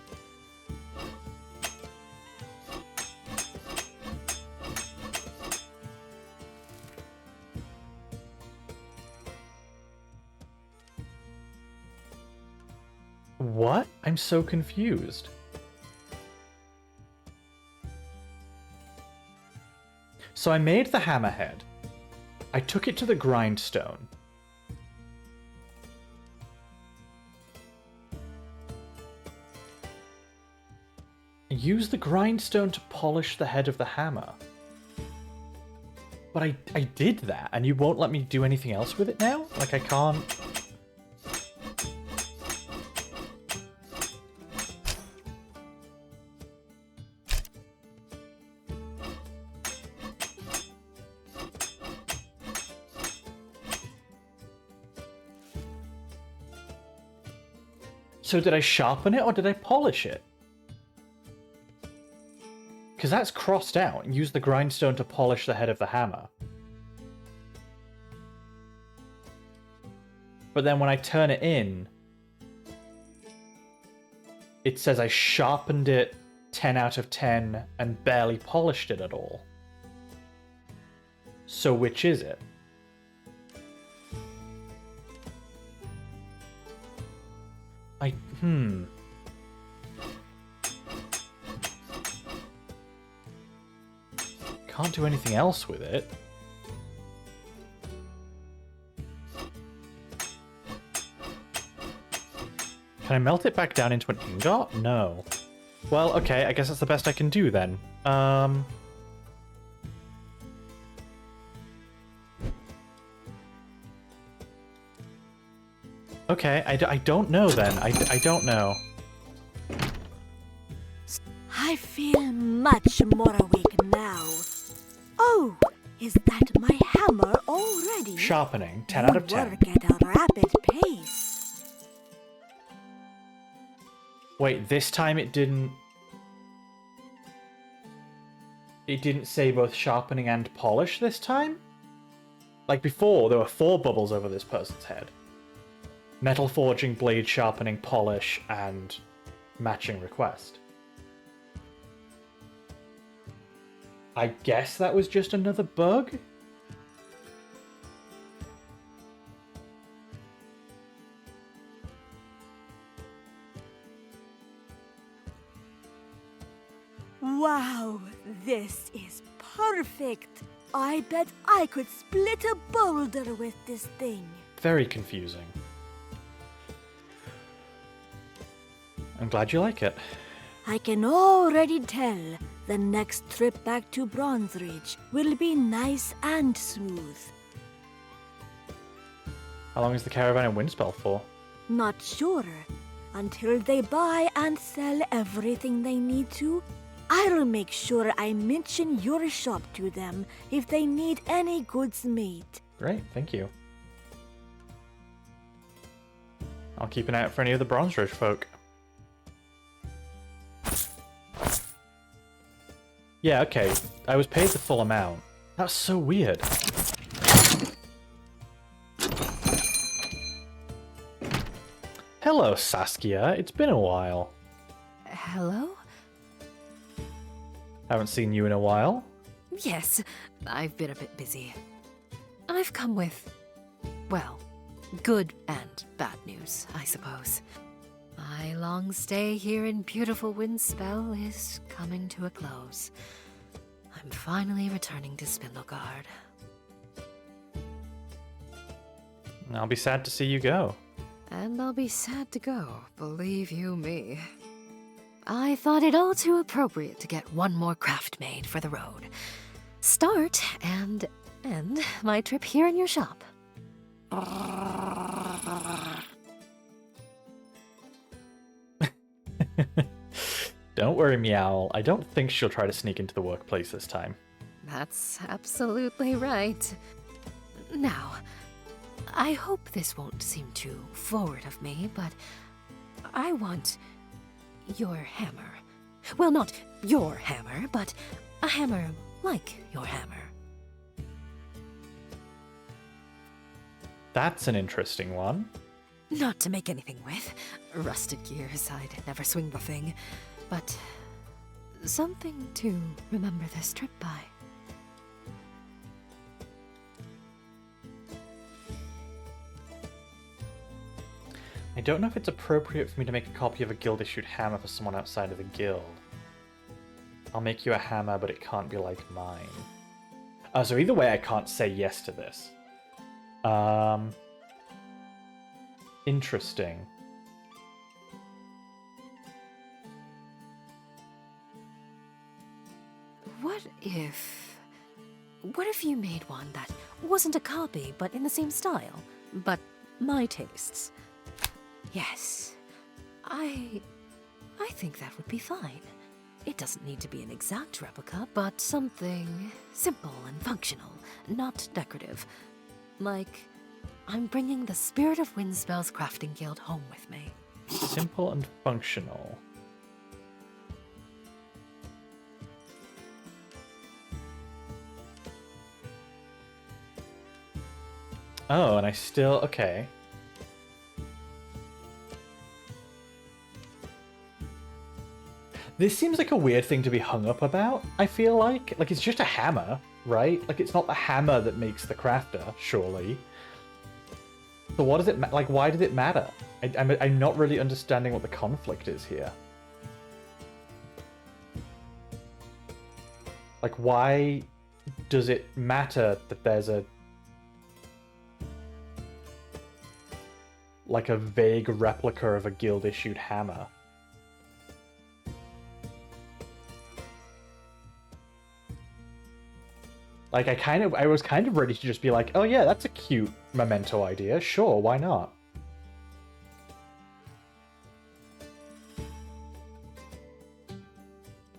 What? I'm so confused. So I made the hammerhead. I took it to the grindstone. Use the grindstone to polish the head of the hammer. But I did that, and you won't let me do anything else with it now? Like, I can't... So did I sharpen it or did I polish it? Because that's crossed out. Use the grindstone to polish the head of the hammer. But then when I turn it in, it says I sharpened it 10 out of 10 and barely polished it at all. So which is it? Can't do anything else with it. Can I melt it back down into an ingot? No. Well, okay, I guess that's the best I can do then. Okay, I don't know then. I don't know. I feel much more awake now. Oh, is that my hammer already? Sharpening, 10 out of 10. Work at a rapid pace. Wait, this time it didn't... It didn't say both sharpening and polish this time? Like before, there were 4 bubbles over this person's head. Metal forging, blade sharpening, polish, and matching request. I guess that was just another bug? Wow, this is perfect. I bet I could split a boulder with this thing. Very confusing. I'm glad you like it. I can already tell the next trip back to Bronze Ridge will be nice and smooth. How long is the caravan in Windspell for? Not sure. Until they buy and sell everything they need to, I'll make sure I mention your shop to them if they need any goods made. Great, thank you. I'll keep an eye out for any of the Bronze Ridge folk. Yeah, okay. I was paid the full amount. That's so weird. Hello, Saskia. It's been a while. Hello? Haven't seen you in a while. Yes, I've been a bit busy. I've come with, well, good and bad news, I suppose. My long stay here in beautiful Windspell is coming to a close. I'm finally returning to Spindlegard. I'll be sad to see you go. And I'll be sad to go, believe you me. I thought it all too appropriate to get one more craft made for the road. Start and end my trip here in your shop. Don't worry, Meowl. I don't think she'll try to sneak into the workplace this time. That's absolutely right. Now, I hope this won't seem too forward of me, but I want your hammer. Well, not your hammer, but a hammer like your hammer. That's an interesting one. Not to make anything with. Rusted gears, I'd never swing the thing. But something to remember this trip by. I don't know if it's appropriate for me to make a copy of a guild-issued hammer for someone outside of the guild. I'll make you a hammer, but it can't be like mine. So either way, I can't say yes to this. Interesting. What if you made one that wasn't a copy, but in the same style, but my tastes? Yes, I think that would be fine. It doesn't need to be an exact replica, but something simple and functional, not decorative. Like, I'm bringing the spirit of Windspell's crafting guild home with me. Simple and functional. Oh, and I still... Okay. This seems like a weird thing to be hung up about, I feel like. Like, it's just a hammer, right? Like, it's not the hammer that makes the crafter, surely. So what does it... Like, why does it matter? I'm not really understanding what the conflict is here. Like, why does it matter that there's a... like a vague replica of a guild-issued hammer? Like, I was kind of ready to just be like, oh yeah, that's a cute memento idea. Sure, why not?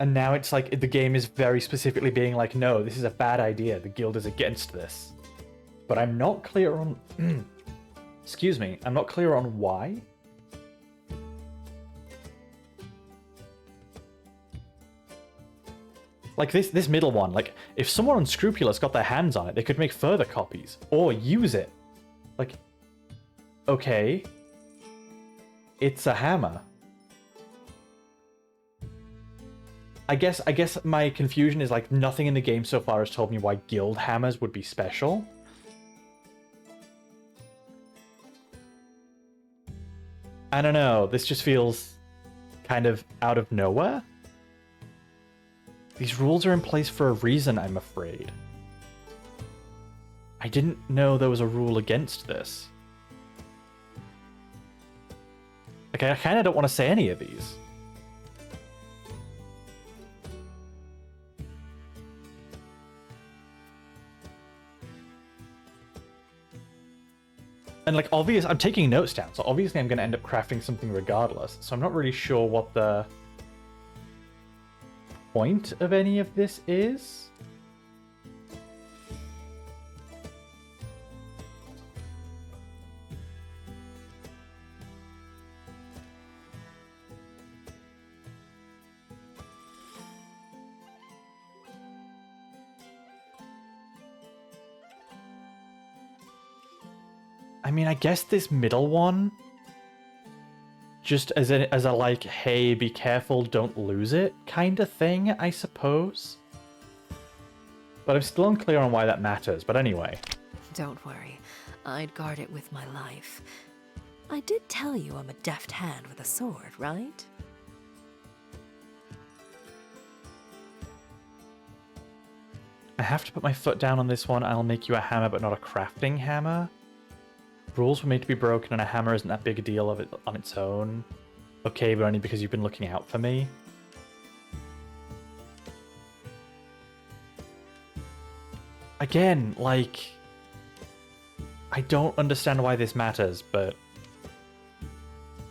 And now it's like, the game is very specifically being like, no, this is a bad idea. The guild is against this. But I'm not clear on... Excuse me, I'm not clear on why. Like, this middle one, like, if someone unscrupulous got their hands on it, they could make further copies. Or use it. Like, okay. It's a hammer. I guess my confusion is, like, nothing in the game so far has told me why guild hammers would be special. I don't know, this just feels kind of out of nowhere. These rules are in place for a reason, I'm afraid. I didn't know there was a rule against this. Like, I kind of don't want to say any of these. And, like, I'm taking notes down, so obviously I'm going to end up crafting something regardless. So I'm not really sure what the point of any of this is. I mean, I guess this middle one, just as a like, hey, be careful, don't lose it kind of thing, I suppose. But I'm still unclear on why that matters, but anyway. Don't worry, I'd guard it with my life. I did tell you I'm a deft hand with a sword, right? I have to put my foot down on this one. I'll make you a hammer, but not a crafting hammer. Rules were made to be broken, and a hammer isn't that big a deal of it on its own. Okay, but only because you've been looking out for me. Again, like... I don't understand why this matters, but...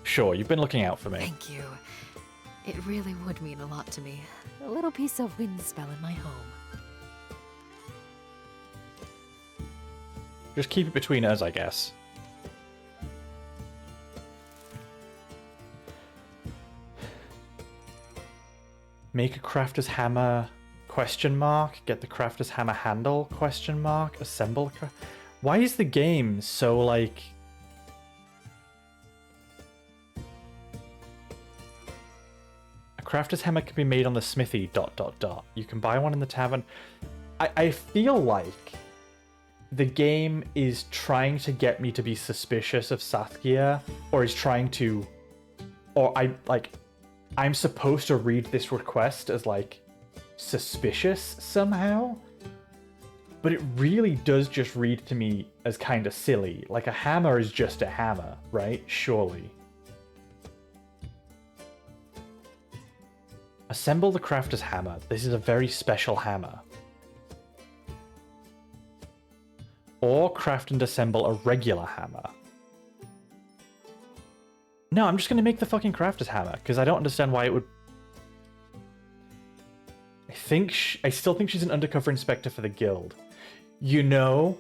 Sure, you've been looking out for me. Thank you. It really would mean a lot to me. A little piece of wind spell in my home. Just keep it between us, I guess. Make a crafter's hammer, question mark. Get the crafter's hammer handle, question mark. Assemble. Why is the game so, like... A crafter's hammer can be made on the smithy, ... You can buy one in the tavern. I feel like the game is trying to get me to be suspicious of Sathgia, or is trying to... Or I'm supposed to read this request as, like, suspicious somehow, but it really does just read to me as kind of silly. Like, a hammer is just a hammer, right? Surely. Assemble the crafter's hammer. This is a very special hammer. Or craft and assemble a regular hammer. No, I'm just going to make the fucking crafter's hammer, because I don't understand why it would... I still think she's an undercover inspector for the guild. You know...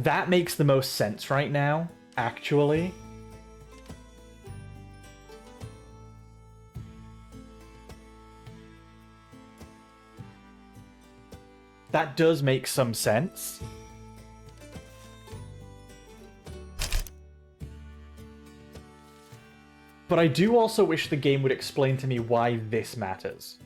That makes the most sense right now, actually. That does make some sense. But I do also wish the game would explain to me why this matters.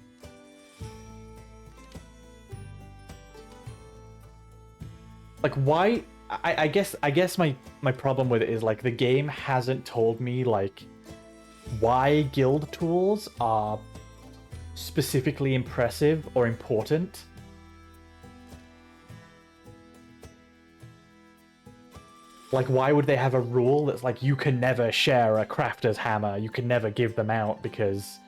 Like, why... I guess my problem with it is, like, the game hasn't told me, like, why guild tools are specifically impressive or important. Like, why would they have a rule that's like, you can never share a crafter's hammer, you can never give them out, because...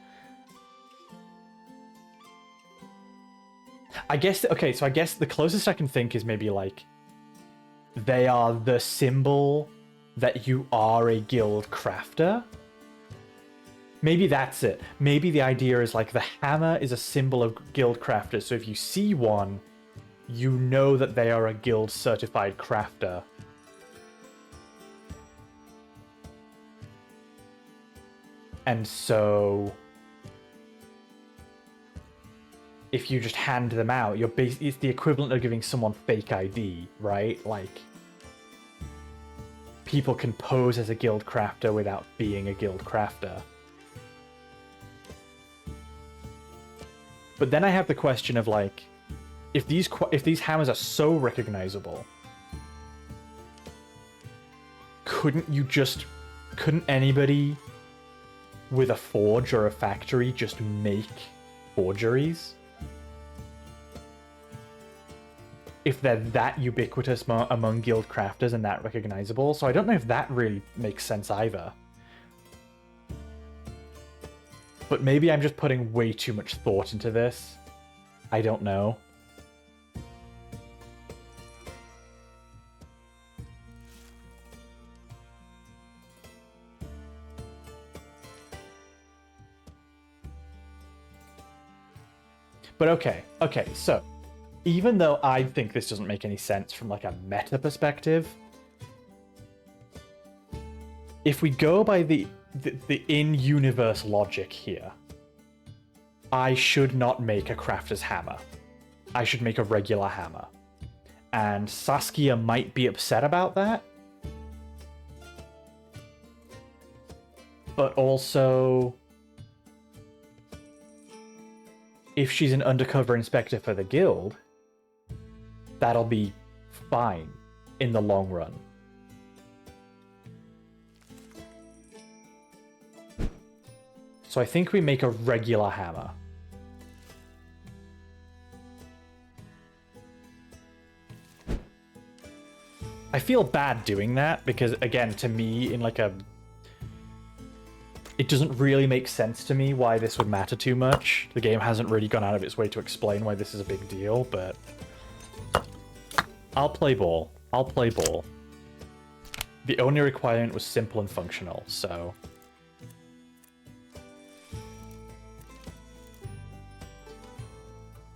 I guess, okay, so I guess the closest I can think is maybe, like, they are the symbol that you are a guild crafter. Maybe that's it. Maybe the idea is, like, the hammer is a symbol of guild crafters, so if you see one, you know that they are a guild certified crafter. And so, if you just hand them out, it's the equivalent of giving someone fake ID, right? Like, people can pose as a guild crafter without being a guild crafter. But then I have the question of, like, if these hammers are so recognizable, couldn't anybody with a forge or a factory just make forgeries? If they're that ubiquitous among guild crafters and that recognizable. So I don't know if that really makes sense either. But maybe I'm just putting way too much thought into this. I don't know. But okay, so even though I think this doesn't make any sense from, like, a meta perspective, if we go by the in-universe logic here, I should not make a crafter's hammer. I should make a regular hammer. And Saskia might be upset about that. But also, if she's an undercover inspector for the guild, that'll be fine in the long run. So I think we make a regular hammer. I feel bad doing that because, again, to me, in like a... It doesn't really make sense to me why this would matter too much. The game hasn't really gone out of its way to explain why this is a big deal, but... I'll play ball. I'll play ball. The only requirement was simple and functional, so...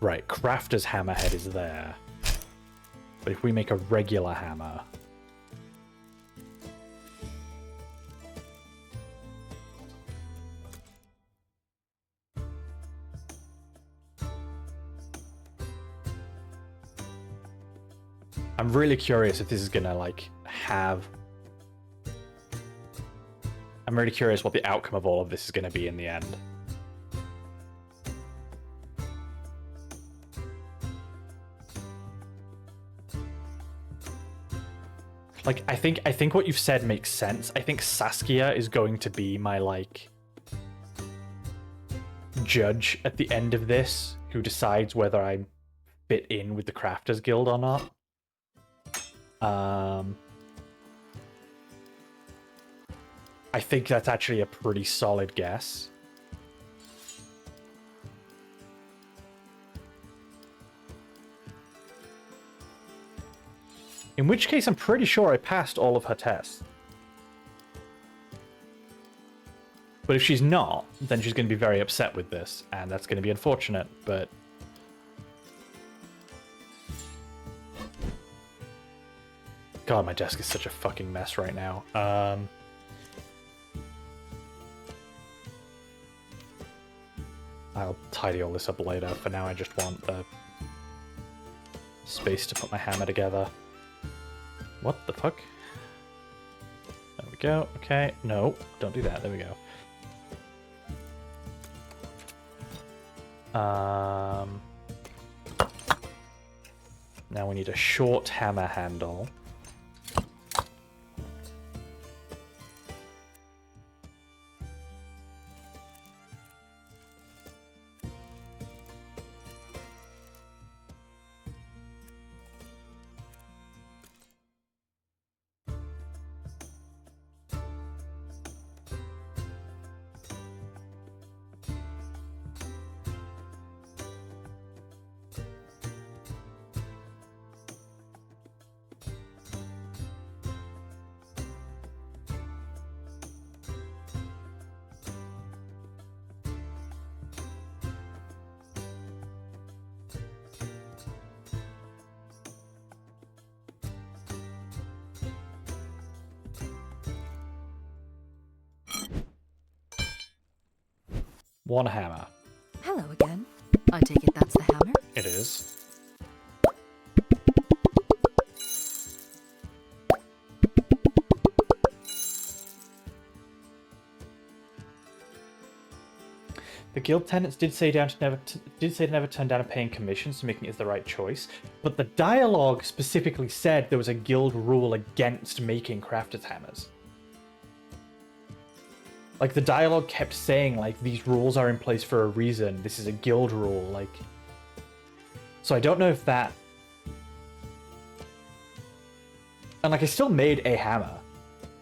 Right, crafter's hammerhead is there. But if we make a regular hammer... I'm really curious if this is gonna, like, have... I'm really curious what the outcome of all of this is gonna be in the end. Like, I think what you've said makes sense. I think Saskia is going to be my, like, judge at the end of this, who decides whether I fit in with the Crafters Guild or not. I think that's actually a pretty solid guess. In which case, I'm pretty sure I passed all of her tests. But if she's not, then she's going to be very upset with this, and that's going to be unfortunate, but... God, my desk is such a fucking mess right now. I'll tidy all this up later. For now, I just want the space to put my hammer together. What the fuck? There we go. Okay. No, don't do that. There we go. Now we need a short hammer handle. One hammer. Hello again. I take it that's the hammer? It is. The guild tenants did say to never turn down a paying commission, so making it is the right choice. But the dialogue specifically said there was a guild rule against making crafters hammers. Like, the dialogue kept saying, like, these rules are in place for a reason. This is a guild rule, like... So I don't know if that... And, like, I still made a hammer.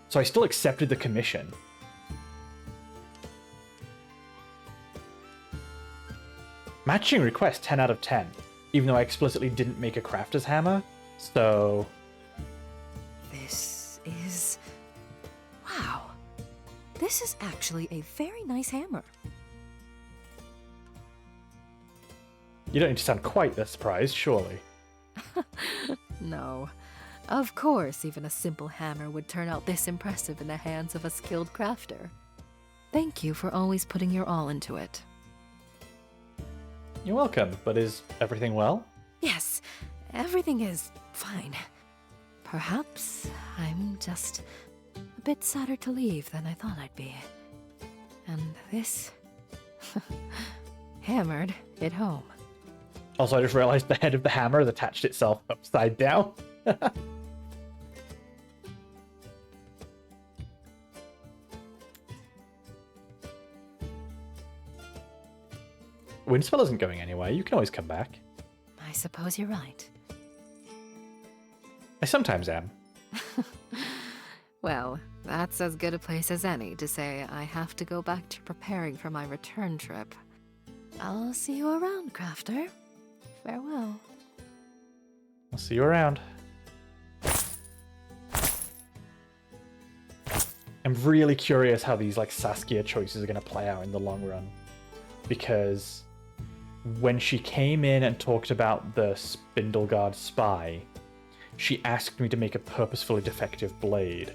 So I still accepted the commission. Matching request, 10 out of 10. Even though I explicitly didn't make a crafter's hammer. So... This is... Wow. This is actually a very nice hammer. You don't need to sound quite that surprised, surely. No. Of course, even a simple hammer would turn out this impressive in the hands of a skilled crafter. Thank you for always putting your all into it. You're welcome, but is everything well? Yes, everything is fine. Perhaps I'm just a bit sadder to leave than I thought I'd be. And this... hammered it home. Also, I just realized the head of the hammer has attached itself upside down. Windspell isn't going anywhere. You can always come back. I suppose you're right. I sometimes am. Well, that's as good a place as any to say I have to go back to preparing for my return trip. I'll see you around, Crafter. Farewell. I'll see you around. I'm really curious how these like Saskia choices are going to play out in the long run. Because when she came in and talked about the Spindleguard spy, she asked me to make a purposefully defective blade.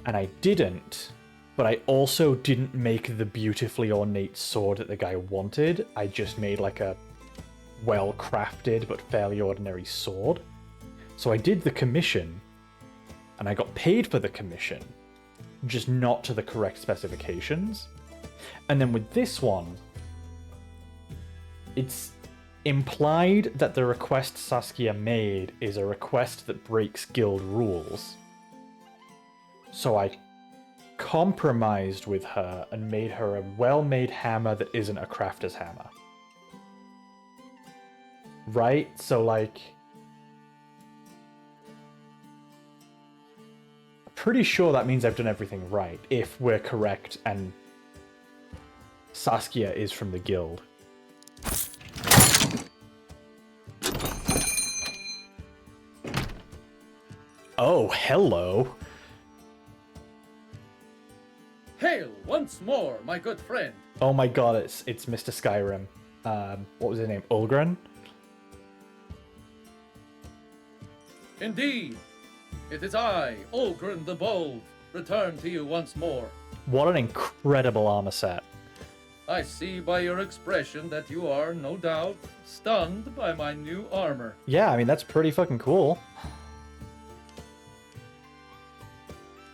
And I didn't, but I also didn't make the beautifully ornate sword that the guy wanted. I just made like a well-crafted but fairly ordinary sword. So I did the commission, and I got paid for the commission, just not to the correct specifications. And then with this one, it's implied that the request Saskia made is a request that breaks guild rules. So I compromised with her and made her a well-made hammer that isn't a crafter's hammer. Right? So, like... pretty sure that means I've done everything right, if we're correct and Saskia is from the guild. Oh, hello. Hail once more, my good friend. Oh my god, it's Mr. Skyrim. What was his name? Ulgren? Indeed, it is I, Olgren the Bold, return to you once more. What an incredible armor set. I see by your expression that you are, no doubt, stunned by my new armor. Yeah, I mean, that's pretty fucking cool.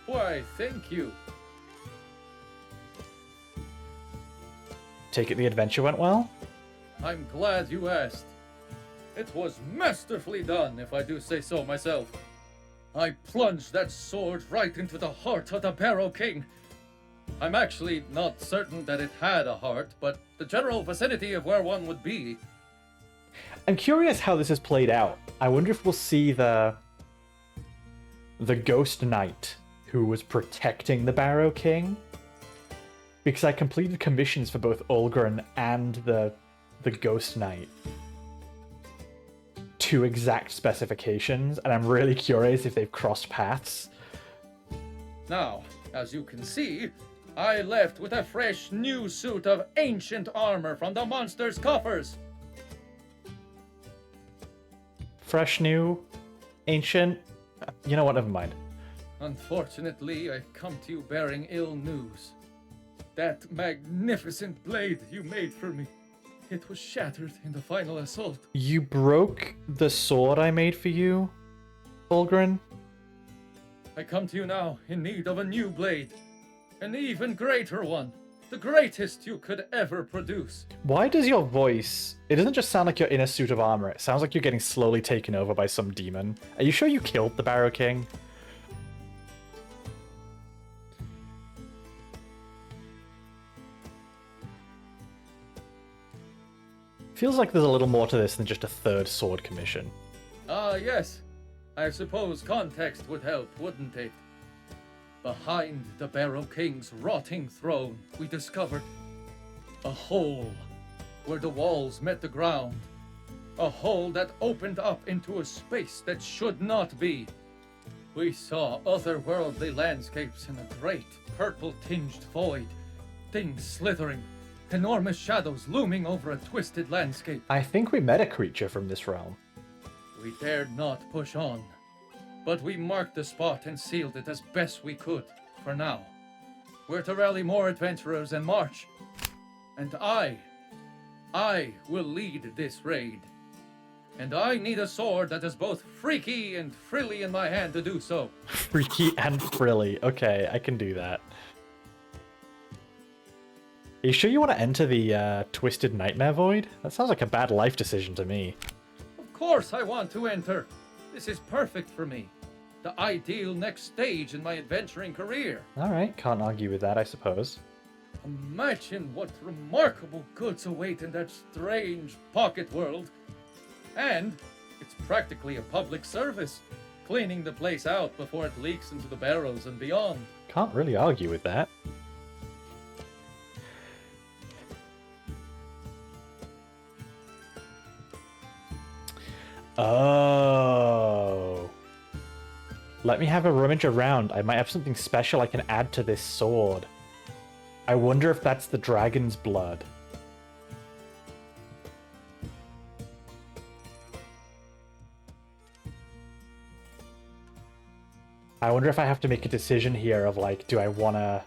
Why, thank you. Take it the adventure went well? I'm glad you asked. It was masterfully done, if I do say so myself. I plunged that sword right into the heart of the Barrow King. I'm actually not certain that it had a heart, but the general vicinity of where one would be. I'm curious how this is played out. I wonder if we'll see the Ghost Knight who was protecting the Barrow King. Because I completed commissions for both Olgren and the Ghost Knight to exact specifications, and I'm really curious if they've crossed paths. Now, as you can see, I left with a fresh new suit of ancient armor from the monster's coffers. Fresh, new, ancient. You know what? Never mind. Unfortunately, I come to you bearing ill news. That magnificent blade you made for me, it was shattered in the final assault. You broke the sword I made for you, Olgren? I come to you now in need of a new blade. An even greater one. The greatest you could ever produce. Why does your voice... It doesn't just sound like you're in a suit of armor. It sounds like you're getting slowly taken over by some demon. Are you sure you killed the Barrow King? Feels like there's a little more to this than just a third sword commission. Ah, yes. I suppose context would help, wouldn't it? Behind the Barrow King's rotting throne, we discovered a hole where the walls met the ground. A hole that opened up into a space that should not be. We saw otherworldly landscapes in a great, purple-tinged void. Things slithering. Enormous shadows looming over a twisted landscape. I think we met a creature from this realm. We dared not push on, but we marked the spot and sealed it as best we could, for now. We're to rally more adventurers and march. And I will lead this raid. And I need a sword that is both freaky and frilly in my hand to do so. Freaky and frilly. Okay, I can do that. Are you sure you want to enter the Twisted Nightmare Void? That sounds like a bad life decision to me. Of course I want to enter. This is perfect for me. The ideal next stage in my adventuring career. Alright, can't argue with that, I suppose. Imagine what remarkable goods await in that strange pocket world. And it's practically a public service, cleaning the place out before it leaks into the barrows and beyond. Can't really argue with that. Oh. Let me have a rummage around. I might have something special I can add to this sword. I wonder if that's the dragon's blood. I wonder if I have to make a decision here of like, do I want to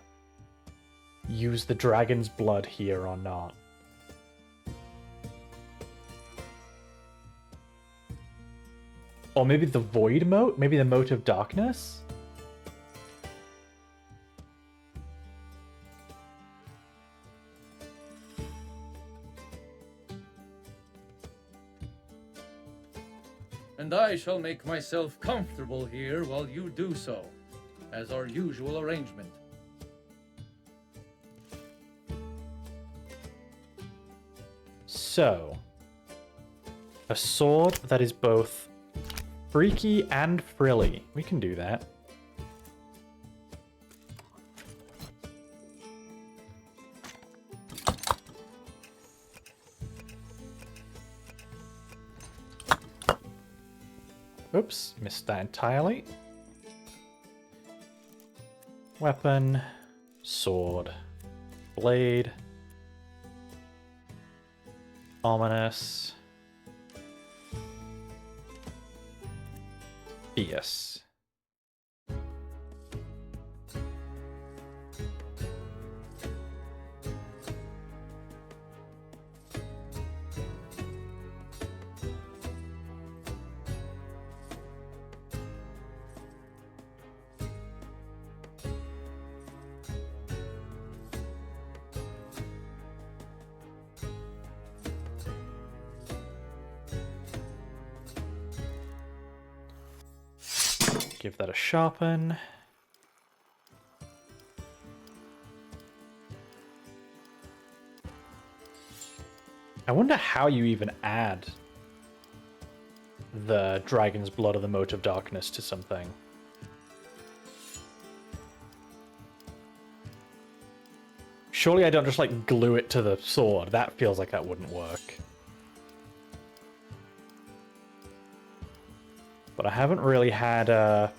use the dragon's blood here or not? Or maybe the void mote? Maybe the mote of darkness? And I shall make myself comfortable here while you do so, as our usual arrangement. So, a sword that is both freaky and frilly. We can do that. Oops, missed that entirely. Weapon, sword, blade, ominous. obvious. Give that a sharpen. I wonder how you even add the dragon's blood or the mote of darkness to something. Surely I don't just like glue it to the sword. That feels like that wouldn't work. But I haven't really had a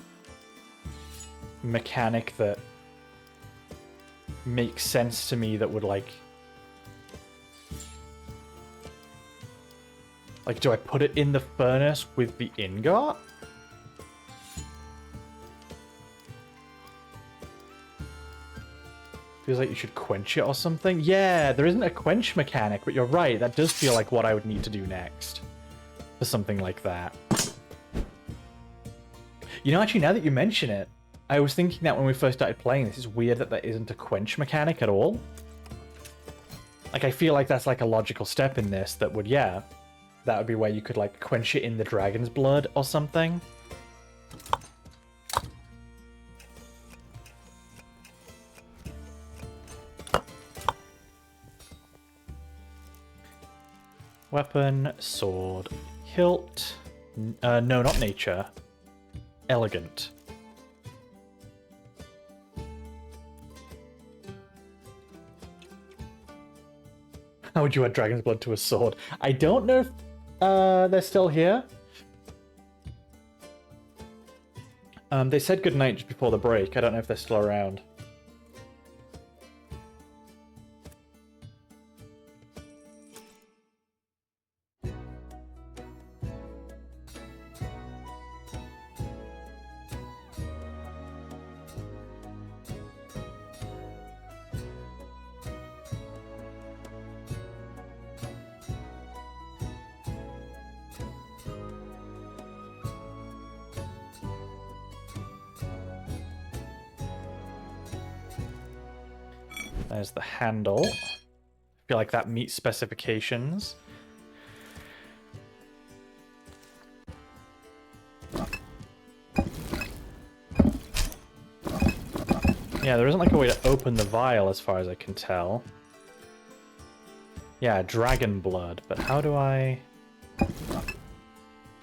mechanic that makes sense to me that would like, do I put it in the furnace with the ingot? Feels like you should quench it or something. Yeah, there isn't a quench mechanic, but you're right. That does feel like what I would need to do next for something like that. You know, actually, now that you mention it, I was thinking that when we first started playing this, it's weird that there isn't a quench mechanic at all. Like, I feel like that's like a logical step in this that would, yeah, that would be where you could like quench it in the dragon's blood or something. Weapon, sword, hilt. No, not nature. Elegant. How would you add dragon's blood to a sword? I don't know if they're still here. They said goodnight just before the break. I don't know if they're still around. There's the handle. I feel like that meets specifications. Yeah, there isn't like a way to open the vial as far as I can tell. Yeah, dragon blood, but how do I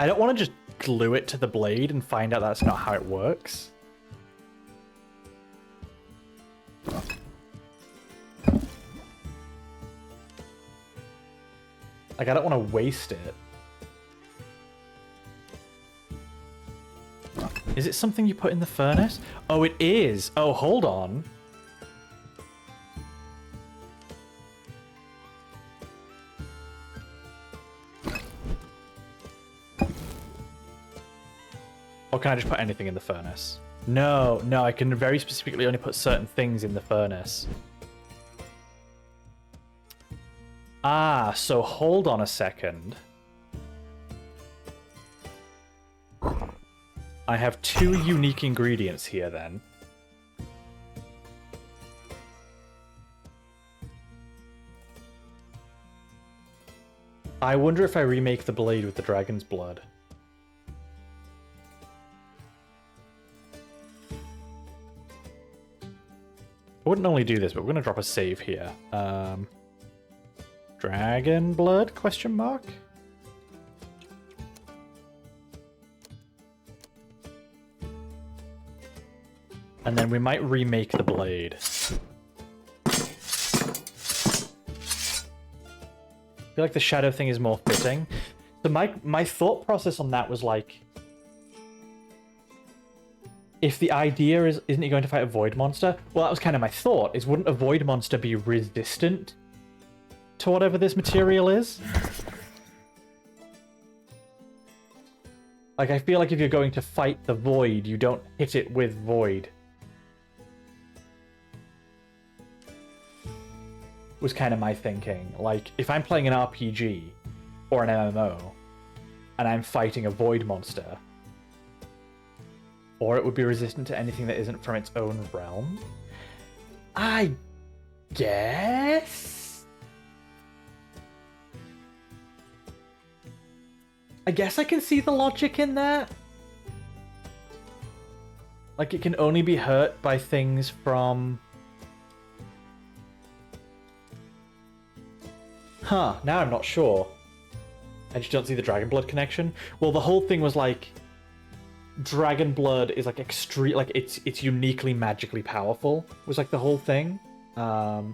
don't want to just glue it to the blade and find out that's not how it works. Like, I don't want to waste it. Is it something you put in the furnace? Oh, it is! Oh, hold on. Or can I just put anything in the furnace? No, no, I can very specifically only put certain things in the furnace. Ah, so hold on a second. I have two unique ingredients here then. I wonder if I remake the blade with the dragon's blood. I wouldn't normally do this, but we're going to drop a save here. Dragon blood, question mark? And then we might remake the blade. I feel like the shadow thing is more fitting. So my thought process on that was like, if the idea is, isn't he going to fight a void monster? Well, that was kind of my thought, is wouldn't a void monster be resistant to whatever this material is? Like, I feel like if you're going to fight the void, you don't hit it with void. Was kind of my thinking. Like, if I'm playing an RPG or an MMO and I'm fighting a void monster, or it would be resistant to anything that isn't from its own realm, I guess? I guess I can see the logic in that. Like, it can only be hurt by things from... Huh, now I'm not sure. I just don't see the Dragon Blood connection. Well, the whole thing was like... Dragon Blood is like extreme... Like, it's uniquely magically powerful, was like the whole thing. Like,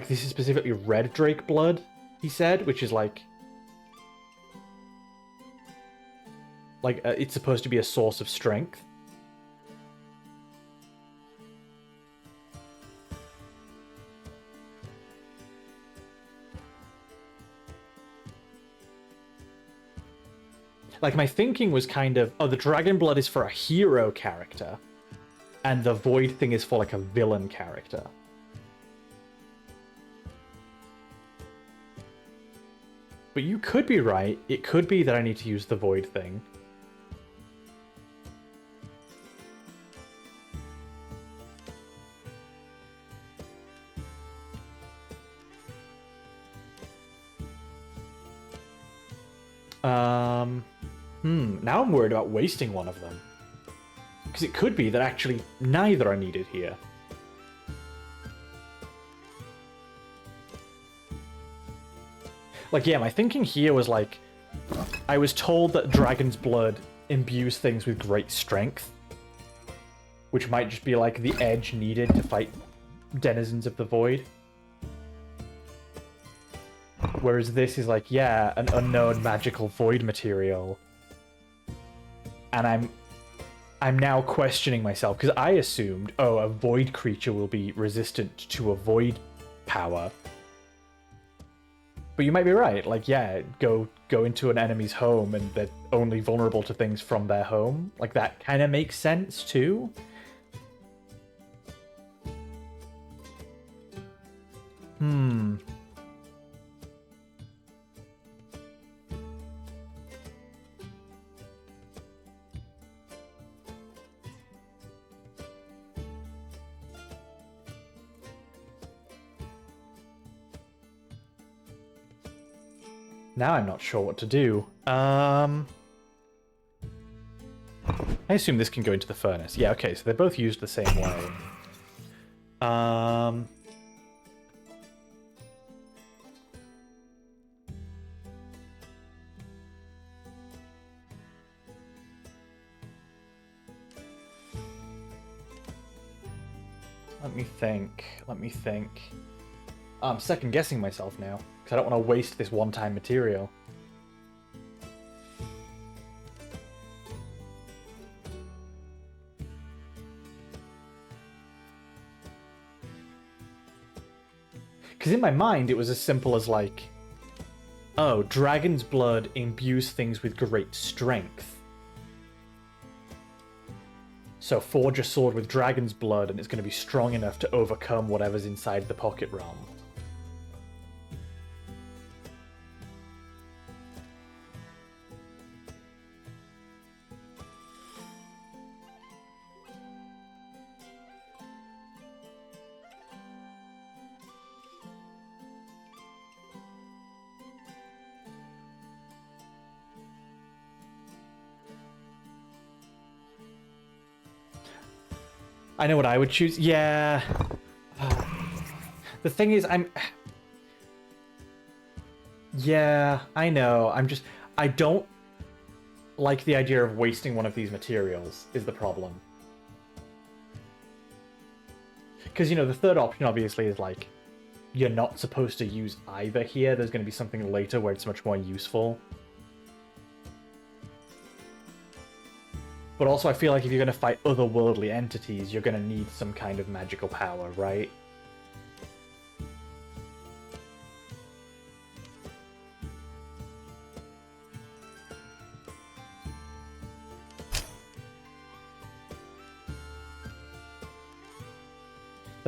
this is specifically Red Drake Blood, he said, which is like... it's supposed to be a source of strength. Like, my thinking was kind of, oh, the Dragon Blood is for a hero character, and the Void thing is for, like, a villain character. But you could be right. It could be that I need to use the Void thing. Now I'm worried about wasting one of them. Because it could be that actually neither are needed here. Like, yeah, my thinking here was like, I was told that Dragon's Blood imbues things with great strength. Which might just be like the edge needed to fight denizens of the Void. Whereas this is like, yeah, an unknown magical Void material. And I'm now questioning myself, because I assumed, oh, a Void creature will be resistant to a Void power. But you might be right, like, yeah, go into an enemy's home and they're only vulnerable to things from their home. Like, that kind of makes sense, too. Now I'm not sure what to do. I assume this can go into the furnace. Yeah, okay, so they're both used the same way. Let me think. I'm second guessing myself now, because I don't want to waste this one-time material. Because in my mind, it was as simple as like, oh, Dragon's Blood imbues things with great strength. So forge a sword with Dragon's Blood and it's going to be strong enough to overcome whatever's inside the Pocket Realm. I know what I would choose. Yeah. The thing is, Yeah, I know. I don't like the idea of wasting one of these materials, is the problem. Because, you know, the third option obviously is like, you're not supposed to use either here. There's going to be something later where it's much more useful. But also, I feel like if you're going to fight otherworldly entities, you're going to need some kind of magical power, right?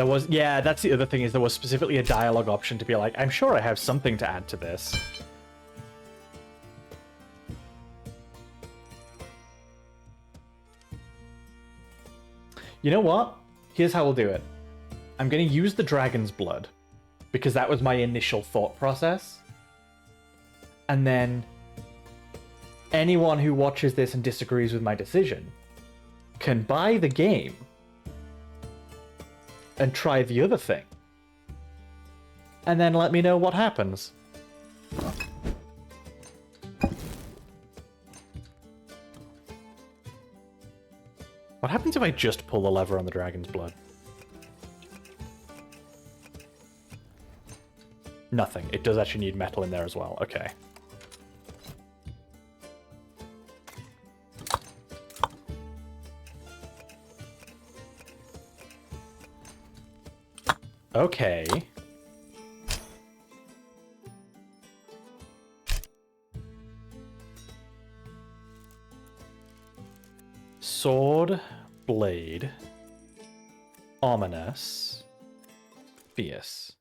There was, yeah, that's the other thing, is there was specifically a dialogue option to be like, I'm sure I have something to add to this. You know what? Here's how we'll do it. I'm going to use the dragon's blood, because that was my initial thought process. And then anyone who watches this and disagrees with my decision can buy the game and try the other thing. And then let me know what happens. What happens if I just pull the lever on the dragon's blood? Nothing. It does actually need metal in there as well. Okay. Okay. Sword, blade, ominous, fierce.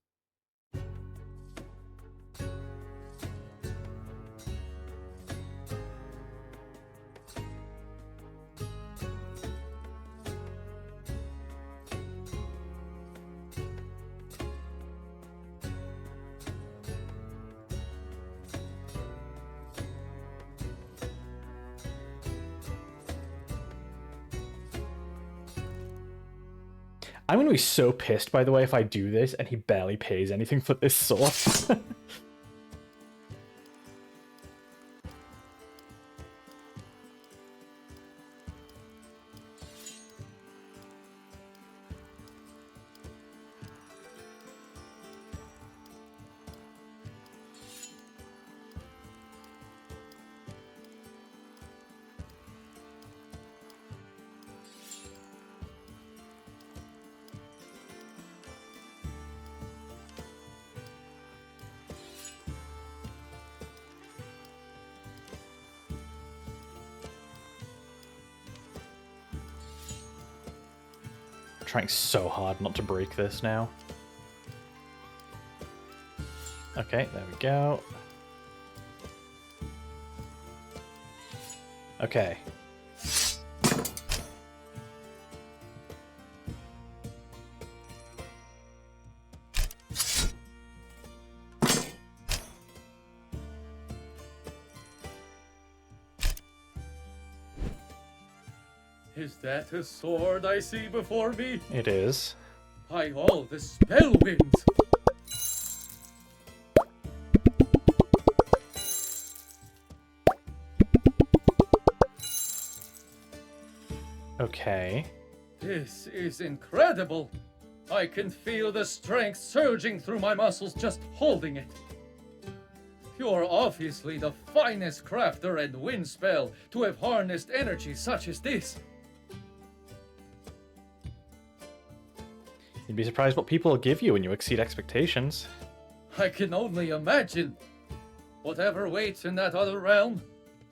I'm going to be so pissed, by the way, if I do this and he barely pays anything for this sword. Trying so hard not to break this now. Okay, there we go. Okay. Is that a sword I see before me? It is. By all the spell winds! Okay. This is incredible! I can feel the strength surging through my muscles just holding it. You're obviously the finest crafter and wind spell to have harnessed energy such as this. You'd be surprised what people will give you when you exceed expectations. I can only imagine. Whatever waits in that other realm,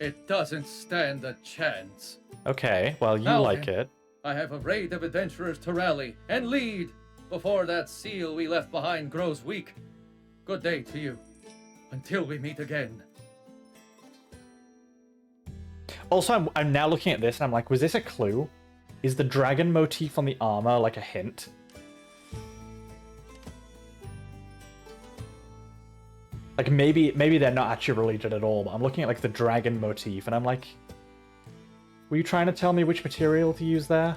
it doesn't stand a chance. Okay, well, you Now like then, it. I have a raid of adventurers to rally and lead before that seal we left behind grows weak. Good day to you. Until we meet again. Also, I'm now looking at this and I'm like, was this a clue? Is the dragon motif on the armor like a hint? Like maybe they're not actually related at all, but I'm looking at like the dragon motif and I'm like, were you trying to tell me which material to use there?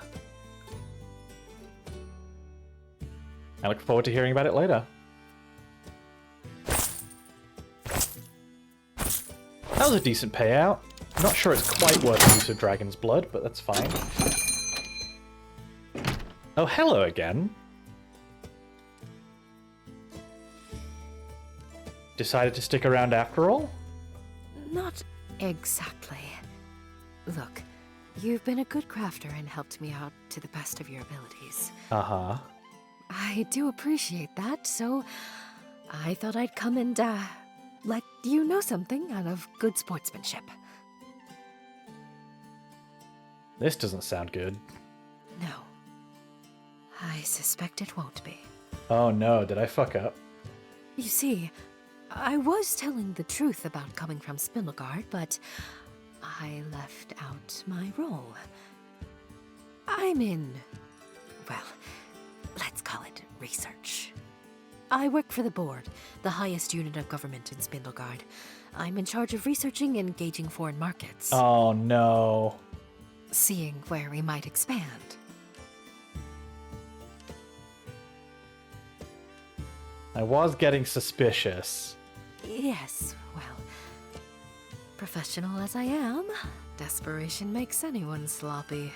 I look forward to hearing about it later. That was a decent payout. I'm not sure it's quite worth the use of dragon's blood, but that's fine. Oh, hello again. Decided to stick around after all? Not exactly. Look, you've been a good crafter and helped me out to the best of your abilities. Uh-huh. I do appreciate that, so I thought I'd come and, let you know something out of good sportsmanship. This doesn't sound good. No. I suspect it won't be. Oh no, did I fuck up? You see, I was telling the truth about coming from Spindlegard, but I left out my role. I'm in, well, let's call it research. I work for the board, the highest unit of government in Spindlegard. I'm in charge of researching and gauging foreign markets. Oh no. Seeing where we might expand. I was getting suspicious. Yes, well, professional as I am, desperation makes anyone sloppy.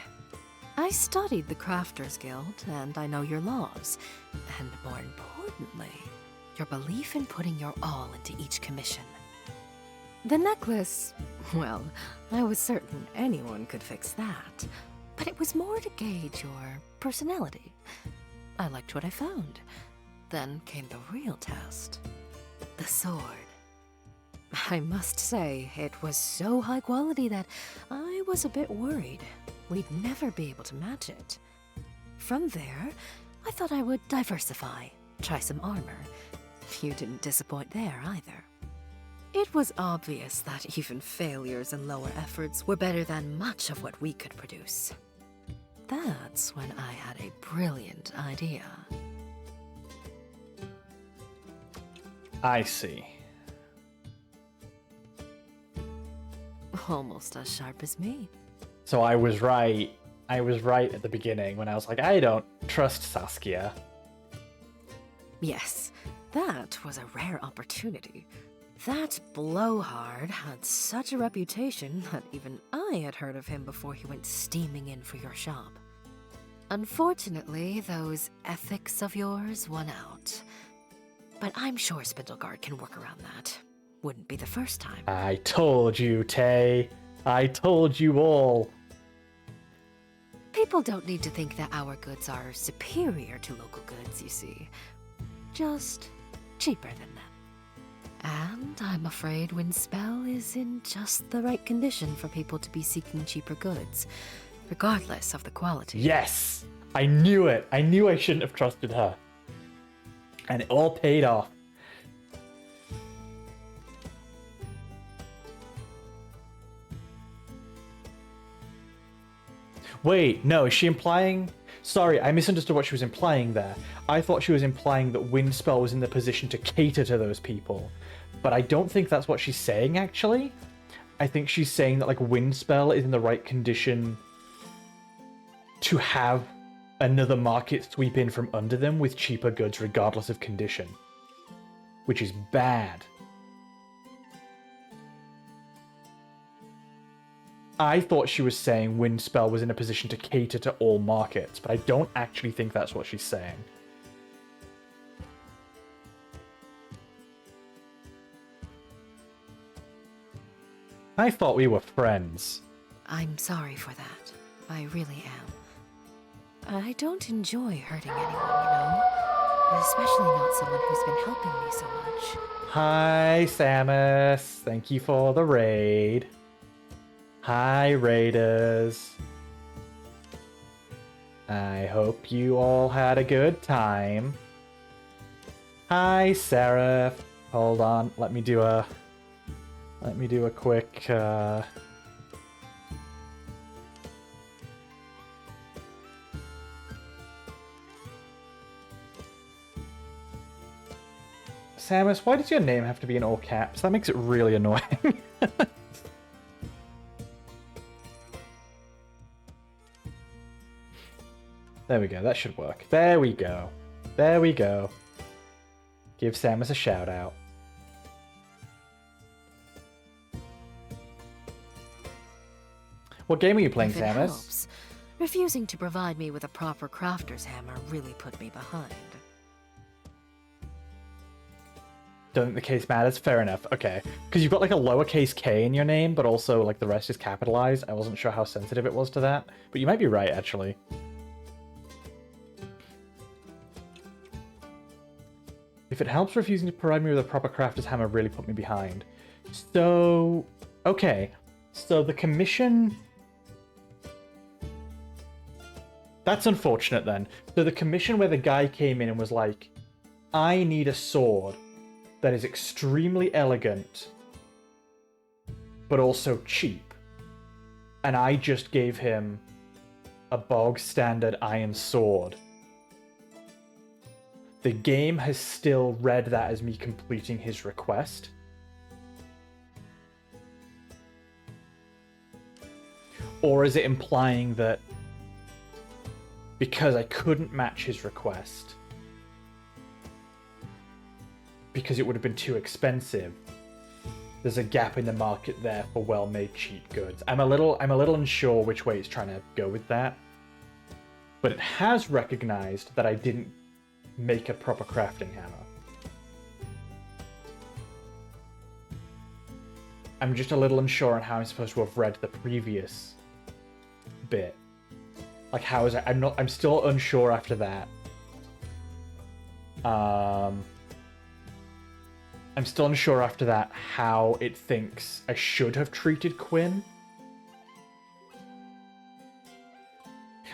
I studied the Crafters Guild, and I know your laws. And more importantly, your belief in putting your all into each commission. The necklace, well, I was certain anyone could fix that. But it was more to gauge your personality. I liked what I found. Then came the real test. The sword. I must say, it was so high quality that I was a bit worried we'd never be able to match it. From there, I thought I would diversify, try some armor. You didn't disappoint there either. It was obvious that even failures and lower efforts were better than much of what we could produce. That's when I had a brilliant idea. I see. Almost as sharp as me. So I was right. I was right at the beginning when I was like, I don't trust Saskia. Yes, that was a rare opportunity. That blowhard had such a reputation that even I had heard of him before he went steaming in for your shop. Unfortunately, those ethics of yours won out. But I'm sure Spindlegard can work around that. Wouldn't be the first time. I told you, Tay. I told you all. People don't need to think that our goods are superior to local goods, you see. Just cheaper than them. And I'm afraid Windspell is in just the right condition for people to be seeking cheaper goods, regardless of the quality. Yes! I knew it! I knew I shouldn't have trusted her. And it all paid off. Wait, no, is she implying... Sorry, I misunderstood what she was implying there. I thought she was implying that Windspell was in the position to cater to those people. But I don't think that's what she's saying, actually. I think she's saying that, like, Windspell is in the right condition to have another market sweep in from under them with cheaper goods regardless of condition. Which is bad. I thought she was saying Windspell was in a position to cater to all markets, but I don't actually think that's what she's saying. I thought we were friends. I'm sorry for that. I really am. I don't enjoy hurting anyone, you know? Especially not someone who's been helping me so much. Hi, Samus. Thank you for the raid. Hi, raiders. I hope you all had a good time. Hi, Seraph. Hold on, let me do a quick Samus, why does your name have to be in all caps? That makes it really annoying. There we go, that should work. There we go. There we go. Give Samus a shout out. What game are you playing, If it Samus? helps, refusing to provide me with a proper crafter's hammer really put me behind. Don't think the case matters? Fair enough. Okay. Because you've got like a lowercase k in your name, but also like the rest is capitalized. I wasn't sure how sensitive it was to that. But you might be right, actually. If it helps, refusing to provide me with a proper crafter's hammer really put me behind. So... okay. So the commission... That's unfortunate then. So the commission where the guy came in and was like, I need a sword that is extremely elegant, but also cheap. And I just gave him a bog standard iron sword. The game has still read that as me completing his request. Or is it implying that because I couldn't match his request, because it would have been too expensive, there's a gap in the market there for well-made cheap goods? I'm a little unsure which way it's trying to go with that. But it has recognized that I didn't make a proper crafting hammer. I'm just a little unsure on how I'm supposed to have read the previous bit. Like, how is it? I'm still unsure after that. I'm still unsure after that how it thinks I should have treated Quinn.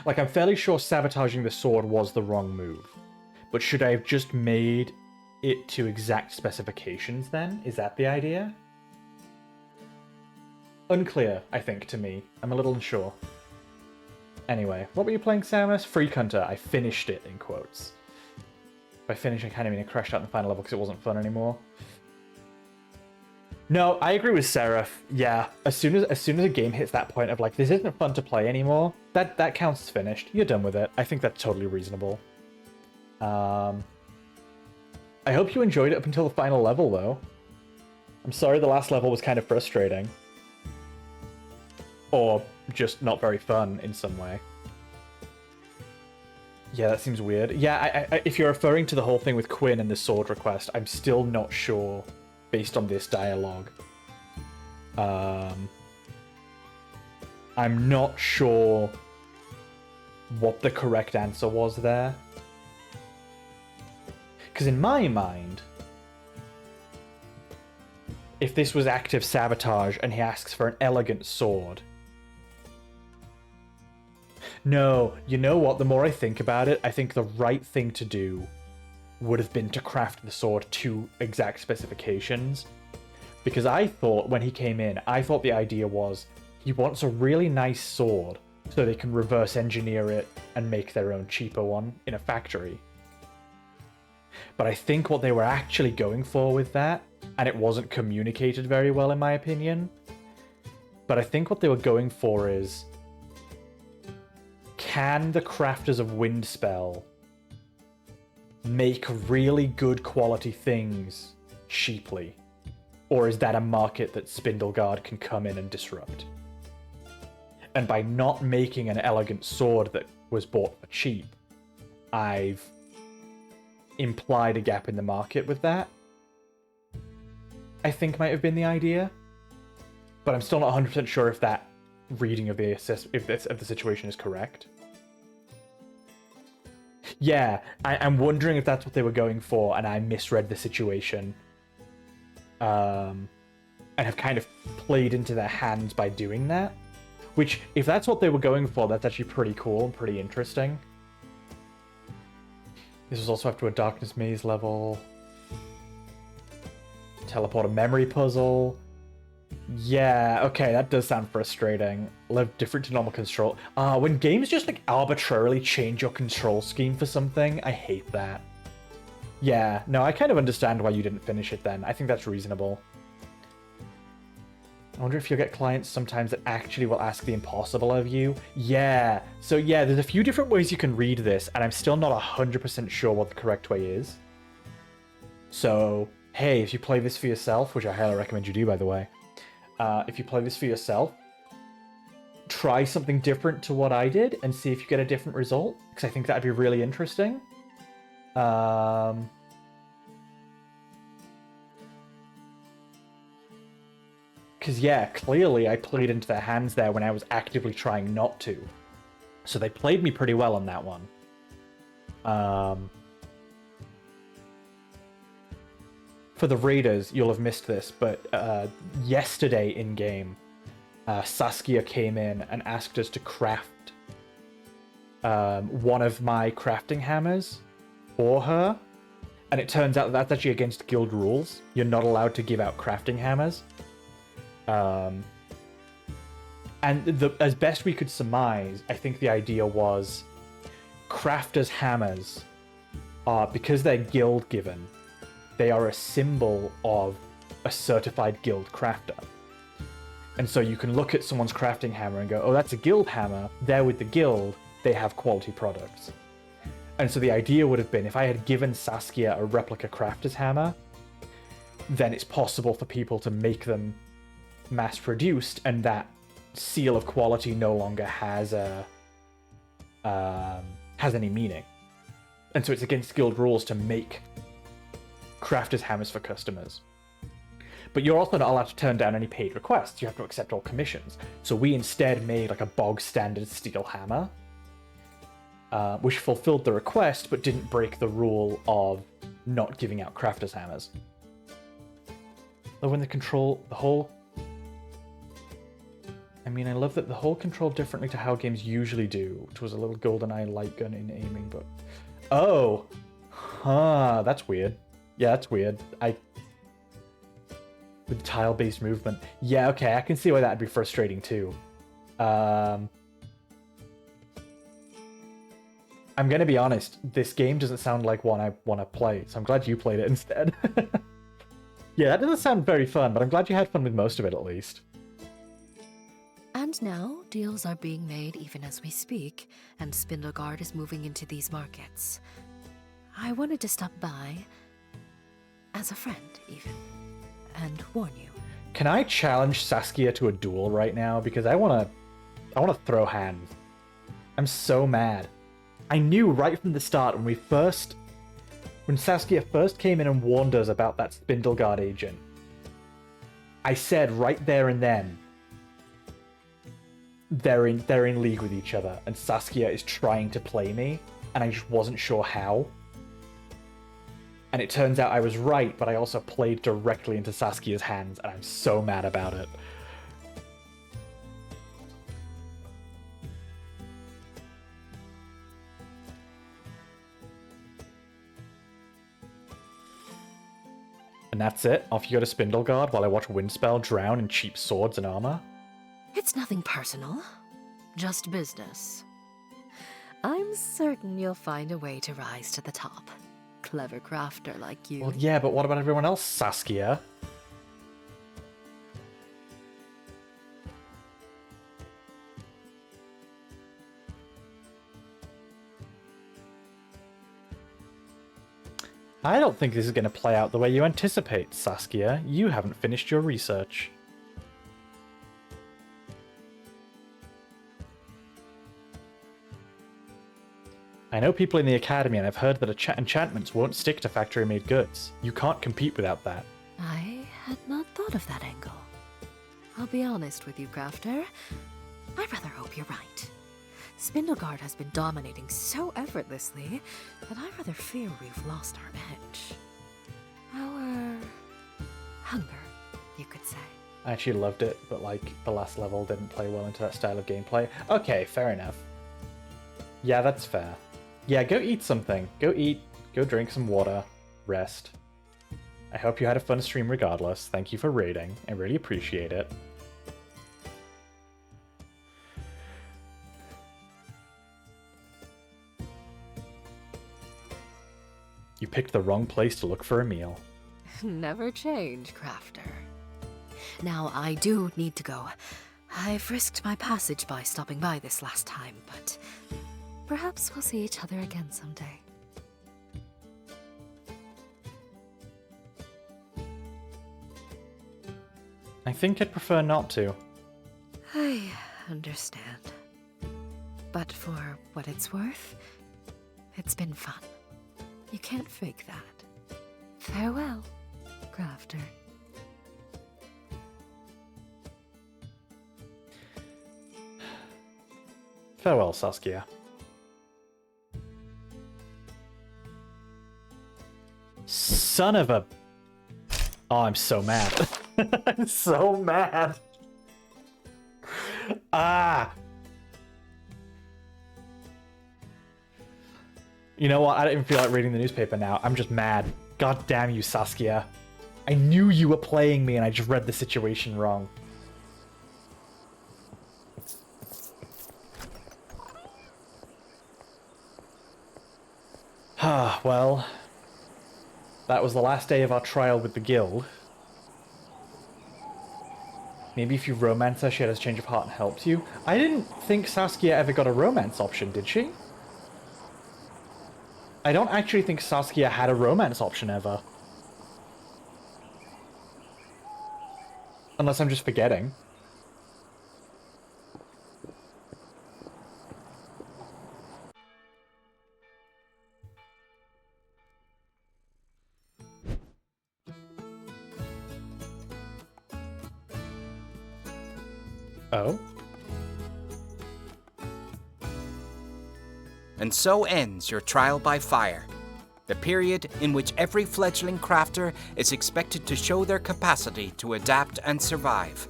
Like, I'm fairly sure sabotaging the sword was the wrong move. But should I have just made it to exact specifications then? Is that the idea? Unclear, I think, to me. I'm a little unsure. Anyway, what were you playing, Samus? Freak Hunter. I finished it, in quotes. By finish, I kind of mean I crashed out in the final level because it wasn't fun anymore. No, I agree with Seraph. Yeah, as soon as a game hits that point of like, this isn't fun to play anymore, that counts as finished. You're done with it. I think that's totally reasonable. I hope you enjoyed it up until the final level, though. I'm sorry the last level was kind of frustrating. Or just not very fun in some way. Yeah, that seems weird. Yeah, I, if you're referring to the whole thing with Quinn and the sword request, I'm still not sure, based on this dialogue. I'm not sure what the correct answer was there. Because in my mind, if this was active sabotage and he asks for an elegant sword... No, you know what? The more I think about it, I think the right thing to do would have been to craft the sword to exact specifications. Because I thought, when he came in, I thought the idea was he wants a really nice sword so they can reverse engineer it and make their own cheaper one in a factory. But I think what they were actually going for with that, and it wasn't communicated very well in my opinion, but I think what they were going for is, can the crafters of Windspell make really good quality things cheaply? Or is that a market that Spindleguard can come in and disrupt? And by not making an elegant sword that was bought for cheap, I've implied a gap in the market with that. I think might have been the idea. But I'm still not 100% sure if that reading of the situation is correct. Yeah, I'm wondering if that's what they were going for and I misread the situation. And have kind of played into their hands by doing that. Which, if that's what they were going for, that's actually pretty cool and pretty interesting. This was also after a Darkness Maze level. Teleport a memory puzzle. Yeah, okay, that does sound frustrating. Live different to normal control. When games just like arbitrarily change your control scheme for something, I hate that. Yeah, no, I kind of understand why you didn't finish it then. I think that's reasonable. I wonder if you'll get clients sometimes that actually will ask the impossible of you. Yeah, so yeah, there's a few different ways you can read this, and I'm still not 100% sure what the correct way is. So, hey, if you play this for yourself, which I highly recommend you do, by the way, if you play this for yourself, try something different to what I did and see if you get a different result, because I think that'd be really interesting. Because, yeah, clearly I played into their hands there when I was actively trying not to. So they played me pretty well on that one. For the readers, you'll have missed this, but yesterday in-game, Saskia came in and asked us to craft one of my crafting hammers for her, and it turns out that that's actually against guild rules. You're not allowed to give out crafting hammers. And as best we could surmise, I think the idea was crafters' hammers are, because they're guild given, they are a symbol of a certified guild crafter. And so you can look at someone's crafting hammer and go, oh, that's a guild hammer. They're with the guild. They have quality products. And so the idea would have been, if I had given Saskia a replica crafter's hammer, then it's possible for people to make them mass-produced, and that seal of quality no longer has any meaning. And so it's against guild rules to make crafters' hammers for customers. But you're also not allowed to turn down any paid requests. You have to accept all commissions. So we instead made like a bog standard steel hammer, which fulfilled the request but didn't break the rule of not giving out crafters' hammers. Though when the whole... I mean, I love that the whole controlled differently to how games usually do, which was a little GoldenEye light gun in aiming, but... Oh! Huh, that's weird. Yeah, that's weird. With tile-based movement. Yeah, okay, I can see why that'd be frustrating too. I'm gonna be honest, this game doesn't sound like one I want to play, so I'm glad you played it instead. Yeah, that doesn't sound very fun, but I'm glad you had fun with most of it at least. And now, deals are being made even as we speak, and Spindlegard is moving into these markets. I wanted to stop by, as a friend even, and warn you. Can I challenge Saskia to a duel right now? Because I wanna throw hands. I'm so mad. I knew right from the start when Saskia first came in and warned us about that Spindlegard agent, I said right there and then, they're in league with each other, and Saskia is trying to play me, and I just wasn't sure how. And it turns out I was right, but I also played directly into Saskia's hands, and I'm so mad about it. And that's it? Off you go to Spindlegard while I watch Windspell drown in cheap swords and armor? It's nothing personal, just business. I'm certain you'll find a way to rise to the top. Clever crafter like you. Well, yeah, but what about everyone else, Saskia? I don't think this is going to play out the way you anticipate, Saskia. You haven't finished your research. I know people in the academy, and I've heard that enchantments won't stick to factory-made goods. You can't compete without that. I had not thought of that angle. I'll be honest with you, Crafter. I rather hope you're right. Spindlegard has been dominating so effortlessly that I rather fear we've lost our edge. Our hunger, you could say. I actually loved it, but like the last level didn't play well into that style of gameplay. Okay, fair enough. Yeah, that's fair. Yeah, go eat something. Go eat, go drink some water, rest. I hope you had a fun stream regardless. Thank you for raiding. I really appreciate it. You picked the wrong place to look for a meal. Never change, Crafter. Now, I do need to go. I've risked my passage by stopping by this last time, but perhaps we'll see each other again someday. I think I'd prefer not to. I understand. But for what it's worth, it's been fun. You can't fake that. Farewell, Crafter. Farewell, Saskia. Son of a... Oh, I'm so mad. I'm so mad. Ah! You know what? I don't even feel like reading the newspaper now. I'm just mad. God damn you, Saskia. I knew you were playing me and I just read the situation wrong. Ah, well, that was the last day of our trial with the guild. Maybe if you romance her, she has a change of heart and helps you. I didn't think Saskia ever got a romance option, did she? I don't actually think Saskia had a romance option ever. Unless I'm just forgetting. Oh? And so ends your trial by fire, the period in which every fledgling crafter is expected to show their capacity to adapt and survive.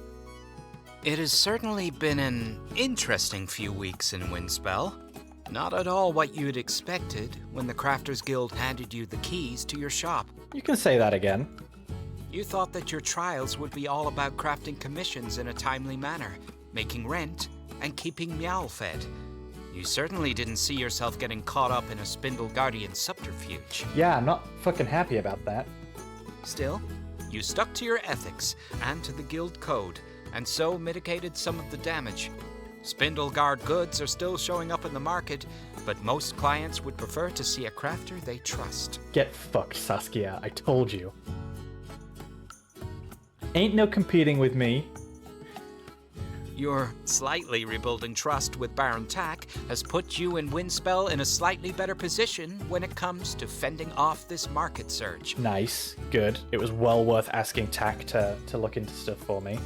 It has certainly been an interesting few weeks in Windspell. Not at all what you'd expected when the Crafters Guild handed you the keys to your shop. You can say that again. You thought that your trials would be all about crafting commissions in a timely manner, making rent, and keeping Meow fed. You certainly didn't see yourself getting caught up in a Spindle Guardian subterfuge. Yeah, I'm not fucking happy about that. Still, you stuck to your ethics and to the guild code, and so mitigated some of the damage. Spindle Guard goods are still showing up in the market, but most clients would prefer to see a crafter they trust. Get fucked, Saskia. I told you. Ain't no competing with me. Your slightly rebuilding trust with Baron Tack has put you and Windspell in a slightly better position when it comes to fending off this market surge. Nice. Good. It was well worth asking Tack to look into stuff for me.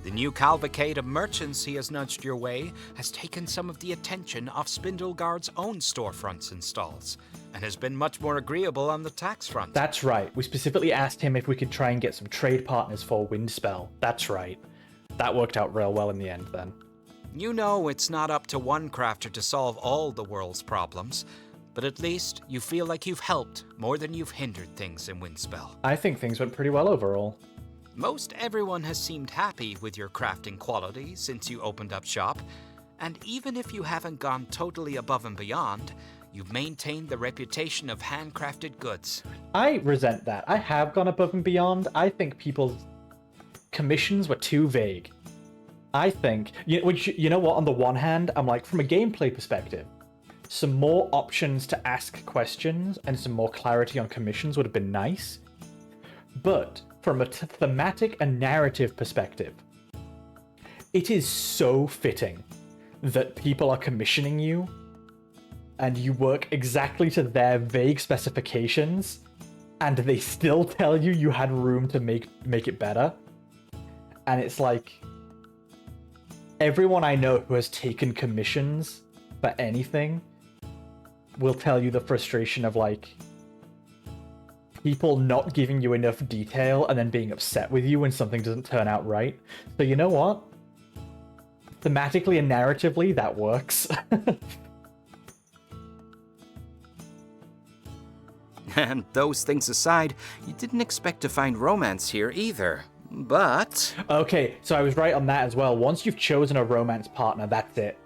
The new cavalcade of merchants he has nudged your way has taken some of the attention off Spindleguard's own storefronts and stalls, and has been much more agreeable on the tax front. That's right. We specifically asked him if we could try and get some trade partners for Windspell. That's right. That worked out real well in the end, then. You know it's not up to one crafter to solve all the world's problems, but at least you feel like you've helped more than you've hindered things in Windspell. I think things went pretty well overall. Most everyone has seemed happy with your crafting quality since you opened up shop, and even if you haven't gone totally above and beyond, you've maintained the reputation of handcrafted goods. I resent that. I have gone above and beyond. I think people's commissions were too vague. I think, you know what, on the one hand, I'm like, from a gameplay perspective, some more options to ask questions and some more clarity on commissions would have been nice. But from a thematic and narrative perspective, it is so fitting that people are commissioning you and you work exactly to their vague specifications and they still tell you you had room to make it better. And it's like, everyone I know who has taken commissions for anything will tell you the frustration of, like, people not giving you enough detail and then being upset with you when something doesn't turn out right. So you know what? Thematically and narratively, that works. And those things aside, you didn't expect to find romance here either. But... Okay, so I was right on that as well. Once you've chosen a romance partner, that's it.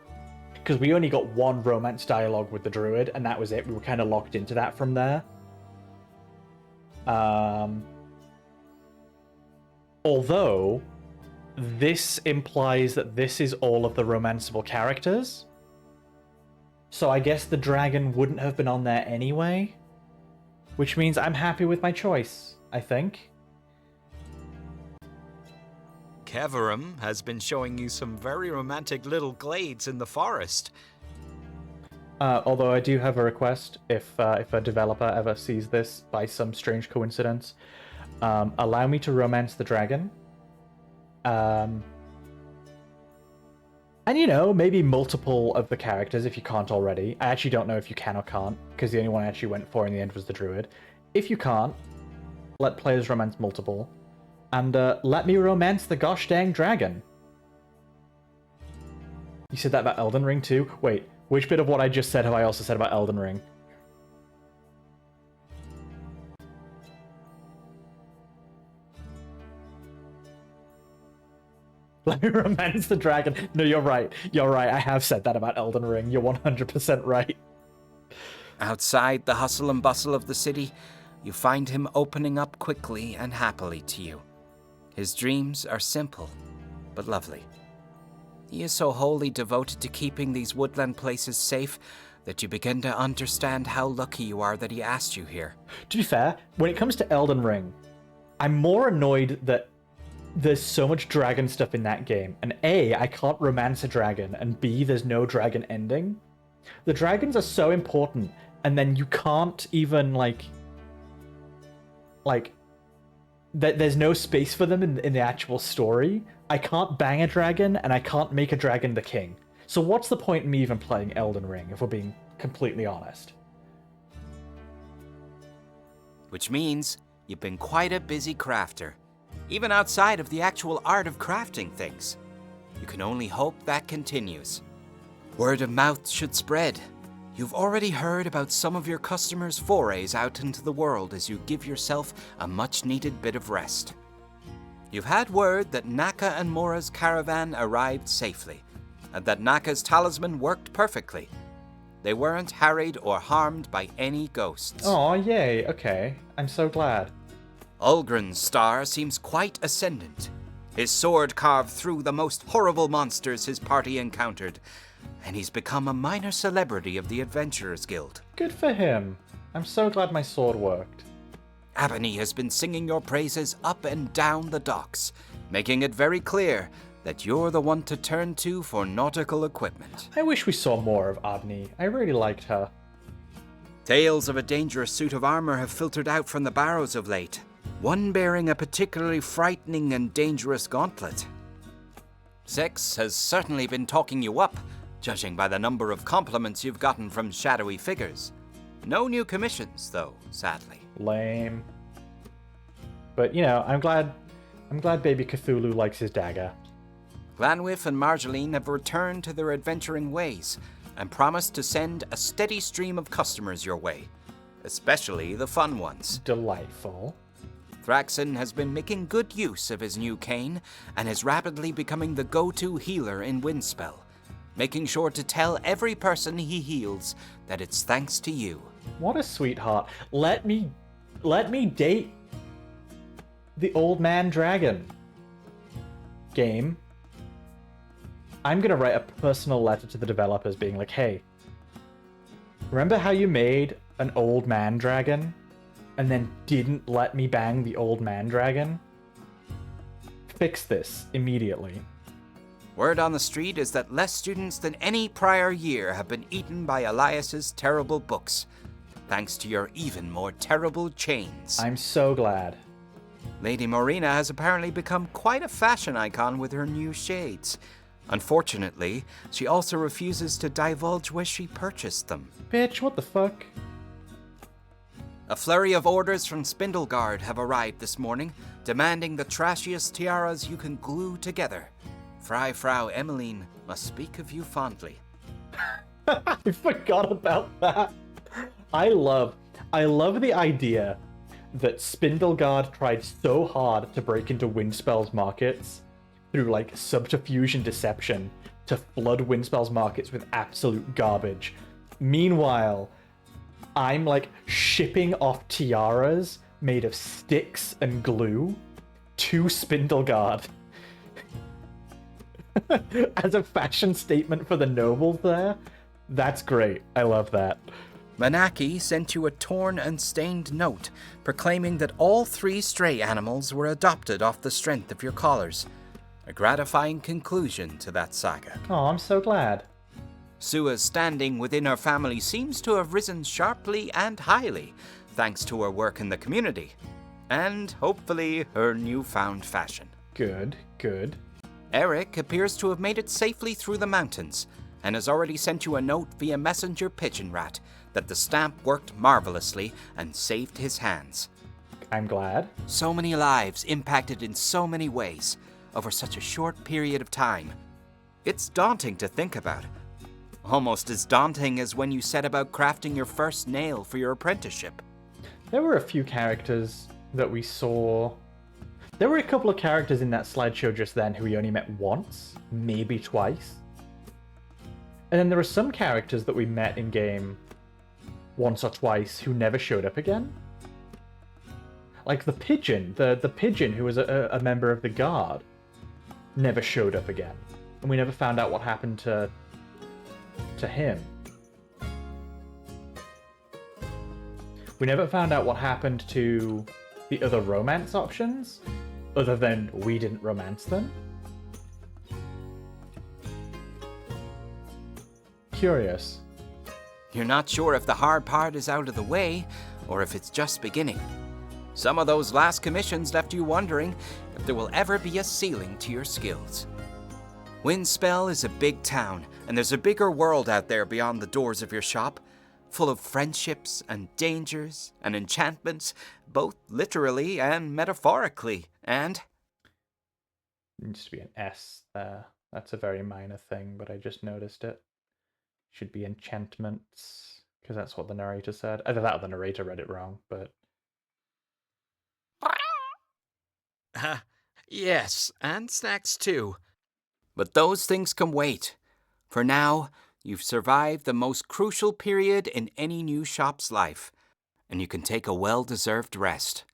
Because we only got one romance dialogue with the druid, and that was it. We were kind of locked into that from there. Although, this implies that this is all of the romanceable characters. So I guess the dragon wouldn't have been on there anyway. Which means I'm happy with my choice, I think. Keverum has been showing you some very romantic little glades in the forest. Although I do have a request, if a developer ever sees this by some strange coincidence, allow me to romance the dragon. And you know, maybe multiple of the characters if you can't already. I actually don't know if you can or can't, because the only one I actually went for in the end was the druid. If you can't, let players romance multiple. And let me romance the gosh dang dragon. You said that about Elden Ring too? Wait, which bit of what I just said have I also said about Elden Ring? Let me romance the dragon. No, you're right. You're right. I have said that about Elden Ring. You're 100% right. Outside the hustle and bustle of the city, you find him opening up quickly and happily to you. His dreams are simple, but lovely. He is so wholly devoted to keeping these woodland places safe that you begin to understand how lucky you are that he asked you here. To be fair, when it comes to Elden Ring, I'm more annoyed that there's so much dragon stuff in that game. And A, I can't romance a dragon, and B, there's no dragon ending. The dragons are so important, and then you can't even, there's no space for them in the actual story. I can't bang a dragon, and I can't make a dragon the king. So what's the point in me even playing Elden Ring, if we're being completely honest? Which means you've been quite a busy crafter, even outside of the actual art of crafting things. You can only hope that continues. Word of mouth should spread. You've already heard about some of your customers' forays out into the world as you give yourself a much-needed bit of rest. You've had word that Naka and Mora's caravan arrived safely, and that Naka's talisman worked perfectly. They weren't harried or harmed by any ghosts. Oh, yay, okay. I'm so glad. Ulgrin's star seems quite ascendant. His sword carved through the most horrible monsters his party encountered, and he's become a minor celebrity of the Adventurers Guild. Good for him. I'm so glad my sword worked. Ebony has been singing your praises up and down the docks, making it very clear that you're the one to turn to for nautical equipment. I wish we saw more of Abney. I really liked her. Tales of a dangerous suit of armor have filtered out from the barrows of late, one bearing a particularly frightening and dangerous gauntlet. Sex has certainly been talking you up, judging by the number of compliments you've gotten from shadowy figures. No new commissions, though, sadly. Lame. But, you know, I'm glad baby Cthulhu likes his dagger. Glanwif and Marjolaine have returned to their adventuring ways and promised to send a steady stream of customers your way, especially the fun ones. Delightful. Thraxon has been making good use of his new cane and is rapidly becoming the go-to healer in Windspell, making sure to tell every person he heals that it's thanks to you. What a sweetheart. Let me date the old man dragon. Game. I'm gonna write a personal letter to the developers being like, hey, remember how you made an old man dragon and then didn't let me bang the old man dragon? Fix this immediately. Word on the street is that less students than any prior year have been eaten by Elias's terrible books, thanks to your even more terrible chains. I'm so glad. Lady Morena has apparently become quite a fashion icon with her new shades. Unfortunately, she also refuses to divulge where she purchased them. Bitch, what the fuck? A flurry of orders from Spindleguard have arrived this morning, demanding the trashiest tiaras you can glue together. Frau Emmeline must speak of you fondly. I forgot about that. I love the idea that Spindleguard tried so hard to break into Windspell's markets through like subterfuge and deception to flood Windspell's markets with absolute garbage. Meanwhile, I'm like shipping off tiaras made of sticks and glue to Spindleguard as a fashion statement for the nobles there. That's great. I love that. Manaki sent you a torn and stained note proclaiming that all 3 stray animals were adopted off the strength of your collars. A gratifying conclusion to that saga. Oh, I'm so glad. Sua's standing within her family seems to have risen sharply and highly, thanks to her work in the community, and hopefully her newfound fashion. Good, good. Eric appears to have made it safely through the mountains, and has already sent you a note via messenger pigeon rat that the stamp worked marvelously and saved his hands. I'm glad. So many lives impacted in so many ways over such a short period of time. It's daunting to think about. Almost as daunting as when you set about crafting your first nail for your apprenticeship. There were a few characters that we saw. There were a couple of characters in that slideshow just then who we only met once, maybe twice. And then there are some characters that we met in game once or twice who never showed up again. Like the pigeon, the pigeon who was a member of the guard, never showed up again. And we never found out what happened to him. We never found out what happened to the other romance options, other than we didn't romance them. Curious. You're not sure if the hard part is out of the way, or if it's just beginning. Some of those last commissions left you wondering if there will ever be a ceiling to your skills. Windspell is a big town, and there's a bigger world out there beyond the doors of your shop, full of friendships and dangers and enchantments, both literally and metaphorically, and... Needs to be an S there. That's a very minor thing, but I just noticed it. Should be enchantments, because that's what the narrator said. Either that or the narrator read it wrong, but... Yes, and snacks too. But those things can wait. For now, you've survived the most crucial period in any new shop's life, and you can take a well-deserved rest.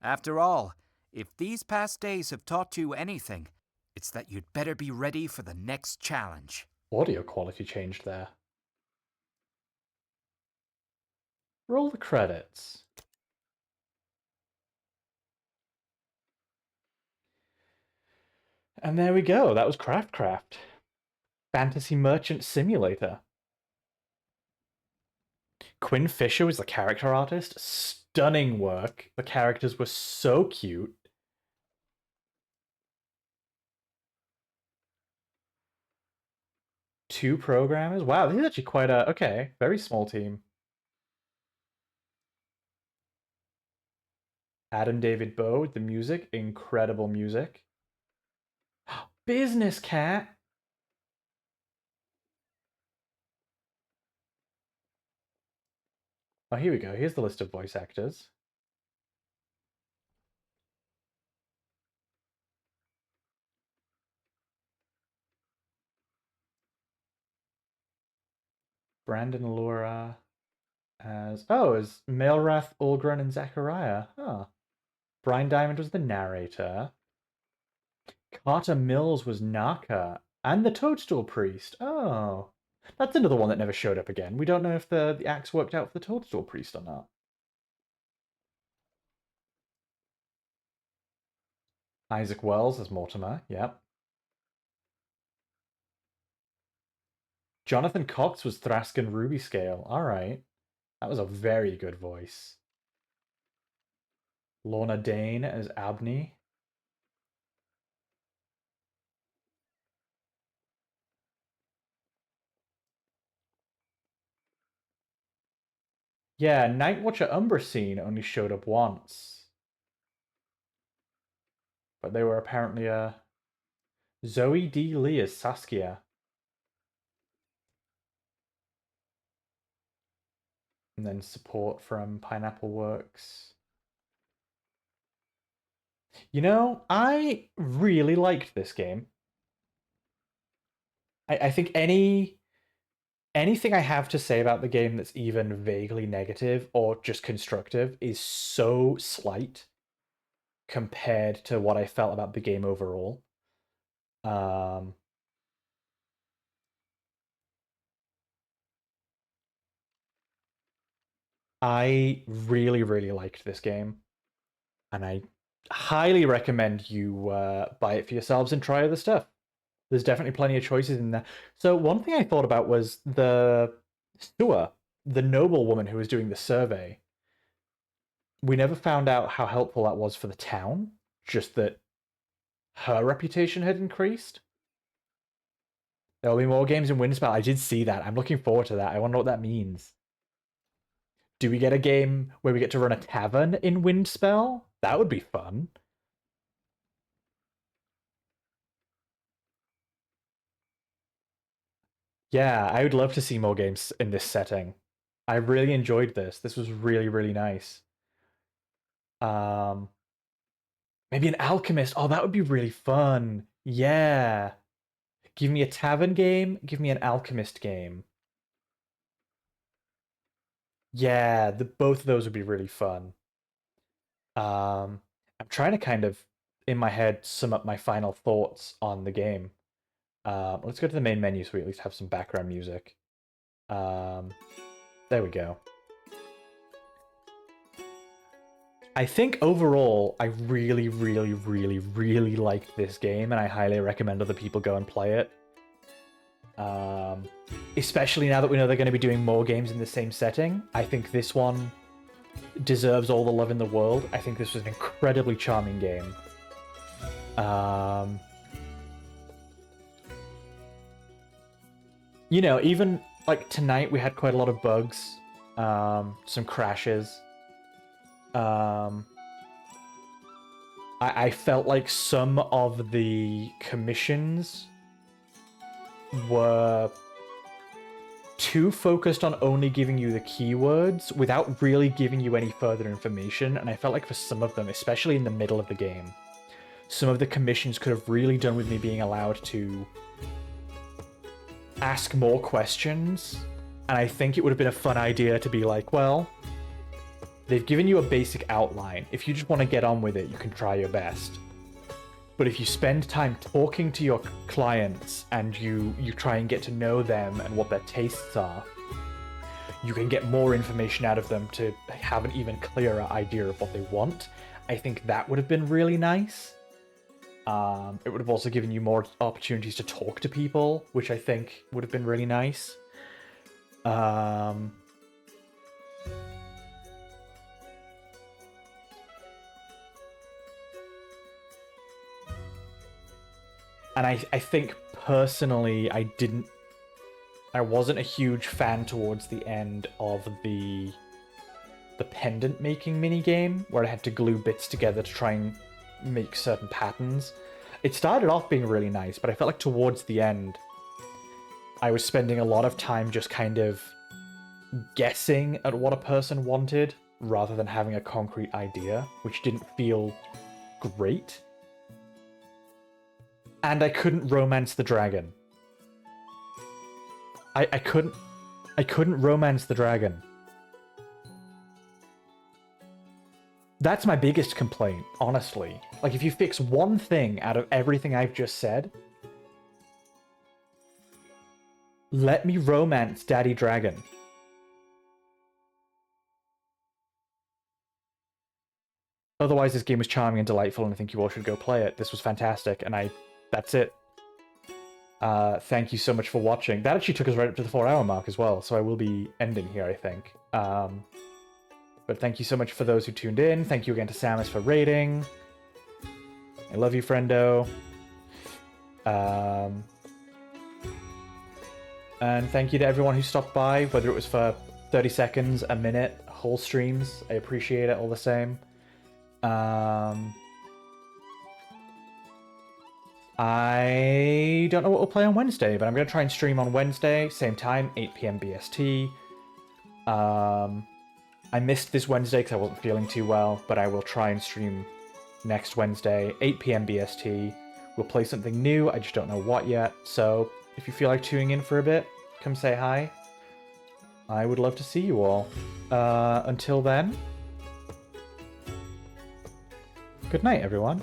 After all, if these past days have taught you anything, it's that you'd better be ready for the next challenge. Audio quality changed there. Roll the credits. And there we go. That was CraftCraft. Fantasy Merchant Simulator. Quinn Fisher was the character artist. Stunning work. The characters were so cute. Two programmers. Wow, this is actually quite a... Okay, very small team. Adam David Bowe with the music. Incredible music. Business Cat. Oh, here we go. Here's the list of voice actors. Brandon Laura as... Oh, as Maelrath, Ulgren, and Zachariah. Huh. Brian Diamond was the narrator. Carter Mills was Naka. And the Toadstool Priest. Oh. That's another one that never showed up again. We don't know if the axe worked out for the Toadstool Priest or not. Isaac Wells as Mortimer. Yep. Jonathan Cox was Thraskin Rubyscale. Alright. That was a very good voice. Lorna Dane as Abney. Yeah, Nightwatcher Umbrasine only showed up once. But they were apparently Zoe D. Lee as Saskia. And then support from Pineapple Works. You know, I really liked this game. I think anything I have to say about the game that's even vaguely negative or just constructive is so slight compared to what I felt about the game overall. I really, really liked this game, and I highly recommend you buy it for yourselves and try other stuff. There's definitely plenty of choices in there. So one thing I thought about was the Sua, the noble woman who was doing the survey. We never found out how helpful that was for the town, just that her reputation had increased. There'll be more games in Windspell. I did see that. I'm looking forward to that. I wonder what that means. Do we get a game where we get to run a tavern in Windspell? That would be fun. Yeah, I would love to see more games in this setting. I really enjoyed this. This was really, really nice. Maybe an alchemist. Oh, that would be really fun. Yeah. Give me a tavern game. Give me an alchemist game. Yeah, both of those would be really fun. I'm trying to kind of, in my head, sum up my final thoughts on the game. Let's go to the main menu so we at least have some background music. There we go. I think overall, I really, really, really, really liked this game, and I highly recommend other people go and play it. Especially now that we know they're going to be doing more games in the same setting. I think this one deserves all the love in the world. I think this was an incredibly charming game. You know, even like tonight we had quite a lot of bugs, some crashes. I felt like some of the commissions were too focused on only giving you the keywords without really giving you any further information, and I felt like for some of them, especially in the middle of the game, some of the commissions could have really done with me being allowed to ask more questions, and I think it would have been a fun idea to be like, well, they've given you a basic outline. If you just want to get on with it, you can try your best. But if you spend time talking to your clients and you try and get to know them and what their tastes are, you can get more information out of them to have an even clearer idea of what they want. I think that would have been really nice. It would have also given you more opportunities to talk to people, which I think would have been really nice. And I think personally, I wasn't a huge fan towards the end of the pendant making minigame, where I had to glue bits together to try and make certain patterns. It started off being really nice, but I felt like towards the end, I was spending a lot of time just kind of guessing at what a person wanted, rather than having a concrete idea, which didn't feel great. And I couldn't romance the dragon. I couldn't romance the dragon. That's my biggest complaint, honestly. Like, if you fix one thing out of everything I've just said, let me romance Daddy Dragon. Otherwise, this game was charming and delightful, and I think you all should go play it. This was fantastic, and that's it. Thank you so much for watching. That actually took us right up to the 4-hour mark as well, so I will be ending here, I think. But thank you so much for those who tuned in. Thank you again to Samus for raiding. I love you, friendo. And thank you to everyone who stopped by, whether it was for 30 seconds, a minute, whole streams. I appreciate it all the same. I don't know what we'll play on Wednesday, but I'm going to try and stream on Wednesday, same time, 8 p.m. BST. I missed this Wednesday because I wasn't feeling too well, but I will try and stream next Wednesday, 8 p.m. BST. We'll play something new, I just don't know what yet, so if you feel like tuning in for a bit, come say hi. I would love to see you all. Until then, good night, everyone.